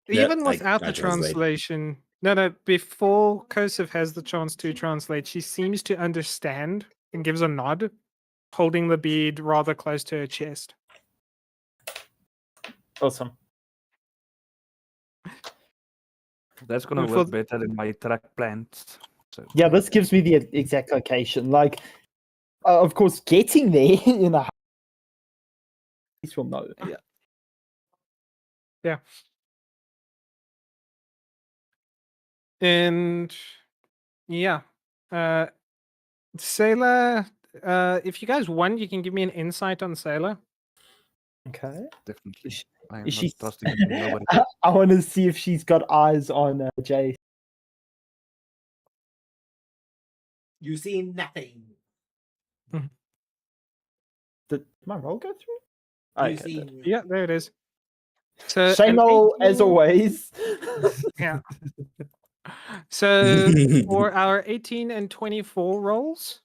Yeah, Even without I the translate. translation, no, before Kosov has the chance to translate, she seems to understand and gives a nod, holding the bead rather close to her chest. Awesome. That's gonna For work better than my track plans. So Yeah, this gives me the exact location. Like, of course, getting there in a least we'll know. Yeah. And yeah. Sailor, if you guys want, you can give me an insight on Sailor. Okay. definitely. Is I am Is not she? trusting nobody. I want to see if she's got eyes on Jay. You see nothing. Did my roll go through? You Okay, see good. nothing. Yeah, there it is. So Shame an roll, as 18 always. Yeah. So for our 18 and 24 rolls,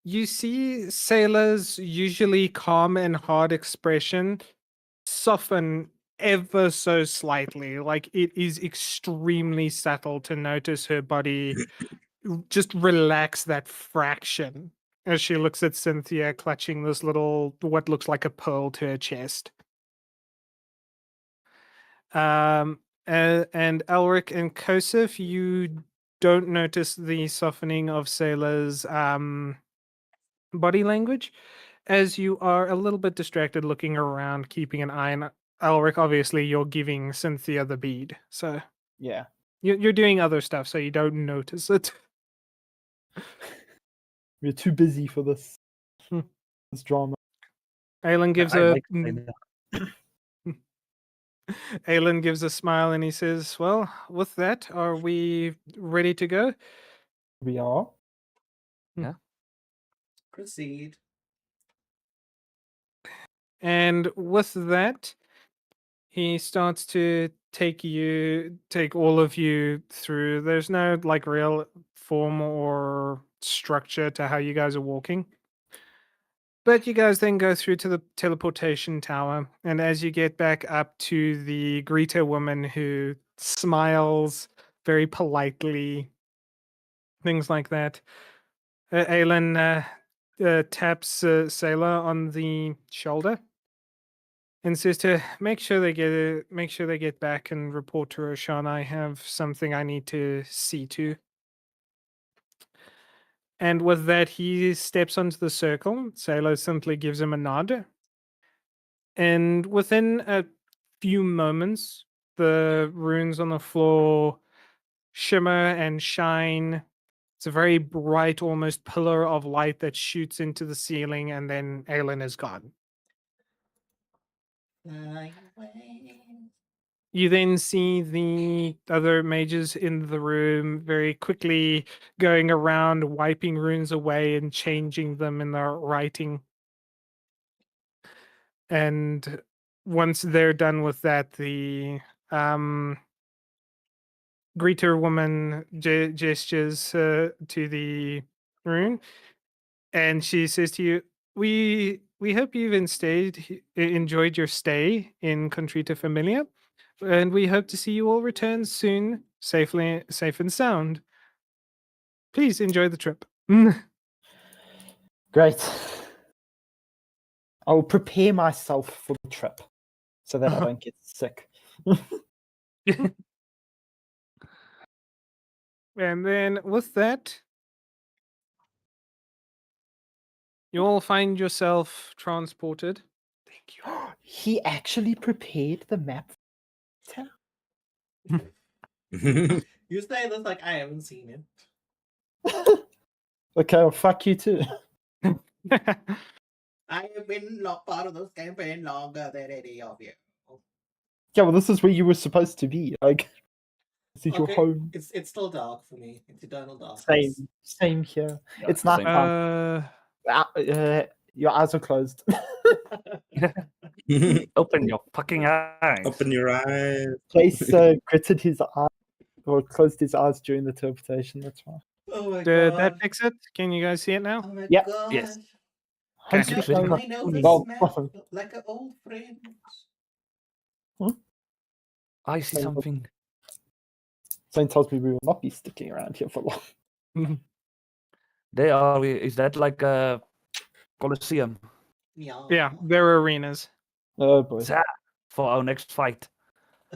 you see Sailor's usually calm and hard expression soften ever so slightly. Like it is extremely subtle to notice her body just relax that fraction as she looks at Cynthia clutching this little, what looks like a pearl to her chest. And Elric and Kosif, you don't notice the softening of Sailor's body language, as you are a little bit distracted looking around, keeping an eye on Elric. Obviously, you're giving Cynthia the bead, so Yeah. you're doing other stuff, so you don't notice it. We're too busy for this Hmm. this drama. Aelin gives I a like Sailor. Aelin gives a smile and he says, "Well, with that, are we ready to go?" We are. Proceed. And with that, he starts to take all of you through. There's no like real form or structure to how you guys are walking. But you guys then go through to the teleportation tower, and as you get back up to the greeter woman who smiles very politely, things like that, Aelin taps Sailor on the shoulder and says to make sure they get back and report to Roshan. I have something I need to see to. And with that, he steps onto the circle. Sailor simply gives him a nod. And within a few moments, the runes on the floor shimmer and shine. It's a very bright, almost pillar of light that shoots into the ceiling, and then Aelin is gone. Fly away. You then see the other mages in the room very quickly going around, wiping runes away and changing them in their writing. And once they're done with that, the greeter woman gestures to the rune, and she says to you, "We hope you've enjoyed your stay in Contrita Familia, and we hope to see you all return soon, safe and sound. Please enjoy the trip." Great. I'll prepare myself for the trip so that I don't get sick. And then with that, you all find yourself transported. Thank you. He actually prepared the map. You say this like I haven't seen it. Okay, well, fuck you too. I have been part of this campaign longer than any of you. Yeah, well, this is where you were supposed to be. Like, this is your home. It's still dark for me. It's eternal darkness. Same here. Yeah, It's not same. your eyes are closed. Open your fucking eyes. Open your eyes. Jace gritted his eye or closed his eyes during the interpretation. That's why. Oh my Did that god. fix it? Can you guys see it now? Oh my Yep. god. Yes. I Okay. It's know, very I know this Well, map like an old friend. I see something. Something tells me we will not be sticking around here for long. There are we. Is that like a Colosseum Yeah. Yeah, there are arenas. Oh boy. for our next fight?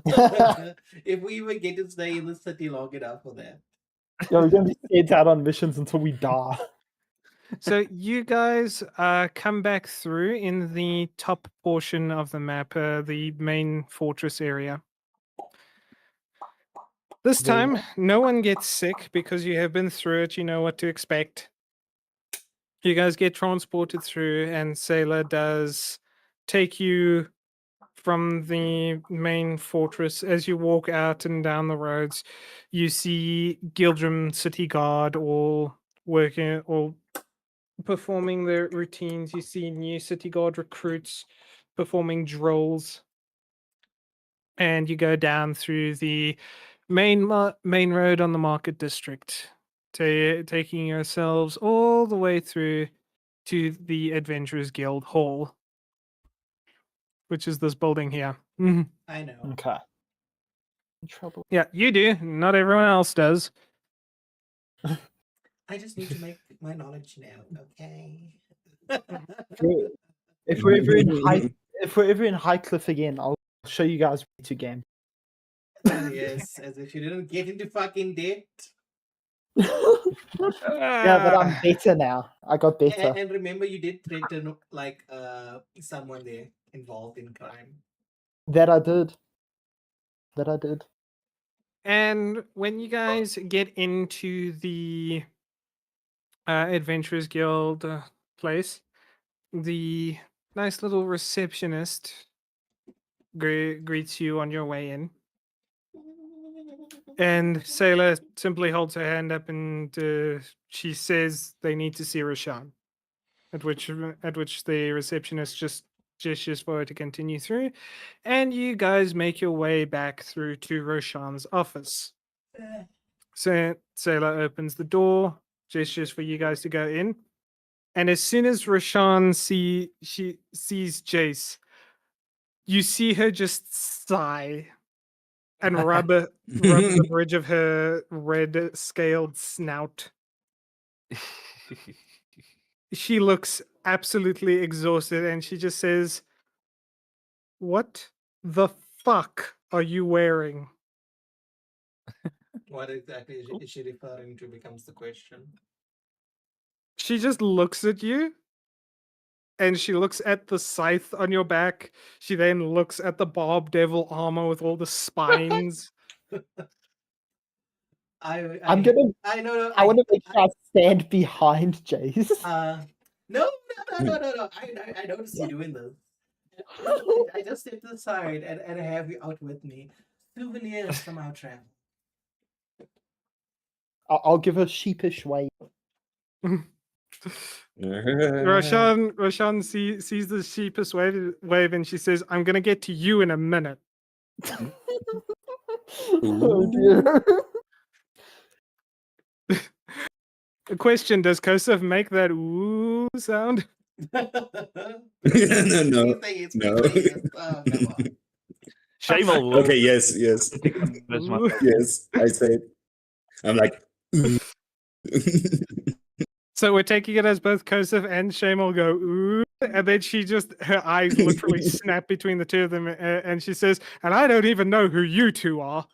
If we even get to stay in the city long enough for that. Yeah, we're gonna be sent out on missions until we die. So you guys come back through in the top portion of the map, the main fortress area. This Very time, well. no one gets sick because you have been through it. You know what to expect. You guys get transported through, and Sailor does take you from the main fortress. As you walk out and down the roads, you see Gildrum City Guard all working, all performing their routines. You see new City Guard recruits performing drills, and you go down through the main road on the market district, taking yourselves all the way through to the Adventurers Guild Hall, which is this building here. Mhm. I know. Okay. In trouble. Yeah, you do. Not everyone else does. I just need to make my knowledge known, okay? If we're ever in Highcliffe again, I'll show you guys where to game. Yes, as if you didn't get into fucking debt. Yeah, but I'm better now. I got better. And remember, you did threaten like someone there involved in crime. That I did. That I did. And when you guys get into the Adventurers Guild place, the nice little receptionist greets you on your way in. And Sailor simply holds her hand up and she says they need to see Rashan. At which the receptionist just gestures for her to continue through. And you guys make your way back through to Roshan's office. So Sailor opens the door, gestures for you guys to go in. And as soon as Roshan sees Jace, you see her just sigh and rub the bridge of her red scaled snout. She looks absolutely exhausted and she just says, "What the fuck are you wearing?" What exactly is she referring to becomes the question. She just looks at you and she looks at the scythe on your back. She then looks at the Barb Devil armor with all the spines. I'm gonna. I know. I want to make sure I stand behind Jace. No. I noticed you doing this. I just step to the side and have you out with me. Souvenirs from our travel. I'll give a sheepish wave. Roshan sees the sheepish wave and she says, "I'm gonna get to you in a minute." Oh dear. A question: does Kosef make that ooh sound? No. Please say yes. No. Please say yes. Oh, come on. Shame will. Okay, yes. Ooh. Yes, I said. I'm like. So we're taking it as both Kosef and Shamal go ooh, and then her eyes literally snap between the two of them, and she says, "And I don't even know who you two are."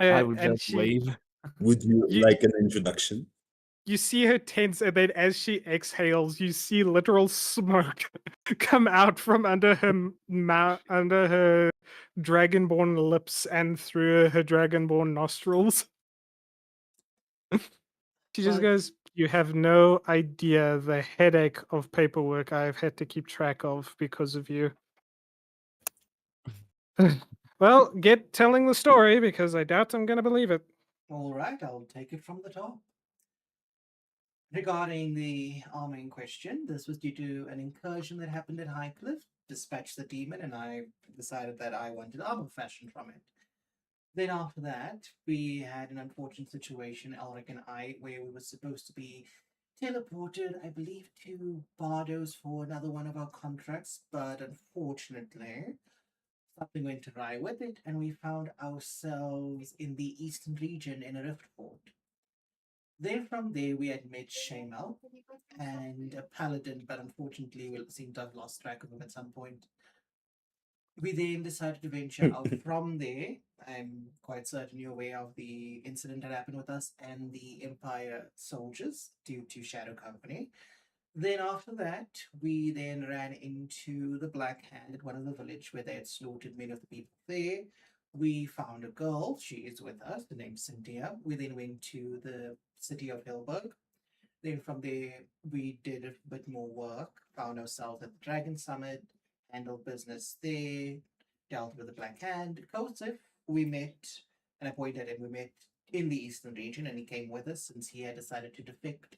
I would And just wave. Would you like an introduction? You see her tense, and then as she exhales, you see literal smoke come out from under her under her dragonborn lips and through her dragonborn nostrils. She just goes, "You have no idea the headache of paperwork I've had to keep track of because of you." Well, get telling the story because I doubt I'm going to believe it. All right, I'll take it from the top. Regarding the armor in question, this was due to an incursion that happened at Highcliffe. Dispatched the demon, and I decided that I wanted armor fashioned from it. Then after that, we had an unfortunate situation, Elric and I, where we were supposed to be teleported, I believe, to Bardos for another one of our contracts, but unfortunately, something went awry with it, and we found ourselves in the eastern region in a rift fort. Then from there, we had met Shamal and a paladin, but unfortunately, we seem to have lost track of him at some point. We then decided to venture out from there. I'm quite certain you're aware of the incident that happened with us and the Empire soldiers due to Shadow Company. Then after that, we then ran into the Black Hand at one of the village where they had slaughtered many of the people there. We found a girl, she is with us, the name Cynthia. We then went to the city of Hilberg. Then from there, we did a bit more work, found ourselves at the Dragon Summit, handled business there, dealt with the Black Hand. Kosef, we met, and I pointed at him, we met in the Eastern region, and he came with us since he had decided to defect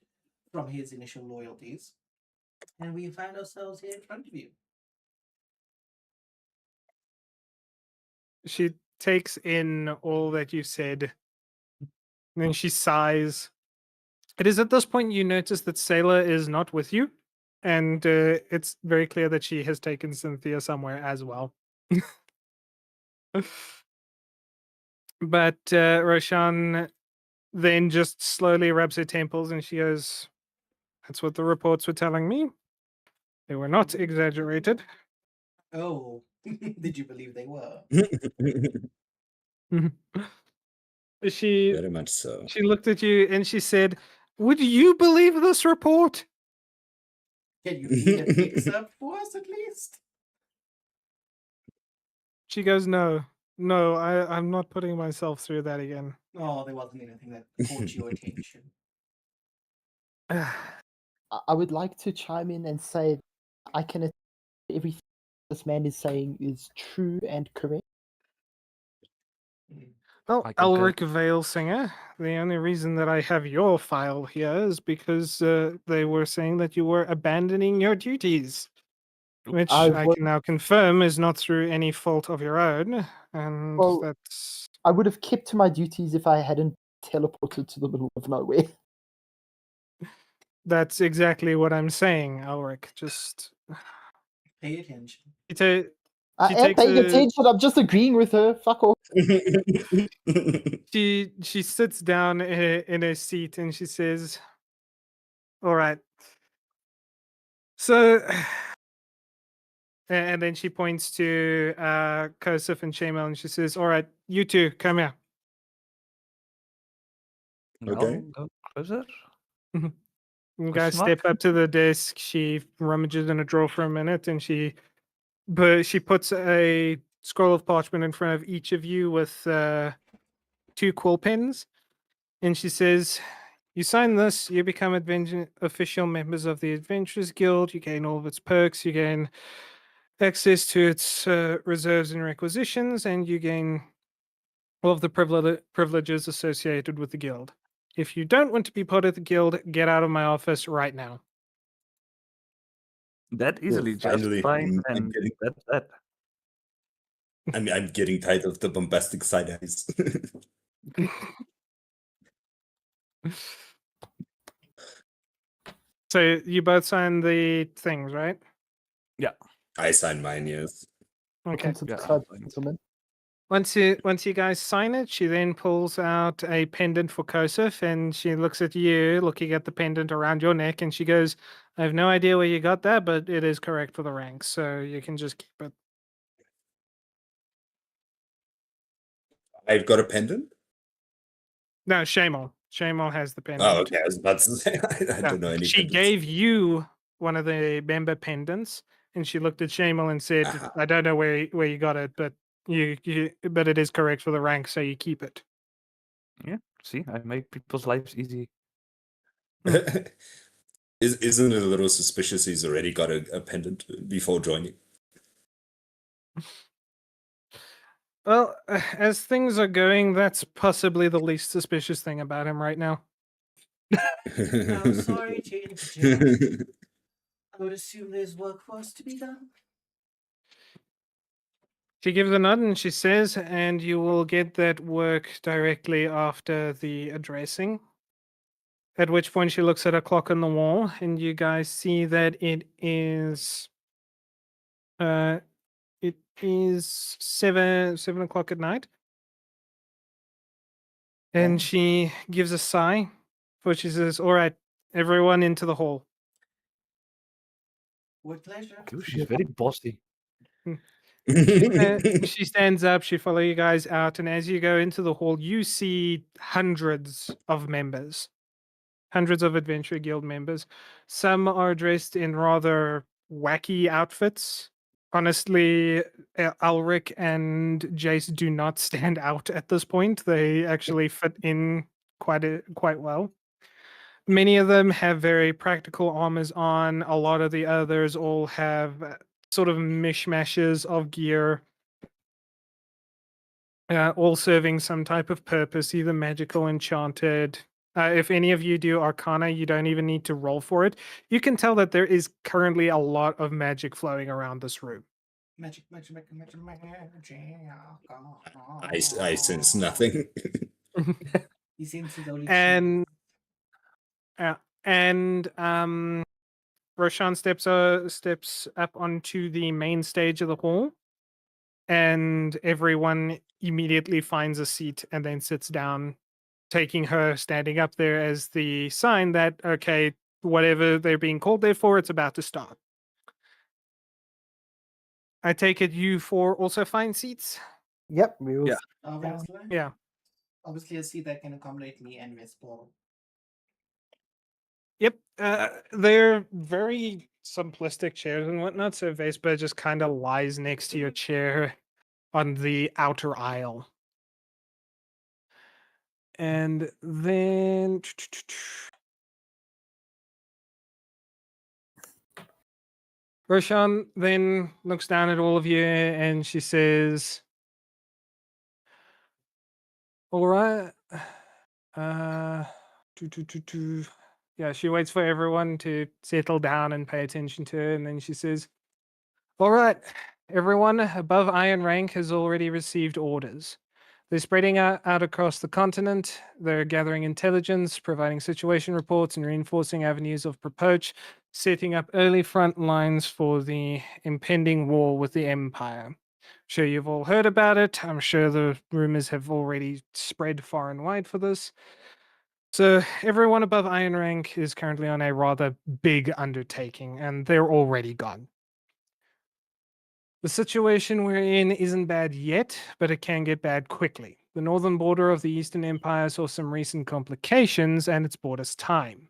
from his initial loyalties. And we found ourselves here in front of you. She takes in all that you said, and then she sighs. It is at this point you notice that Sailor is not with you, and it's very clear that she has taken Cynthia somewhere as well. But Roshan then just slowly rubs her temples and she goes, "That's what the reports were telling me. They were not exaggerated." Oh, did you believe they were? she Very much so. she looked at you and she said, "Would you believe this report?" Can you read an excerpt for us at least? She goes, "No, no, I'm not putting myself through that again." Oh, there wasn't anything that caught your attention. I would like to chime in and say I can attest everything this man is saying is true and correct. Well, I concur. Elric Vale Singer, the only reason that I have your file here is because they were saying that you were abandoning your duties, which I I was, can now confirm is not through any fault of your own, and Well- that's I would have kept to my duties if I hadn't teleported to the middle of nowhere. that's exactly what I'm saying, Elric. Just Pay attention. I She am takes paying a- attention. I'm just agreeing with her. Fuck off. she sits down in her seat and she says, "All right, so." And then she points to Kosef and Shamel and she says, "All right, you two, come here." Okay. Now, go closer. You Question guys mark? step up to the desk. She rummages in a drawer for a minute and she puts a scroll of parchment in front of each of you with 2 quill pens. And she says, "You sign this, you become official members of the Adventurers Guild. You gain all of its perks. You gain access to its reserves and requisitions, and you gain all of the privileges associated with the guild. If you don't want to be part of the guild, get out of my office right now." That easily finally, justified, I'm and getting- that's that. I'm getting tired of the bombastic side eyes. So you both sign the things, right? I signed mine, yes. Okay. Welcome to the Yeah, club, fine. gentlemen. Once you guys sign it, she then pulls out a pendant for Kosef and she looks at you, looking at the pendant around your neck, and she goes, "I have no idea where you got that, but it is correct for the rank, so you can just keep it." I've got a pendant. No, Shamal. Shamal has the pendant. Oh, okay. I was about to say I No, don't know any. she pendants. gave you one of the member pendants, and she looked at Shamal and said, Aha. "I don't know where you got it, but but it is correct for the rank, so you keep it." Yeah, see, I make people's lives easy. Isn't it a little suspicious he's already got a pendant before joining? Well, as things are going, that's possibly the least suspicious thing about him right now. I'm sorry to interject. I would assume there's work for us to be done. She gives a nod and she says, "And you will get that work directly after the addressing." At which point she looks at a clock on the wall, and you guys see that it is 7 o'clock at night. And Oh. she gives a sigh, for she says, "All right, everyone into the hall." With pleasure. Ooh, she's very bossy. She stands up, she follows you guys out, and as you go into the hall, you see hundreds of members, hundreds of Adventure Guild members. Some are dressed in rather wacky outfits. Honestly, Alric and Jace do not stand out at this point. They actually fit in quite well. Many of them have very practical armors on. A lot of the others all have sort of mishmashes of gear, all serving some type of purpose, either magical, enchanted. If any of you do Arcana, you don't even need to roll for it. You can tell that there is currently a lot of magic flowing around this room. Magic, magic, magic, magic, magic. I sense nothing. He senses only And And Roshan steps up onto the main stage of the hall, and everyone immediately finds a seat and then sits down, taking her standing up there as the sign that, okay, whatever they're being called there for, it's about to start. I take it you four also find seats? Yep, we will Yeah. sit down. Obviously. Yeah. Obviously, a seat that can accommodate me and Vespa. Yep. They're very simplistic chairs and whatnot, so Vespa just kind of lies next to your chair on the outer aisle. And then Roshan then looks down at all of you and she says, all right. Yeah, she waits for everyone to settle down and pay attention to her, and then she says, all right, everyone above Iron Rank has already received orders. They're spreading out across the continent. They're gathering intelligence, providing situation reports, and reinforcing avenues of approach, setting up early front lines for the impending war with the Empire. Sure, you've all heard about it. I'm sure the rumors have already spread far and wide for this. So, everyone above Iron Rank is currently on a rather big undertaking, and they're already gone. The situation we're in isn't bad yet, but it can get bad quickly. The northern border of the Eastern Empire saw some recent complications, and it's bought us time.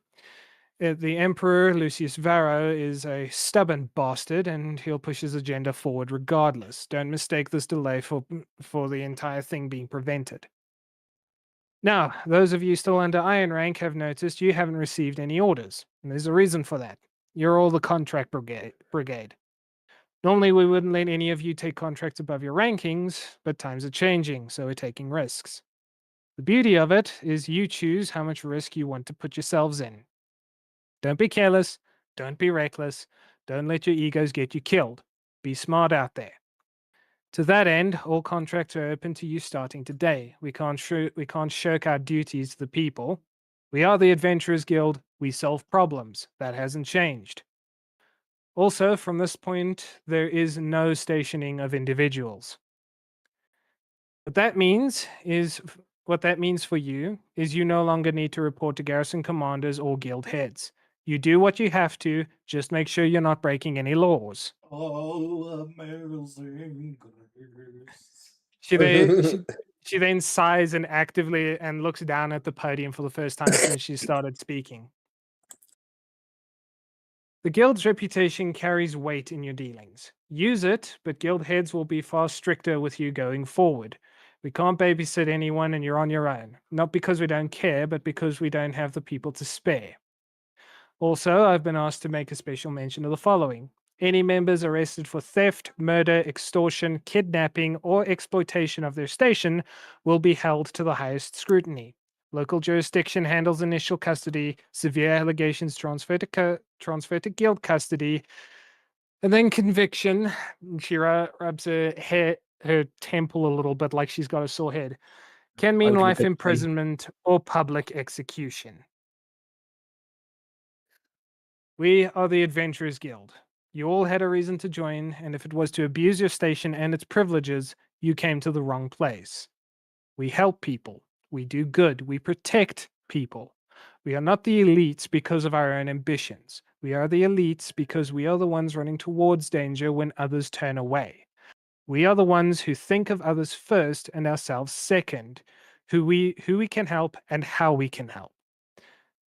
The Emperor, Lucius Varro, is a stubborn bastard, and he'll push his agenda forward regardless. Don't mistake this delay for the entire thing being prevented. Now, those of you still under Iron Rank have noticed you haven't received any orders, and there's a reason for that. You're all the contract brigade. Normally, we wouldn't let any of you take contracts above your rankings, but times are changing, so we're taking risks. The beauty of it is you choose how much risk you want to put yourselves in. Don't be careless, don't be reckless, don't let your egos get you killed. Be smart out there. To that end, all contracts are open to you starting today. We can't shirk our duties to the people. We are the Adventurers Guild. We solve problems. That hasn't changed. Also, from this point, there is no stationing of individuals. What that means for you is you no longer need to report to garrison commanders or guild heads. You do what you have to, just make sure you're not breaking any laws. Oh, amazing grace. She then sighs and actively and looks down at the podium for the first time since she started speaking. The guild's reputation carries weight in your dealings. Use it, but guild heads will be far stricter with you going forward. We can't babysit anyone and you're on your own. Not because we don't care, but because we don't have the people to spare. Also, I've been asked to make a special mention of the following. Any members arrested for theft, murder, extortion, kidnapping, or exploitation of their station will be held to the highest scrutiny. Local jurisdiction handles initial custody, severe allegations transfer to guild custody, and then conviction. She rubs her temple a little bit like she's got a sore head. Can mean Outlook life at me. imprisonment or public execution. We are the Adventurers Guild. You all had a reason to join, and if it was to abuse your station and its privileges, you came to the wrong place. We help people. We do good. We protect people. We are not the elites because of our own ambitions. We are the elites because we are the ones running towards danger when others turn away. We are the ones who think of others first and ourselves second, who we can help and how we can help.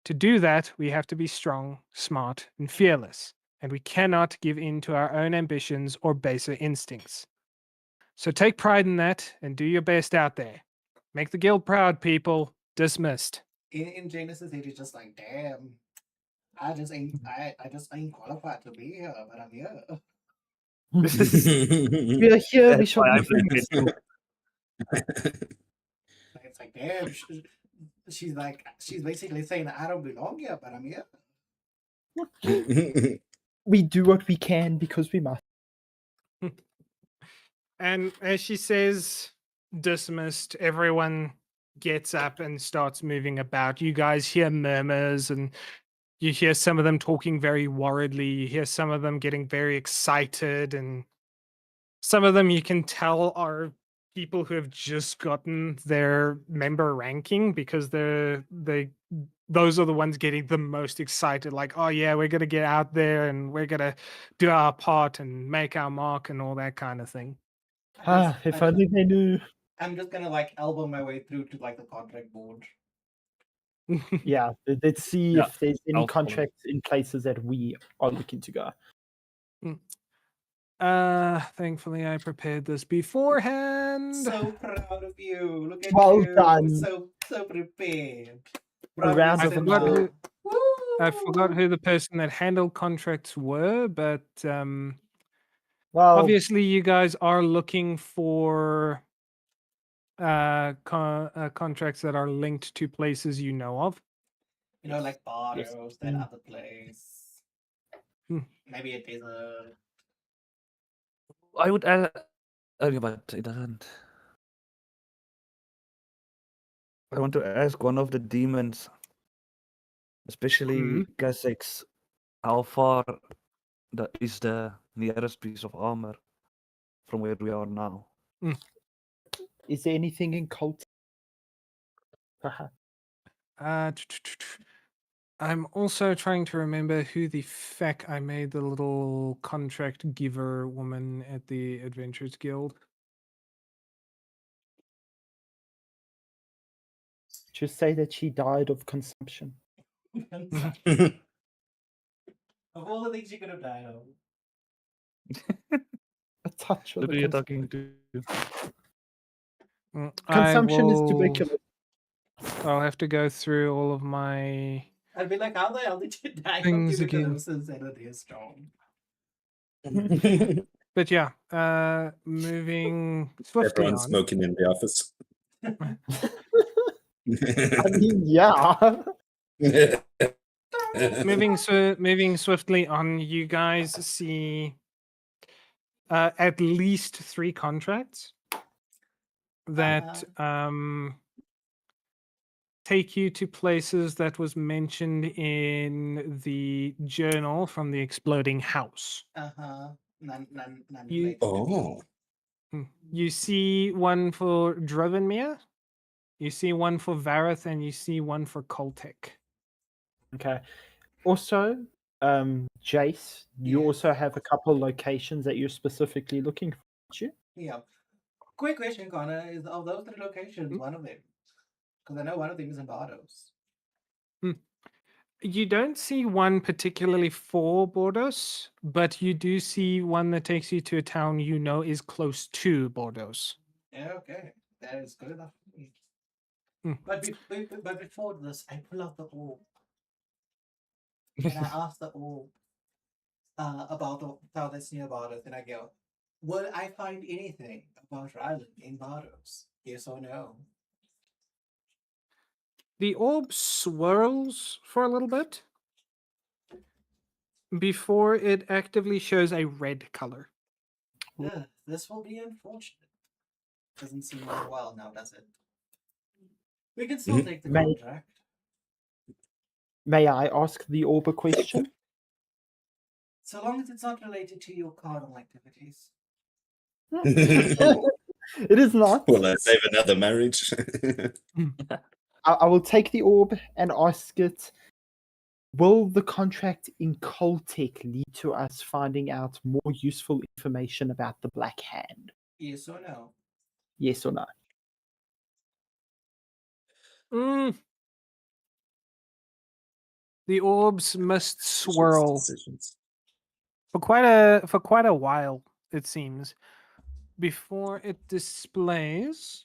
To do that, we have to be strong, smart, and fearless, and we cannot give in to our own ambitions or baser instincts. So take pride in that and do your best out there. Make the guild proud, people. Dismissed. In Genesis, it is just like, damn, I just ain't qualified to be here, but I'm here. We are here. We That's shall why be I'm friends. too. Like, it's like, damn, she's basically saying I don't belong here, but I'm here. We do what we can because we must. And as she says, dismissed, everyone gets up and starts moving about. You guys hear murmurs and you hear some of them talking very worriedly. You hear some of them getting very excited, and some of them you can tell are people who have just gotten their member ranking because those are the ones getting the most excited. Like, oh yeah, we're gonna get out there and we're gonna do our part and make our mark and all that kind of thing. If only they knew. I'm just gonna like elbow my way through to like the contract board. Yeah, let's see Yeah, if there's any I'll follow. contracts in places that we are looking to go. Thankfully I prepared this beforehand. So proud of you. Look at Well you. done. So prepared. A round I of forgot applause. I forgot who the person that handled contracts were, but Well, obviously you guys are looking for contracts that are linked to places you know of. You know, like Yes. Bardos, that other place. Hmm. Maybe a desert. I would but it doesn't. I want to ask one of the demons, especially Kasek's, how far is the nearest piece of armor from where we are now? is there anything in cult? Perhaps. I'm also trying to remember who the feck I made the little contract giver woman at the Adventurers Guild. Just say that she died of consumption. Of all the things you could have died of. A touch of Who the are you consumption. talking to? Consumption is tuberculosis. I'll have to go through all of my I'd be like, how the hell did you die of things again. tuberculosis and it is strong? But yeah, moving swiftly Everyone's on. smoking in the office. I mean, yeah. Moving swiftly on, you guys see at least 3 contracts that take you to places that was mentioned in the journal from the exploding house. None You- related to me. Oh. You see one for Drovenmere, you see one for Vareth, and you see one for Koltek. Okay. Also, Jace, you Yes. also have a couple locations that you're specifically looking for, don't you? Yeah. Quick question, Connor. Is of those 3 locations one of them? Because I know one of them is in Bardos. You don't see one particularly for Bordeaux, but you do see one that takes you to a town you know is close to Bordeaux. Yeah, okay. That is good enough for me. Hmm. But before this, I pull out the orb. And I ask the orb about the town that's near Bardos. And I go, will I find anything about Ryland in Bardos? Yes or no? The orb swirls for a little bit before it actively shows a red color. Ugh, this will be unfortunate. Doesn't seem worthwhile now, does it? We can still take the contract. May I ask the orb a question? So long as it's not related to your carnal activities. It is not. Will I save another marriage? I will take the orb and ask it, will the contract in Coltech lead to us finding out more useful information about the Black Hand? Yes or no? Yes or no? The orbs must Swirl. swirl Decisions. for quite a while, it seems, before it displays.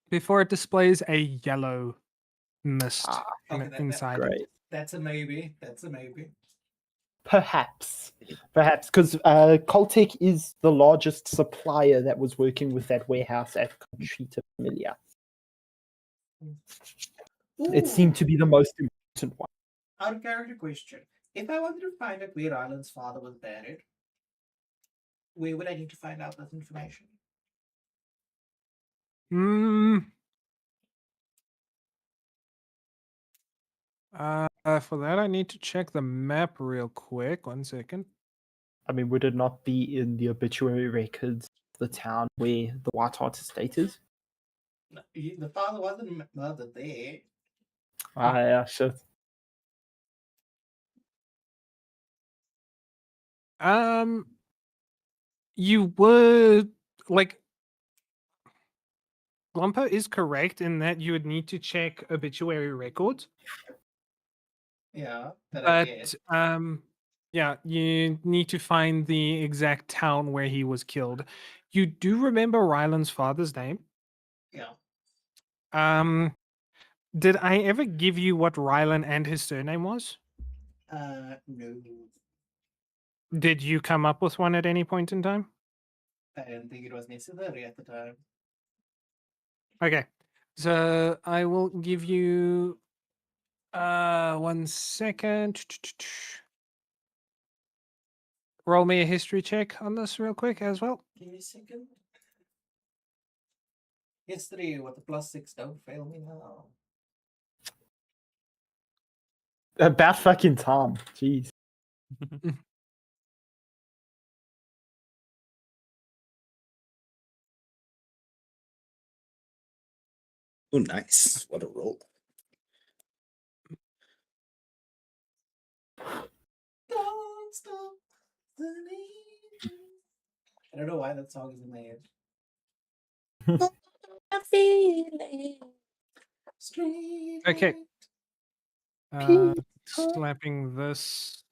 Before it displays a yellow mist inside it. Great. That's a maybe. That's a maybe. Perhaps, because Coltech is the largest supplier that was working with that warehouse at Call of Lamallia. It seemed to be the most important one. Out of character question. If I wanted to find out where Ryland's father was buried, where would I need to find out this information? Mm. For that, I need to check the map real quick. 1 second. I mean, would it not be in the obituary records of the town where the White Hart estate is? The father wasn't murdered there. Ah, yeah, shit. You were like Glumper is correct in that you would need to check obituary records, Yeah, that I did. but yeah, you need to find the exact town where he was killed. You do remember Ryland's father's name? Yeah. Um, did I ever give you what Ryland and his surname was? No. Did you come up with one at any point in time? I didn't think it was necessary at the time. Okay. So I will give you 1 second. Roll me a history check on this real quick as well. Give me a second. History with the +6. Don't fail me now. About fucking time. Jeez. Oh, nice. What a roll. Don't stop believing. I don't know why that song is in my head. Street Okay. light. Slapping this.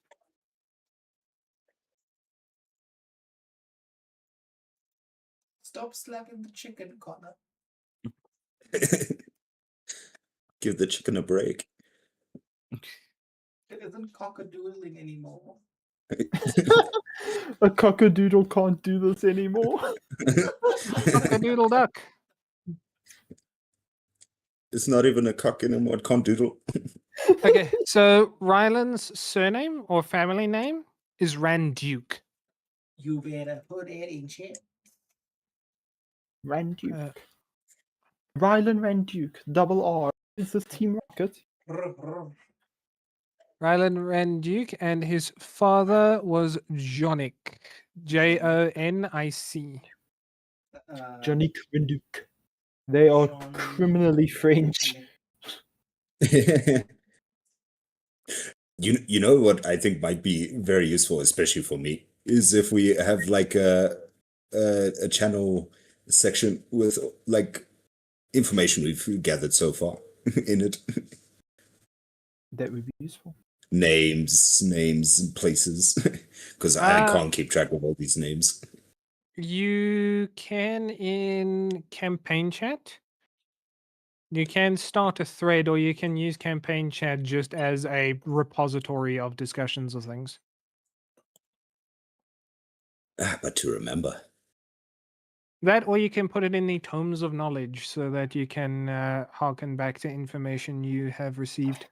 Stop slapping the chicken, Connor. Give the chicken a break. It isn't cockadoodling anymore. A cockadoodle can't do this anymore. Cock-a-doodle duck. It's not even a cock anymore. It can't doodle. Okay, so Ryland's surname or family name is Randuke. You better put it in chat. Randuke. Uh, Ryland Randuke. Double R. Is this Team Rocket? Ryland Randuke, and his father was Jonic. Jonic. Johnny Randuke. They are Johnny criminally French. You know what I think might be very useful, especially for me, is if we have like a channel section with like information we've gathered so far in it. That would be useful. Names, and places, because I can't keep track of all these names. You can in campaign chat. You can start a thread, or you can use campaign chat just as a repository of discussions of things. But to remember. That, or you can put it in the tomes of knowledge so that you can harken back to information you have received.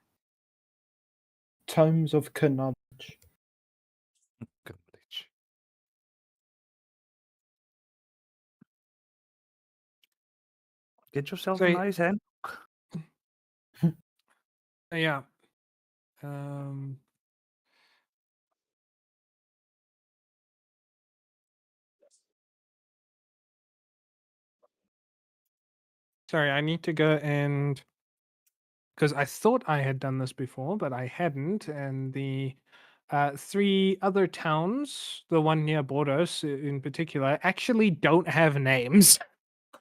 Tomes of knowledge. Get yourself So, a nice hand. yeah. Sorry, I need to go and because I thought I had done this before, but I hadn't. And the 3 other towns, the one near Bordeaux in particular, actually don't have names.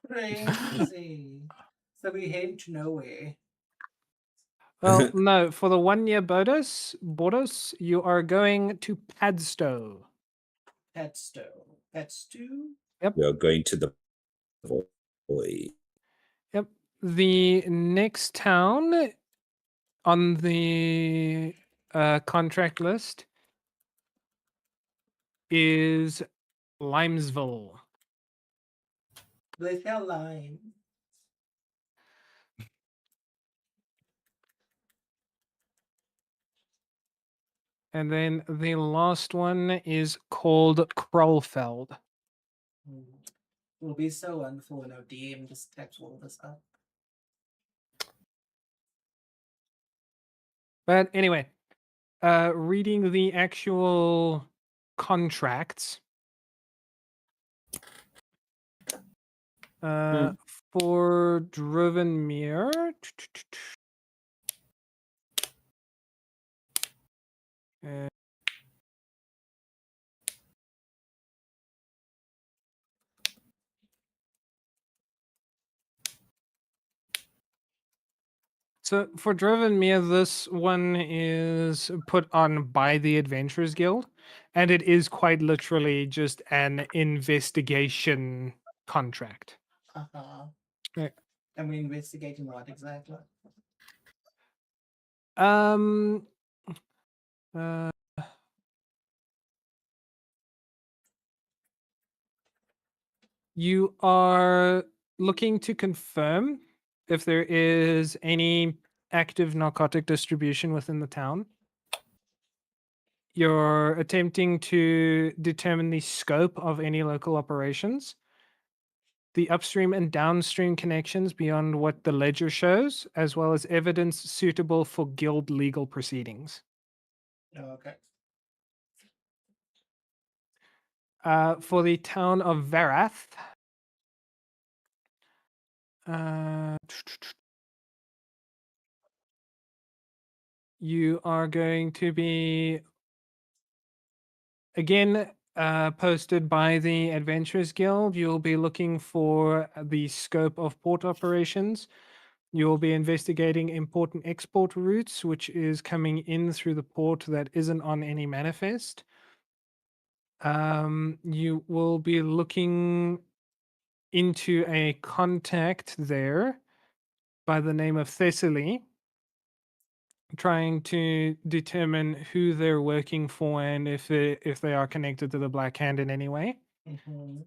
Crazy. So we head to nowhere. Well, no, for the one near Bordeaux, you are going to Padstow. Padstow? You're going to the boy. Yep. The next town on the contract list is Limesville. They sell lime. And then the last one is called Krollfeld. It'll be so wonderful when our DM just types all of this up. But anyway, reading the actual contracts. For Driven Mirror. So for Driven Mir, this one is put on by the Adventurers Guild, and it is quite literally just an investigation contract. Right. And we're investigating what exactly? Uh, you are looking to confirm if there is any active narcotic distribution within the town. You're attempting to determine the scope of any local operations, the upstream and downstream connections beyond what the ledger shows, as well as evidence suitable for guild legal proceedings. Okay. For the town of Varath, you are going to be again posted by the Adventurers Guild. You'll be looking for the scope of port operations. You'll be investigating important export routes, which is coming in through the port that isn't on any manifest. You will be looking into a contact there by the name of Thessaly, trying to determine who they're working for and if they are connected to the Black Hand in any way. Mm-hmm.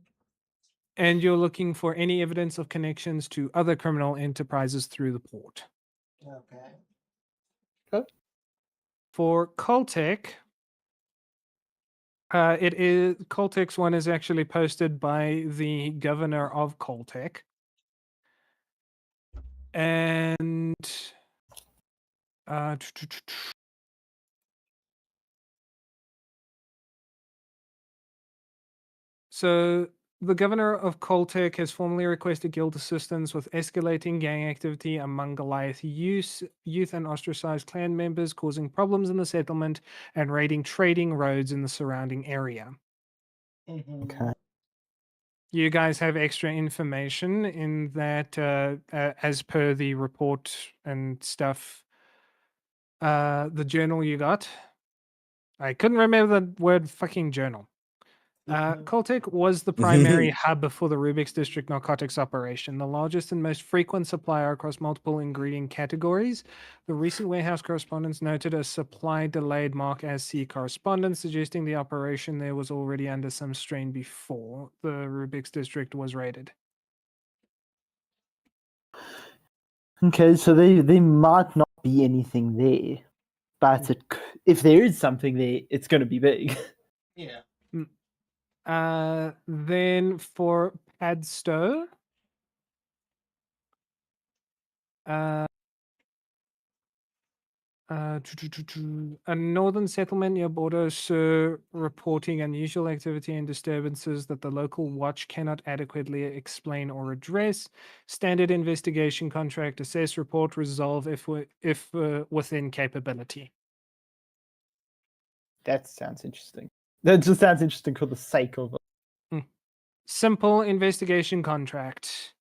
And you're looking for any evidence of connections to other criminal enterprises through the port. Okay. For Coltec, it is Coltec's one is actually posted by the governor of Coltec. And so the governor of Coltec has formally requested guild assistance with escalating gang activity among Goliath youth and ostracized clan members, causing problems in the settlement and raiding trading roads in the surrounding area. Mm-hmm. Okay. You guys have extra information in that, as per the report and stuff. The journal you got. I couldn't remember the word fucking journal. Coltec was the primary hub for the Rubik's District narcotics operation, the largest and most frequent supplier across multiple ingredient categories. The recent warehouse correspondence noted a supply delayed mark as C correspondence, suggesting the operation there was already under some strain before the Rubik's District was raided. Okay, so there might not be anything there, but if there is something there, it's going to be big. Yeah. Then for Padstow, a northern settlement near border reporting unusual activity and disturbances that the local watch cannot adequately explain or address. Standard investigation contract, assess, report, resolve if within capability. That sounds interesting. That just sounds interesting for the sake of it. Simple investigation contract.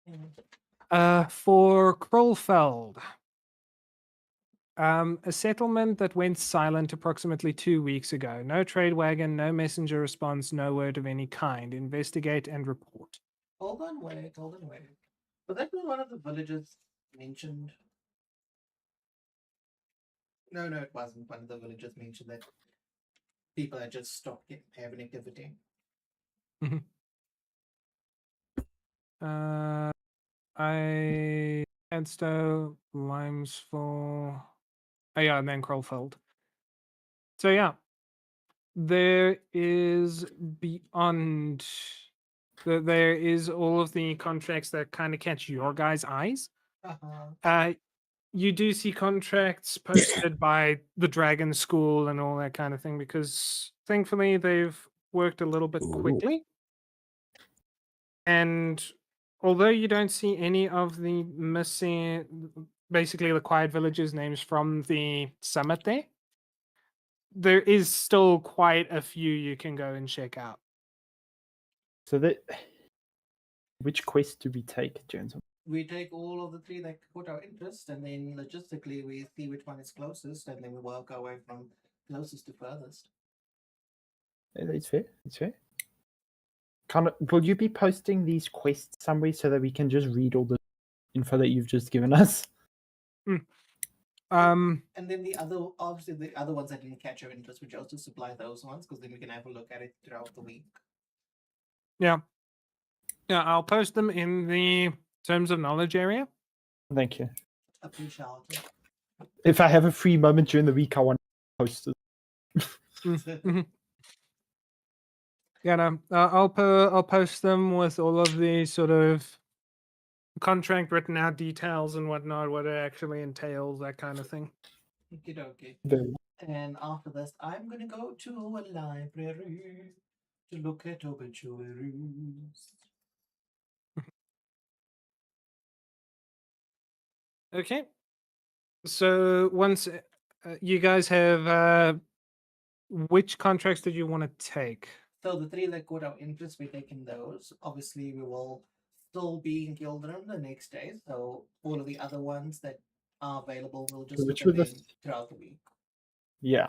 Mm-hmm. For Krollfeld. A settlement that went silent approximately 2 weeks ago. No trade wagon, no messenger response, no word of any kind. Investigate and report. Hold on, wait. But that was one of the villages mentioned. No, it wasn't. One of the villages mentioned that people had just stopped having activity. I Edstow, Limesville. Oh yeah, and then Krollfeld. So yeah. There is beyond There is all of the contracts that kind of catch your guys' eyes. You do see contracts posted by the Dragon School and all that kind of thing because thankfully they've worked a little bit Ooh. quickly. And although you don't see any of the missing, basically the Quiet Villages names from the summit there is still quite a few you can go and check out. So which quest do we take, Jones? We take all of the three that caught our interest, and then logistically we see which one is closest, and then we work our way from closest to furthest. It's fair. It's fair. Will you be posting these quests somewhere so that we can just read all the info that you've just given us? And then the other ones that didn't catch our interest, we also supply those ones because then we can have a look at it throughout the week. Yeah, I'll post them in the terms of knowledge area. Thank you. Appreciate it. If I have a free moment during the week, I want to post it. Yeah, no, I'll post them with all of the sort of contract written out details and whatnot, what it actually entails, that kind of thing. Okay. Very And after this, I'm gonna go to a library to look at obituaries. Okay. So once you guys have, which contracts did you want to take? So the three that caught our interest, we're taking those. Obviously, we will still be in Gilderham the next day. So all of the other ones that are available, we'll just Which look were at the- them throughout the week. Yeah.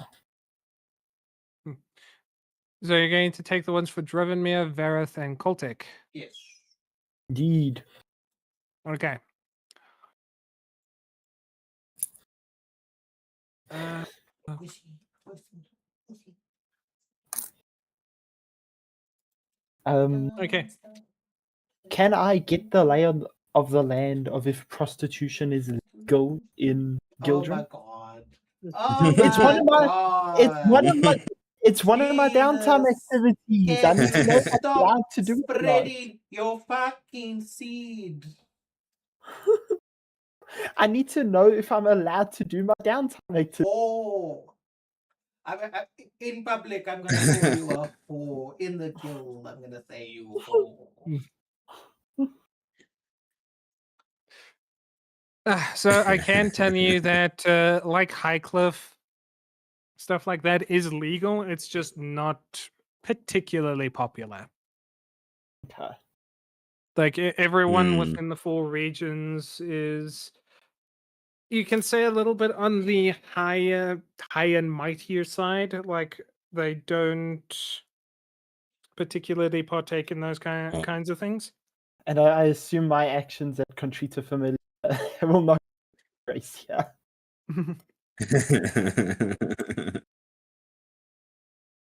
So you're going to take the ones for Drivenmere, Verith, and Coltic. Yes. Indeed. Okay. Okay. Can I get the lay of the land of if prostitution is legal in Oh my Gildrum? god. Oh It's one my of my. god. It's one of my downtime Jesus. activities. I Can need to you know if I'm stop allowed to do it or not. spreading your fucking seed? I need to know if I'm allowed to do my downtime activity. Oh. In public, I'm gonna call you a whore. In the guild, I'm gonna say you whore. So I can tell you that, like Highcliff, stuff like that is legal. It's just not particularly popular. Okay. Like everyone Hmm. within the 4 regions is, you can say, a little bit on the high and mightier side. Like they don't particularly partake in those kinds of things. And I assume my actions at Contrita Familia will not grace here.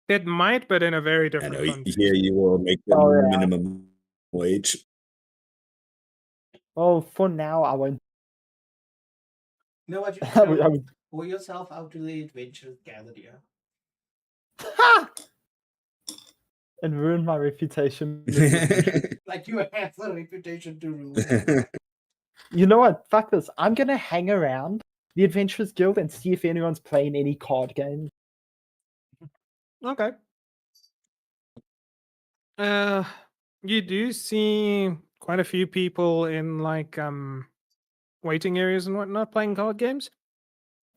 It might, but in a very I different know. context. Here you will make the Oh, yeah. minimum wage. Well, for now, I won't. You know what you I should would- I do? would- Pour yourself out to the adventurers gathered here. and ruin my reputation. Like you have a reputation to ruin. You know what? Fuck this. I'm gonna hang around the Adventurers Guild and see if anyone's playing any card games. Okay. You do see quite a few people in like waiting areas and whatnot playing card games.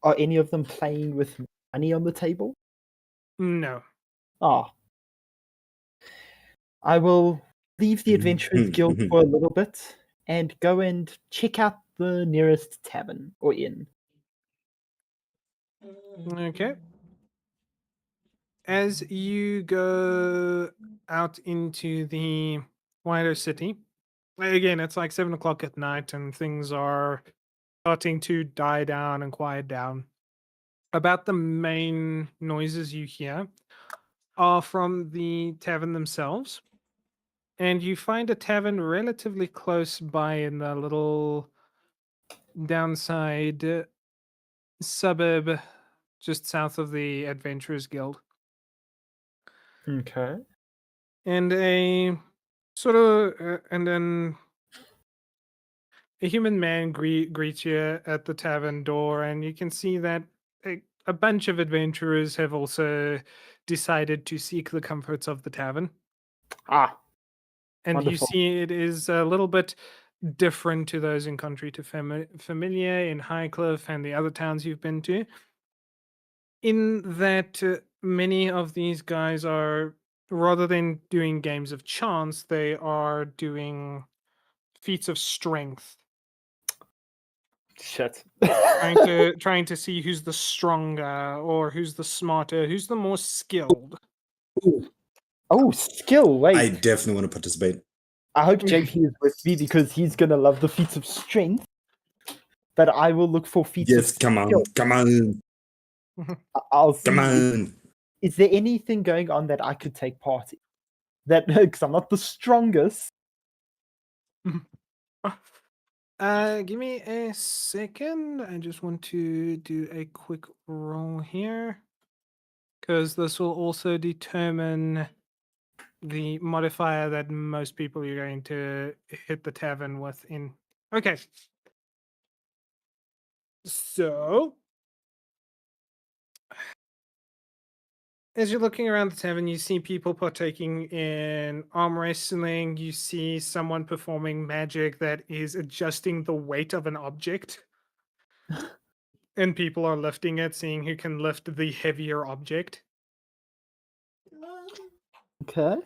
Are any of them playing with money on the table? No. Ah. I will leave the Adventurers Guild for a little bit and go and check out the nearest tavern or inn. Okay. As you go out into the wider city, again, it's like 7 o'clock at night and things are starting to die down and quiet down. About the main noises you hear are from the tavern themselves. And you find a tavern relatively close by in the little downside suburb just south of the Adventurers Guild. Okay. And a sort of, and then a human man greets you at the tavern door, and you can see that a bunch of adventurers have also decided to seek the comforts of the tavern. Ah, And you wonderful. see it is a little bit different to those in Country to Familiar, in Highcliffe, and the other towns you've been to, in that many of these guys are, rather than doing games of chance, they are doing feats of strength, Shit. trying to see who's the stronger or who's the smarter, who's the more skilled. Ooh, Oh, skill. Wait. I definitely want to participate. I hope JP is with me because he's gonna love the feats of strength. But I will look for feats Yes, of come on, skill. come on, I'll see. come on. Is there anything going on that I could take part in? That because I'm not the strongest. Give me a second. I just want to do a quick roll here, because this will also determine the modifier that most people are going to hit the tavern with in. Okay. So, as you're looking around the tavern, you see people partaking in arm wrestling. You see someone performing magic that is adjusting the weight of an object. And people are lifting it, seeing who can lift the heavier object. Okay.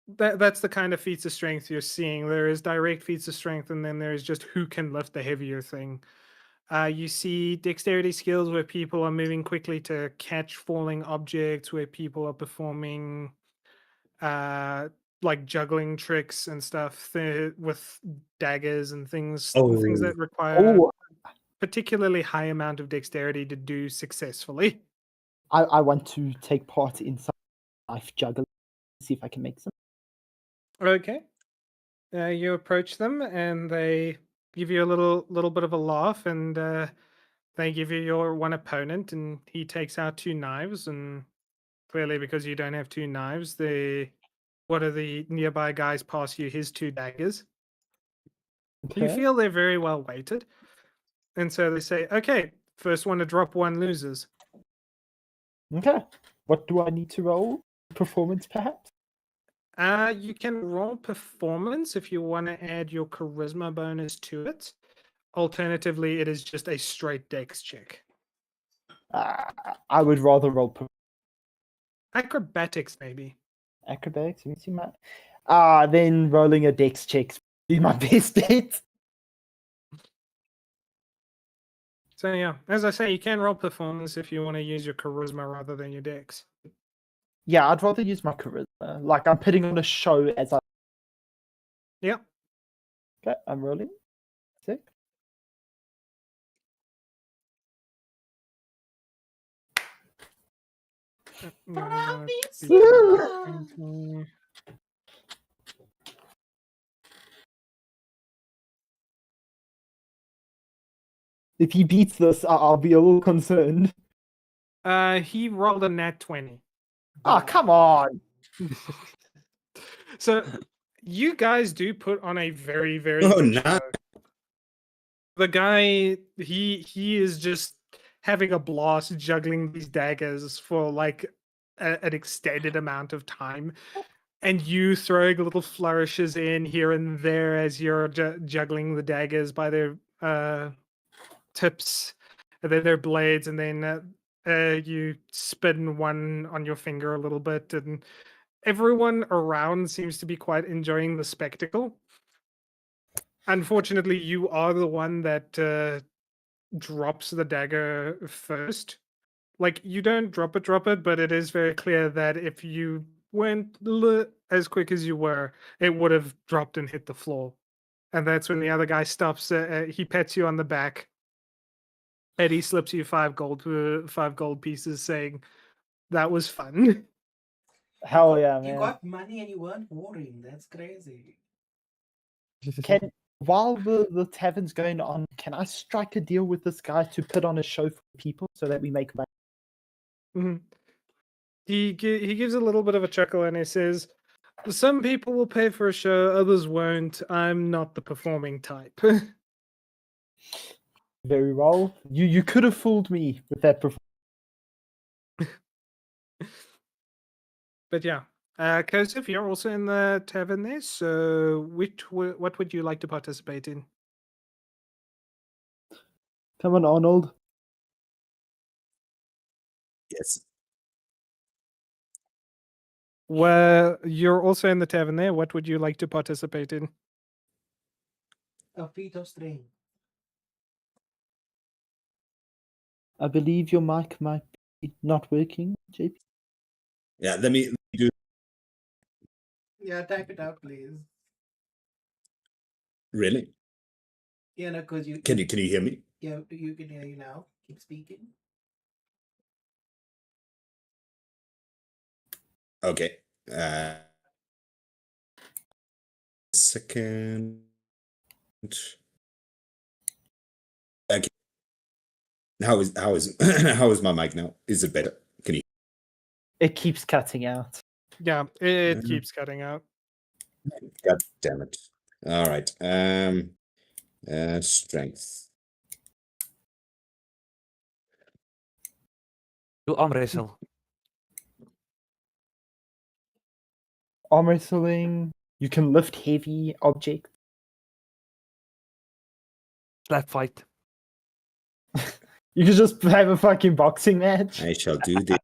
That's the kind of feats of strength you're seeing. There is direct feats of strength, and then there's just who can lift the heavier thing. You see dexterity skills where people are moving quickly to catch falling objects, where people are performing like juggling tricks and stuff with daggers and things Oh, that require Oh, particularly high amount of dexterity to do successfully. I want to take part in some knife juggling. See if I can make some. Okay. You approach them, and they give you a little bit of a laugh, and they give you your one opponent, and he takes out two knives, and clearly because you don't have two knives, one of the nearby guys pass you his two daggers. You Okay. feel they're very well weighted, and so they say, "Okay, first one to drop one loses." Okay. What do I need to roll? Performance, perhaps? You can roll performance if you want to add your charisma bonus to it. Alternatively, it is just a straight dex check. I would rather roll Acrobatics, maybe. acrobatics. Let me see my. Then rolling a dex check be my best bet. So yeah, as I say, you can roll performance if you want to use your charisma rather than your dex. Yeah, I'd rather use my charisma. Like I'm putting on a show as I. Yep. Okay, I'm rolling. Sick. If he beats this, I'll be a little concerned. He rolled a nat 20. Oh, come on. So you guys do put on a very, very Oh, good no. show. The guy, he is just having a blast juggling these daggers for like an extended amount of time, and you throwing little flourishes in here and there as you're juggling the daggers by their tips, and then their blades, and then you spin one on your finger a little bit, and everyone around seems to be quite enjoying the spectacle. Unfortunately, you are the one that drops the dagger first. Like, you don't drop it, but it is very clear that if you went as quick as you were, it would have dropped and hit the floor. And that's when the other guy stops. He pets you on the back, and he slips you five gold pieces, saying, "That was fun." Hell yeah, You man. got money and you weren't boring. That's crazy. Can while the tavern's going on, can I strike a deal with this guy to put on a show for people so that we make money? Mhm. He gives a little bit of a chuckle, and he says, Some people will pay for a show, others won't. I'm not the performing type. Very well. You could have fooled me with that performance. But yeah, Kosef, you're also in the tavern there. So, what would you like to participate in? Come on, Arnold. Yes. Well, you're also in the tavern there. What would you like to participate in? A feat of strength. I believe your mic might be not working, JP. Yeah, let me do. Yeah, type it out, please. Really? Yeah, no, because you Can you hear me? yeah, you can hear you now. Keep speaking. Okay. Second. Okay. How is how is my mic now? Is it better? Can you? It keeps cutting out. Yeah, it Mhm. keeps cutting out. God damn it! All right. Strength. Do arm wrestle. Arm wrestling. You can lift heavy objects. Slap fight. You can just have a fucking boxing match. I shall do this.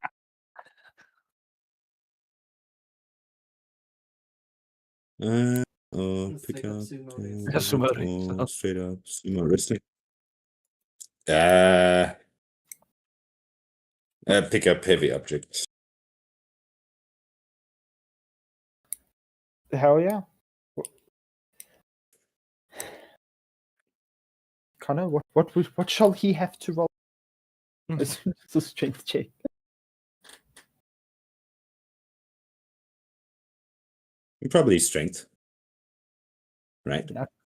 Pick Straight up up sumo wrestling. Sumo or wrestling. straight up sumo wrestling. Pick up heavy objects. Hell yeah. Connor, what shall he have to roll? It's a strength check. Probably strength. Right?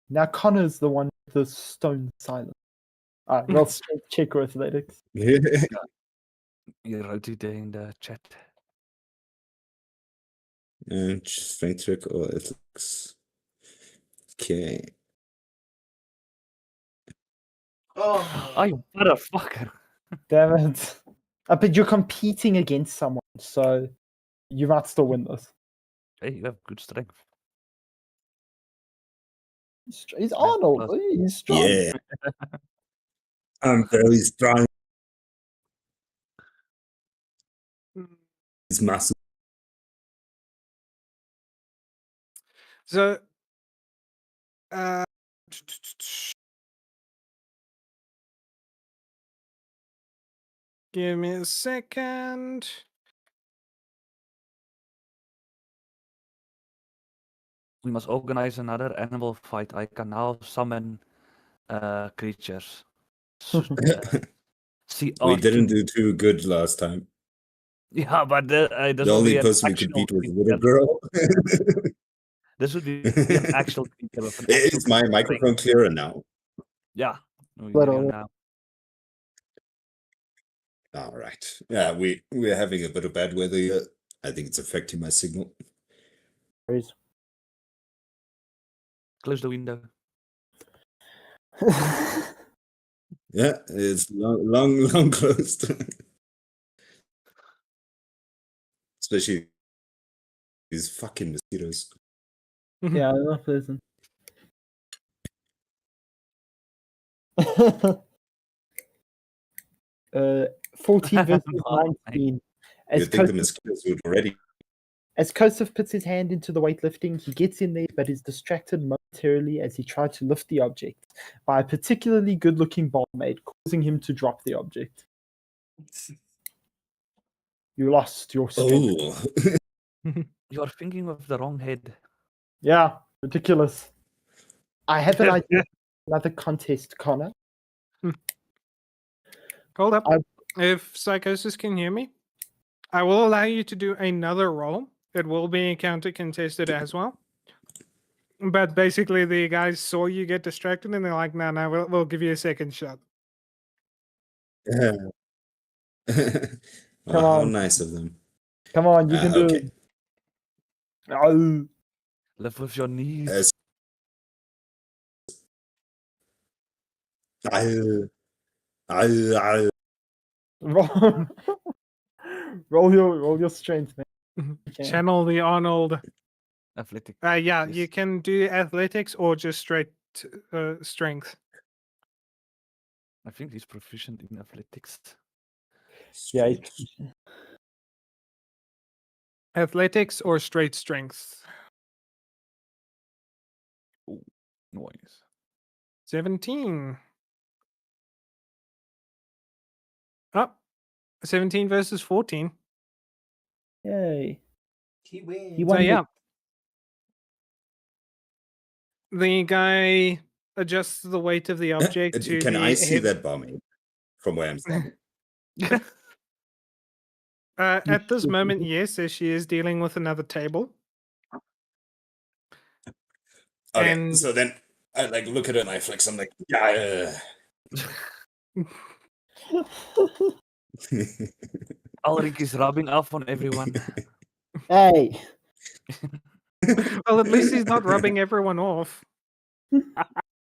Now Connor's the one with the stone silence. Alright, well, strength check or athletics. You wrote it there in the chat. Strength check or athletics. Okay. Oh, Oh, you motherfucker. Damn it. But you're competing against someone, so you might still win this. Hey, you have good strength. He's Arnold. plus. He's strong. Yeah. I'm very strong. His muscle. So, give me a second. We must organize another animal fight. I can now summon creatures. See, We didn't Arkin. do too good last time. Yeah, but this The will only be an person we could actual beat was a creature. little girl. This would be an actual creature with an actual Is my strength. microphone clearer now? Yeah. We Little- go now. All right. Yeah, we're having a bit of bad weather here. I think it's affecting my signal. Worries. Close the window. Yeah, it's long closed. Especially these fucking mosquitoes. Yeah, I'm not pleasant. 14 versus Oh, 19. As You'd think the Kosef, mosquitoes would already. as Kosef puts his hand into the weightlifting, he gets in there but is distracted momentarily as he tries to lift the object by a particularly good-looking barmaid, causing him to drop the object. You lost your strength. Oh, You are thinking of the wrong head. Yeah, ridiculous. I have an idea for another contest, Connor. Hold up. I- If Psychosis can hear me, I will allow you to do another roll. It will be encounter contested as well. But basically, the guys saw you get distracted and they're like, no, we'll give you a second shot. yeah. Come How on. nice of them. Come on, you can do Okay. it. Oh, Live with your knees. As I, I, roll, roll your strength, man. Okay. Channel the Arnold. Athletic. Yeah, Yes. you can do athletics or just straight strength. I think he's proficient in athletics. Yeah, straight. Athletics or straight strength. Ooh, noise. 17. Up. 17 versus 14. yay. He wins. He So won. yeah. The guy adjusts the weight of the object to Can the I see head. that barmaid from where I'm standing? At this moment, yes, as she is dealing with another table. Okay, And so then I like look at her and I flex. I'm like, yeah. Ulrich is rubbing off on everyone. Hey, well, at least he's not rubbing everyone off.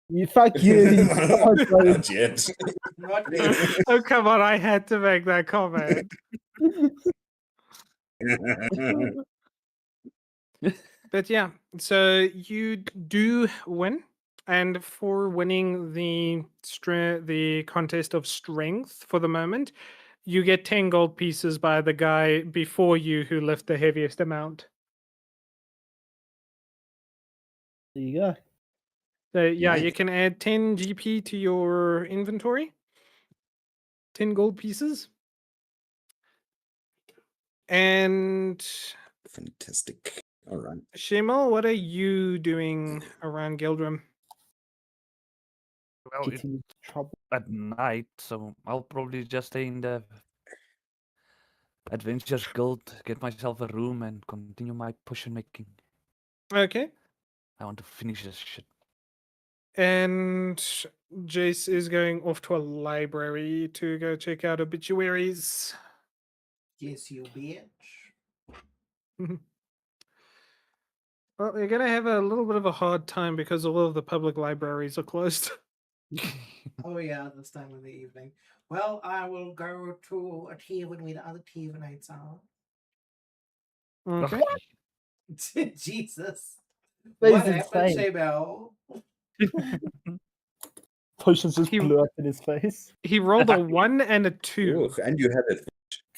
you fuck you. Not yet. Not yet. Oh, come on, I had to make that comment. But yeah, so you do win, and for winning the contest of strength for the moment, you get 10 gold pieces by the guy before you who lift the heaviest amount. There you go. So yeah, you Nice. can add 10 GP to your inventory. 10 gold pieces. And Fantastic. All right. Shimal, what are you doing around Gildrum? Well, it's Getting into trouble. at night, so I'll probably just stay in the Adventures Guild, get myself a room, and continue my potion making. Okay. I want to finish this shit. And Jace is going off to a library to go check out obituaries. Yes, you bitch. Well, you're going to have a little bit of a hard time because all of the public libraries are closed. Oh yeah, this time of the evening. Well, I will go to a tavern where the other tavernites are. Okay. Jesus. That What is happened, insane. Shaybell? Potions just He- blew up in his face. He rolled a 1 and a 2. Ooh, and you had it.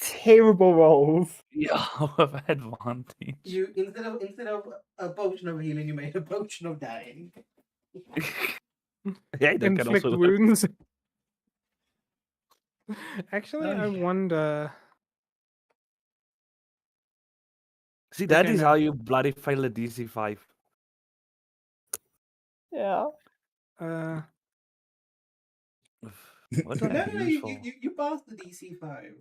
Terrible rolls. Yeah, with advantage. You instead of a potion of healing, you made a potion of dying. Yeah, that can Inflict also work. wounds. Actually, I Oh. wonder. See, that Okay, is no. how you bloody fail a DC 5. Yeah. Uh, What do I No, use for? you passed the DC 5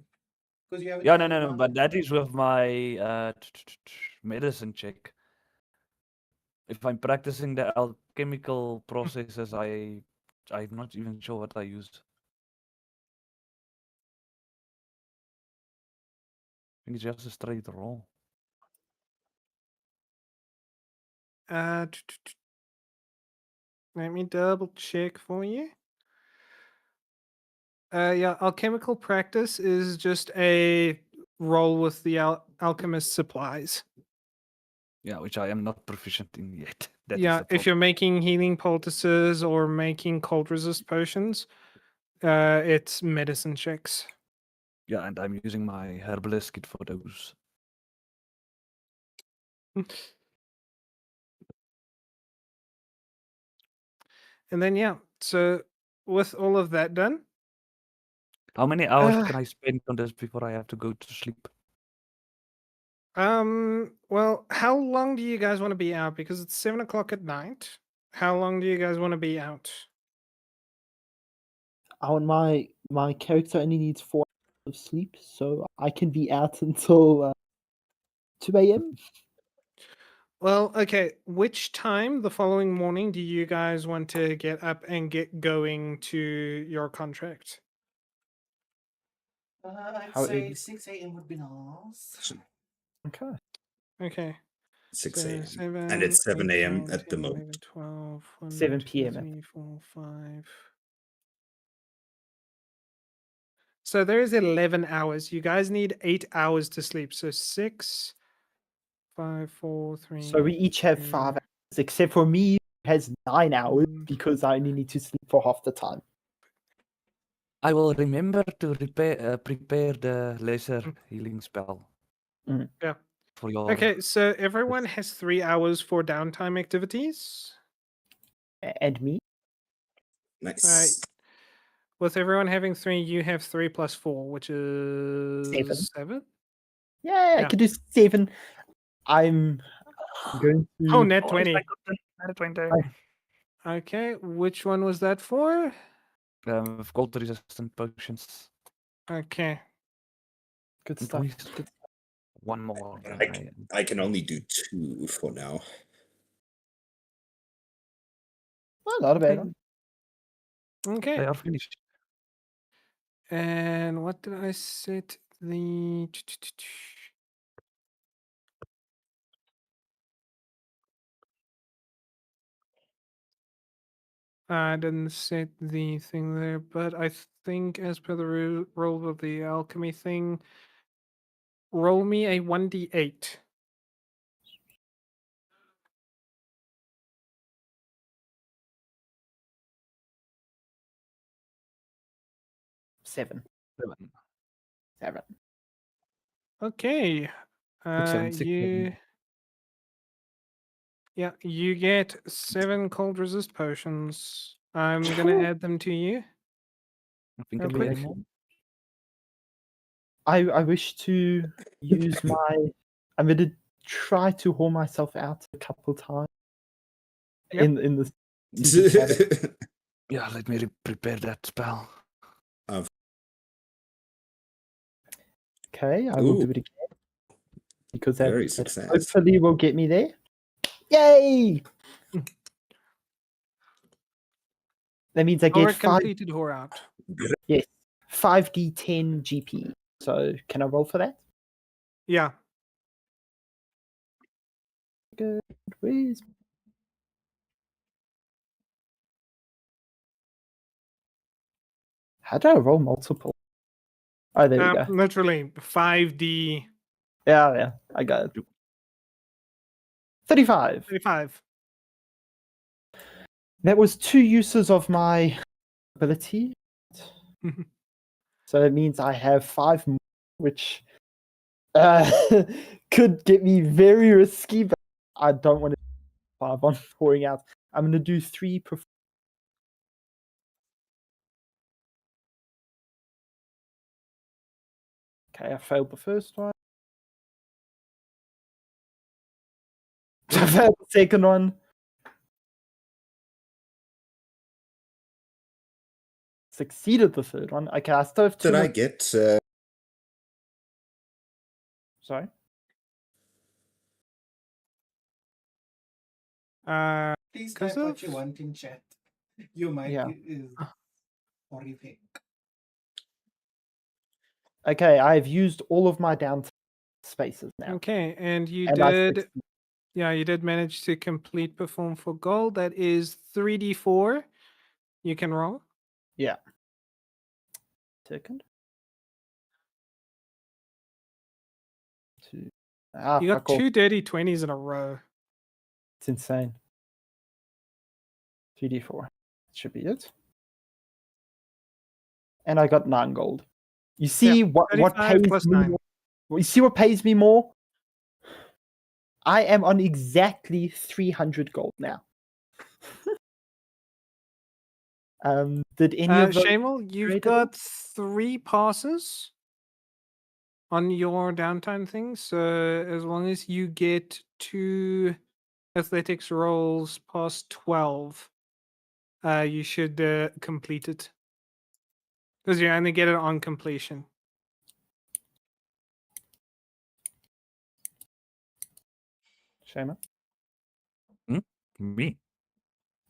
because you have. Yeah, no, but that is with my medicine check. If I'm practicing the alchemical processes, I'm not even sure what I used. I think it's just a straight roll. let me double check for you. Yeah, alchemical practice is just a roll with the alchemist supplies. Yeah, which I am not proficient in yet. That is Yeah, the if you're problem. making healing poultices or making cold resist potions, it's medicine checks. Yeah, and I'm using my herbalist kit for those. And then yeah, so with all of that done, How many hours Uh, can I spend on this before I have to go to sleep? well, how long do you guys want to be out? Because it's 7 o'clock at night. How long do you guys want to be out? I want my character only needs 4 hours of sleep, so I can be out until 2 a.m. Well, okay. Which time the following morning do you guys want to get up and get going to your contract? I'd How say is- 6 a.m. would be nice. Okay. Okay. 6 So a.m. 7, And it's 7 8, a.m. 9, at the 10, moment. 11, 12, 1, 7 2, p.m. 3, 4, 5. So there is 11 hours. You guys need 8 hours to sleep. So 6, 5, 4, 3. So we each have 5 hours, except for me, who has 9 hours because I only need to sleep for half the time. I will remember to prepare the laser healing spell. Yeah. For your Okay, so everyone has 3 hours for downtime activities. And me? Nice. With everyone having 3, you have 3 plus 4, which is 7. Yeah, I Yeah. could do 7. I'm going to. Oh, net 20. Net Okay, which one was that for? cold resistant potions. Okay. Good And stuff. we still one more. I can only do 2 for now. Well, not a bad one. Okay. They are finished. And what did I set the... I didn't set the thing there, but I think as per the rule of the alchemy thing, roll me a 1d8. Seven. Okay. You... Yeah, you get 7 cold resist potions. I'm gonna add them to you. I think Real I quick. need more. I wish to use my. I'm going to try to haul myself out a couple times Yep. in the TV cabin. Yeah, let me prepare that spell. Okay, I will Ooh. do it again because Very that success. hopefully will get me there. Yay! That means I get Or 5. completed whore out. Yes, 5d10 GP. So can I roll for that? Yeah. Good. Where's... How do I roll multiple? Oh, there we go. Literally 5d Yeah, I got it. 35. 35. That was 2 uses of my ability. So it means I have 5 more, which could get me very risky, but I don't want to do 5 on pouring out. I'm going to do 3. Okay, I failed the first one. I failed the second one. Succeeded the third one. Okay, I still have 2 Did more. I get Sorry. Please type what you Kasuf? want in chat. Your mic Yeah. is horrific. Okay, I've used all of my downtime spaces now. Okay, and you And I did... succeeded. Yeah, you did manage to complete Perform for Gold. That is 3d4. You can roll. Yeah. Second. 2. Ah, You got fuck off. 2 dirty 20s in a row. It's insane. 3d4. Should be it. And I got 9 gold. You see what 35 pays plus me 9. more? You see what pays me more? I am on exactly 300 gold now. Did any of those Shamal, you've trade at all? got 3 passes on your downtime thing. So as long as you get 2 athletics rolls past 12, you should complete it. Because you only get it on completion. Shama? Me.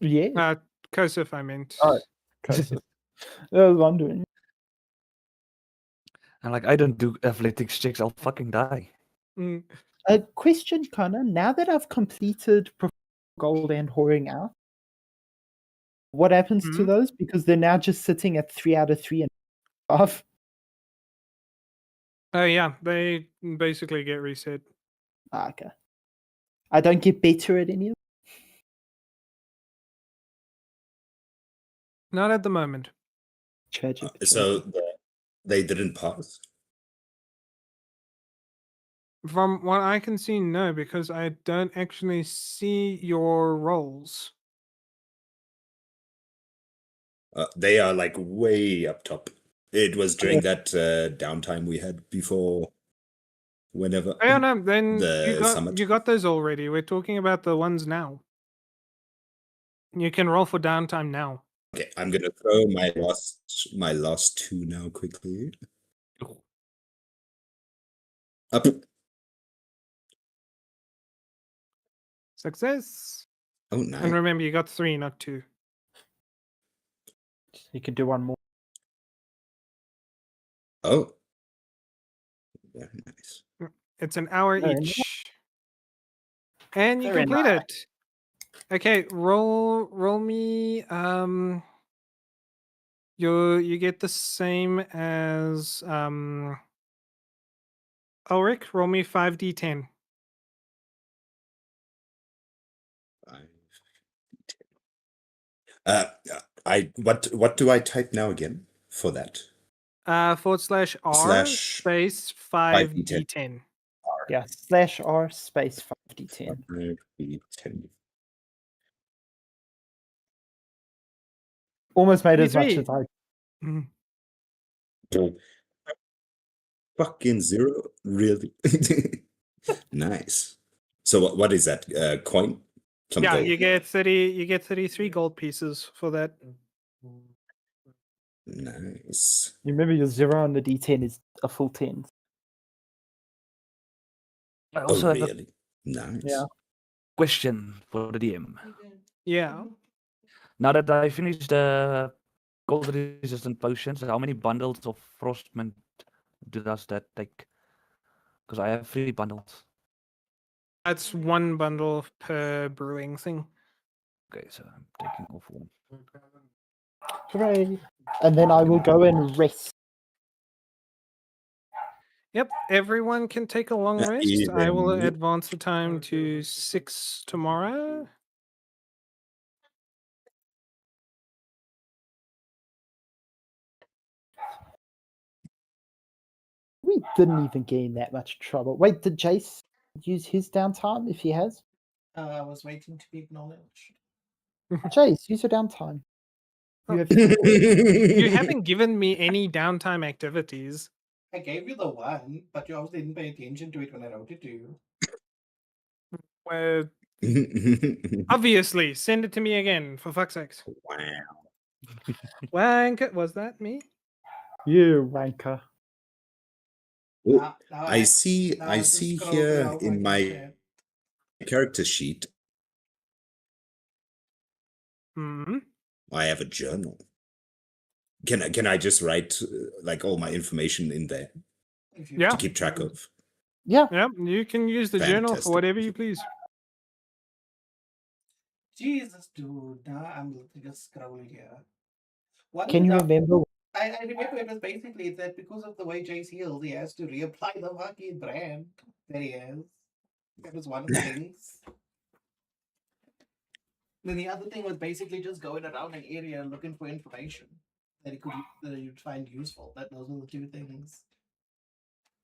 Yes. Kosef, I meant. Oh, Curses. I was wondering. And like I don't do athletics checks, I'll fucking die. Mm. A question, Connor. Now that I've completed Gold and Whoring Out, what happens to Mhm. those? Because they're now just sitting at 3 out of 3 and off. Oh yeah, they basically get reset. Okay. I don't get better at any of Not at the moment. tragic. So they didn't pass. From what I can see, no, because I don't actually see your rolls. They are like way up top. It was during that downtime we had before. Whenever Oh no, then the summit. you got those already. We're talking about the ones now. You can roll for downtime now. Okay, I'm gonna throw my last two now quickly. Up. Success. Oh, And nice. remember, you got 3, not 2. You can do one more. Oh, very nice. It's an hour Very each. And you Very complete it. Okay, roll me you get the same as Ulrich, roll me 5d10. What do I type now again for that? /r Slash space 5d10. 5d10. Yeah, /r space 5d10. 5d10. Almost made as much 23. as I. Mhm. Oh, fucking zero, really? Nice. So what is that? Coin? Some Yeah, gold. you get 33 gold pieces for that. Nice. You remember your 0 on the d10 is a full 10. I Oh, also have a really? Nice. Yeah. question for the DM. Yeah. Now that I finished the cold resistant potions, how many bundles of frostmint does that take? Because I have 3 bundles. That's 1 bundle per brewing thing. Okay, so I'm taking off one. Hooray. And then I will go and rest. Yep, everyone can take a long rest. I Even will me. advance the time to 6 tomorrow. We didn't even get in that much trouble. Wait, did Jace use his downtime if he has? I was waiting to be acknowledged. Jace, use your downtime. Oh. You have You haven't given me any downtime activities. I gave you the one, but you obviously didn't pay attention to it when I wrote it to you. Well, obviously, send it to me again, for fuck's sakes. Wow. Wank, was that me? you wanker. Oh, Now I see now I have to see scroll through here our in fucking my chat. character sheet, Hmm. I have a journal. Can I just write like all my information in there If you Yeah. to want keep track to. of? Yeah. Yep, you can use the journal for Fantastic. whatever you please. Jesus, dude. Now I'm just scrolling here. What Can is you it? remember? I remember it was basically that because of the way Jace heals, he has to reapply the fucking brand. There he is. That was one of the things. Then the other thing was basically just going around an area looking for information that you'd find useful. Those were the two things.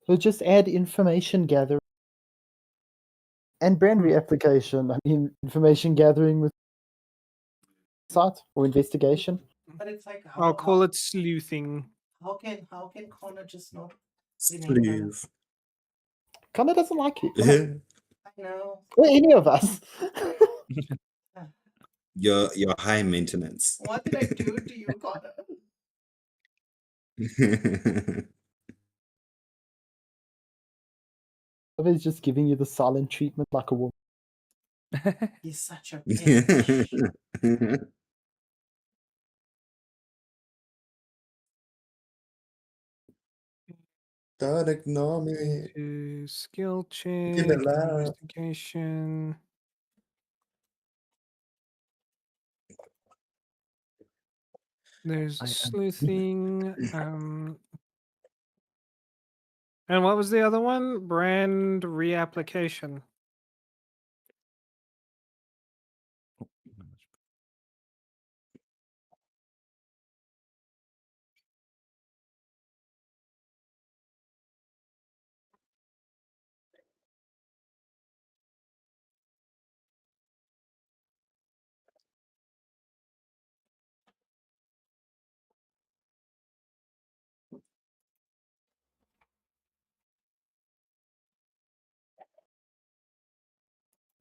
We'll just add information gathering and brand reapplication. I mean, information gathering with site or investigation. But it's like I'll call it sleuthing. how can Connor just not remember? Sleuth. Connor doesn't like it. Come on. I know. Or any of us. Your high maintenance. What did I do to you, Connor? He's just giving you the silent treatment like a woman. He's such a bitch. Don't ignore me. Into skill check, Give it love. investigation. There's I am- sleuthing. And what was the other one? Brand reapplication.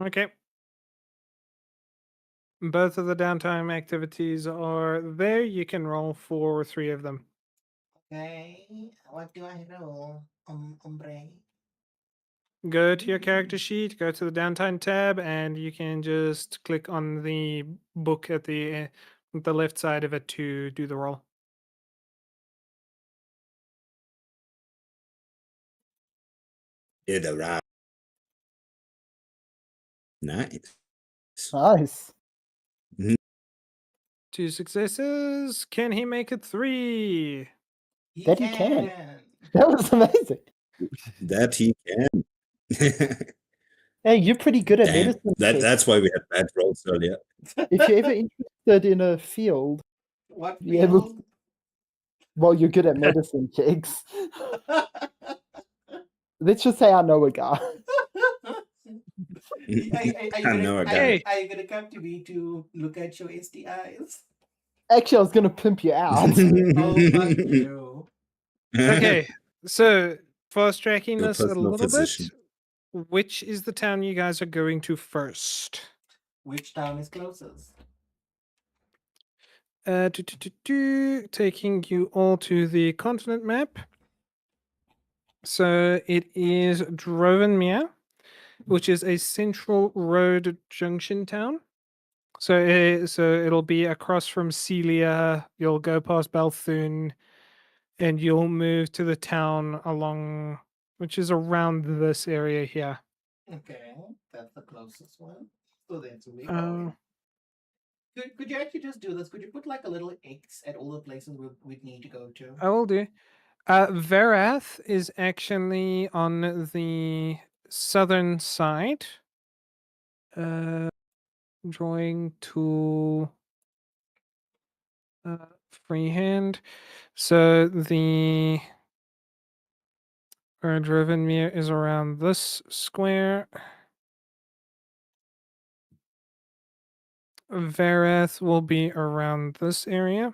Okay. Both of the downtime activities are there. You can roll for 3 of them. Okay. What do I roll? Hombre. Go to your character sheet, go to the downtime tab, and you can just click on the book at the left side of it to do the roll. Did a rap. Nice. Nice. 2 successes. Can he make it 3? He That he can. That was amazing. That he can. Hey, you're pretty good at Damn. medicine checks. That's why we had bad rolls earlier. If you're ever interested in a field, What be able field? well, you're good at medicine checks. Let's just say I know a guy. Are you I gonna, know a are, guy. you, are you gonna come to me to look at your STIs? Actually, I was gonna pimp you out. Oh, fuck you. Okay, so fast tracking Your this a personal little physician. bit. Which is the town you guys are going to first? Which town is closest? Taking you all to the continent map. So it is Drovenmere, which is a central road junction town. So it'll be across from Celia. You'll go past Balthun, and you'll move to the town along, which is around this area here. Okay, that's the closest one. So that's where we're Uh, going. Could you actually just do this? Could you put like a little X at all the places we'd need to go to? I will do. Verath is actually on the southern side. Drawing tool. Freehand. So the Drovenmere is around this square. Verath will be around this area.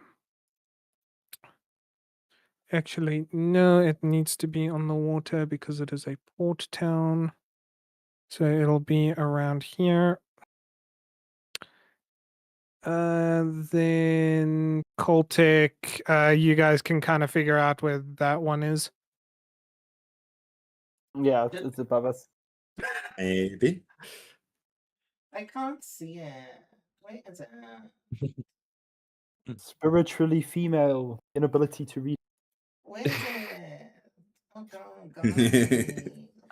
Actually, no, it needs to be on the water because it is a port town. So it'll be around here. Then Coltic, you guys can kind of figure out where that one is. Yeah, it's above us. Maybe. I can't see it. Where is it? Spiritually female, inability to read. Where is it? Oh God.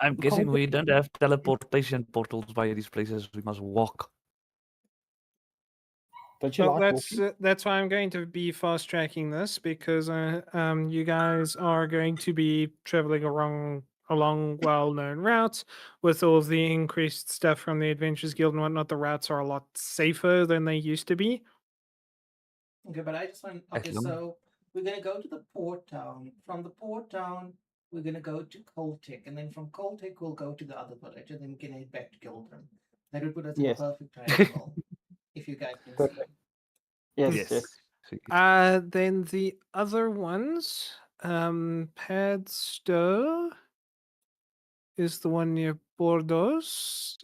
I'm guessing we don't have teleportation portals by these places. We must walk. Don't you Well, like walking? that's why I'm going to be fast tracking this because you guys are going to be traveling along well-known routes with all of the increased stuff from the Adventurers Guild and whatnot. The routes are a lot safer than they used to be. Okay, but I just want. Okay, Excellent. so we're gonna go to the port town. From the port town, we're gonna go to Coltic, and then from Coltic we'll go to the other village, and then we can head back to Gildrum. That would put us in a Yes. perfect triangle, if you guys can see. Perfect. Yes, yes. Then the other ones, Padstow is the one near Bordeaux.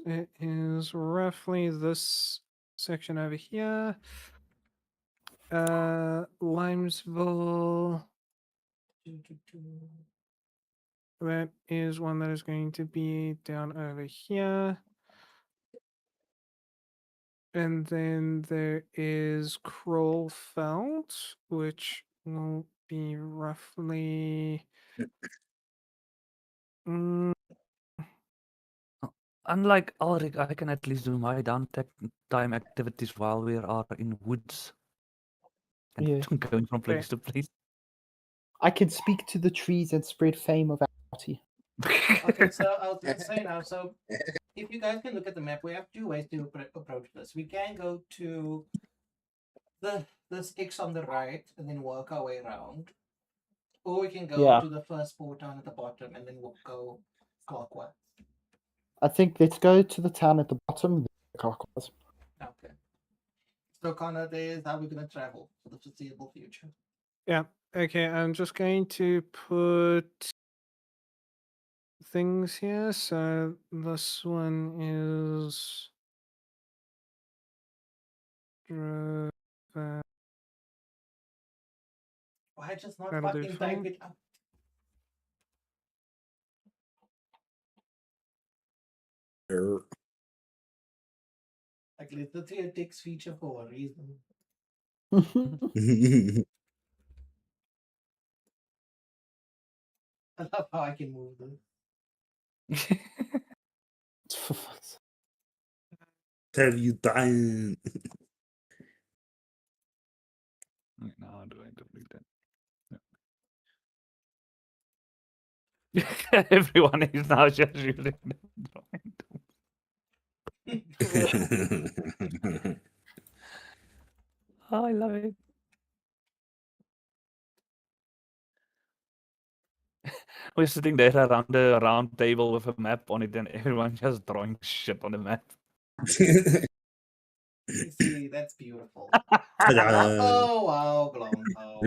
It is roughly this section over here. Limesville. That is one that is going to be down over here. And then there is Krollfeld, which will be roughly Mm, Unlike Ulrich, I can at least do my downtime activities while we are in woods and Yeah. going from place to place. I can speak to the trees and spread fame of our party. Okay, so I was going to say now, so if you guys can look at the map, we have two ways to approach this. We can go to this X on the right and then work our way around. Or we can go Yeah. to the first port town at the bottom and then we'll go clockwise. I think let's go to the town at the bottom. Clockwise. Okay. So Connor, there's how we're gonna travel for the foreseeable future. yeah. Okay, I'm just going to put things here. So this one is. Why just not That'll do fucking for type me. it up? Like it's literally a text feature for a reason. I love how I can move this. For fuck's Have you done? No, do I delete that? Everyone is now just using it. Oh, I love it. We're sitting there around the round table with a map on it, and everyone just drawing shit on the map. See, that's beautiful. Ta-da. Oh wow, Blanco.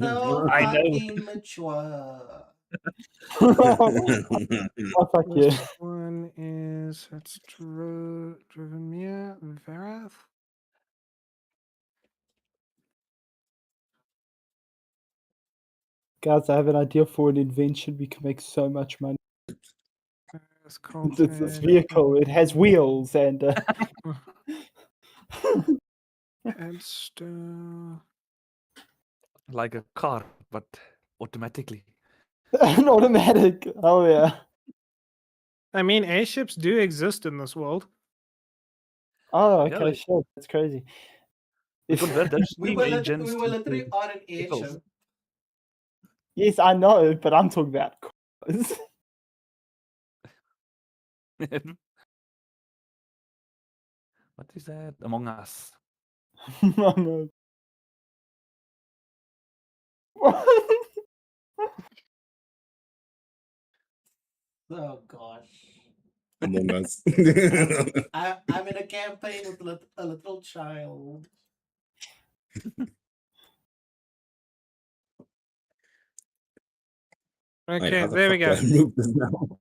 So I know. fucking mature. Oh, fuck This yeah. one is that's Drivemir Verath. Guys, I have an idea for an invention. We can make so much money. It's called It's this vehicle. It has wheels and Headstone. Like a car, but automatically. an automatic. Oh yeah. I mean, airships do exist in this world. Oh, Yeah, okay, they- sure. That's crazy. We convert those We steam were, engines we were literally into on an vehicles. airship. Yes, I know, but I'm talking about cars. What is that? Among Us. Oh, no. Oh gosh. Among Us. I'm in a campaign with a little child. Wait, Okay, how the there we fuck do go. I move this now?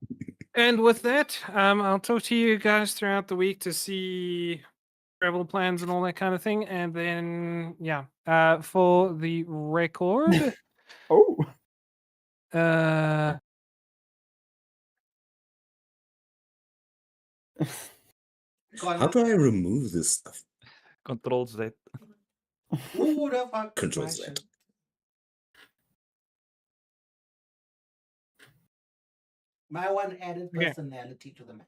And with that, I'll talk to you guys throughout the week to see travel plans and all that kind of thing. And then, yeah, for the record, Oh. uh, How Connor, do I remove this stuff? Control Z. who the fuck Control my Z. shit? My one added Okay. personality to the map.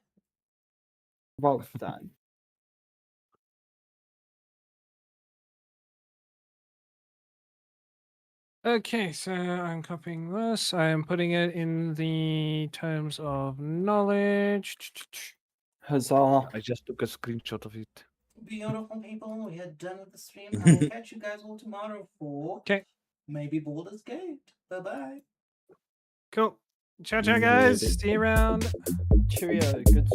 Well done. okay, so I'm copying this. I am putting it in the terms of knowledge. Huzzah. I just took a screenshot of it. Beautiful people, we are done with the stream. I will catch you guys all tomorrow for Okay. maybe Baldur's Gate. Bye bye. Cool. Ciao, ciao, guys. See you around. Cheerio. Good.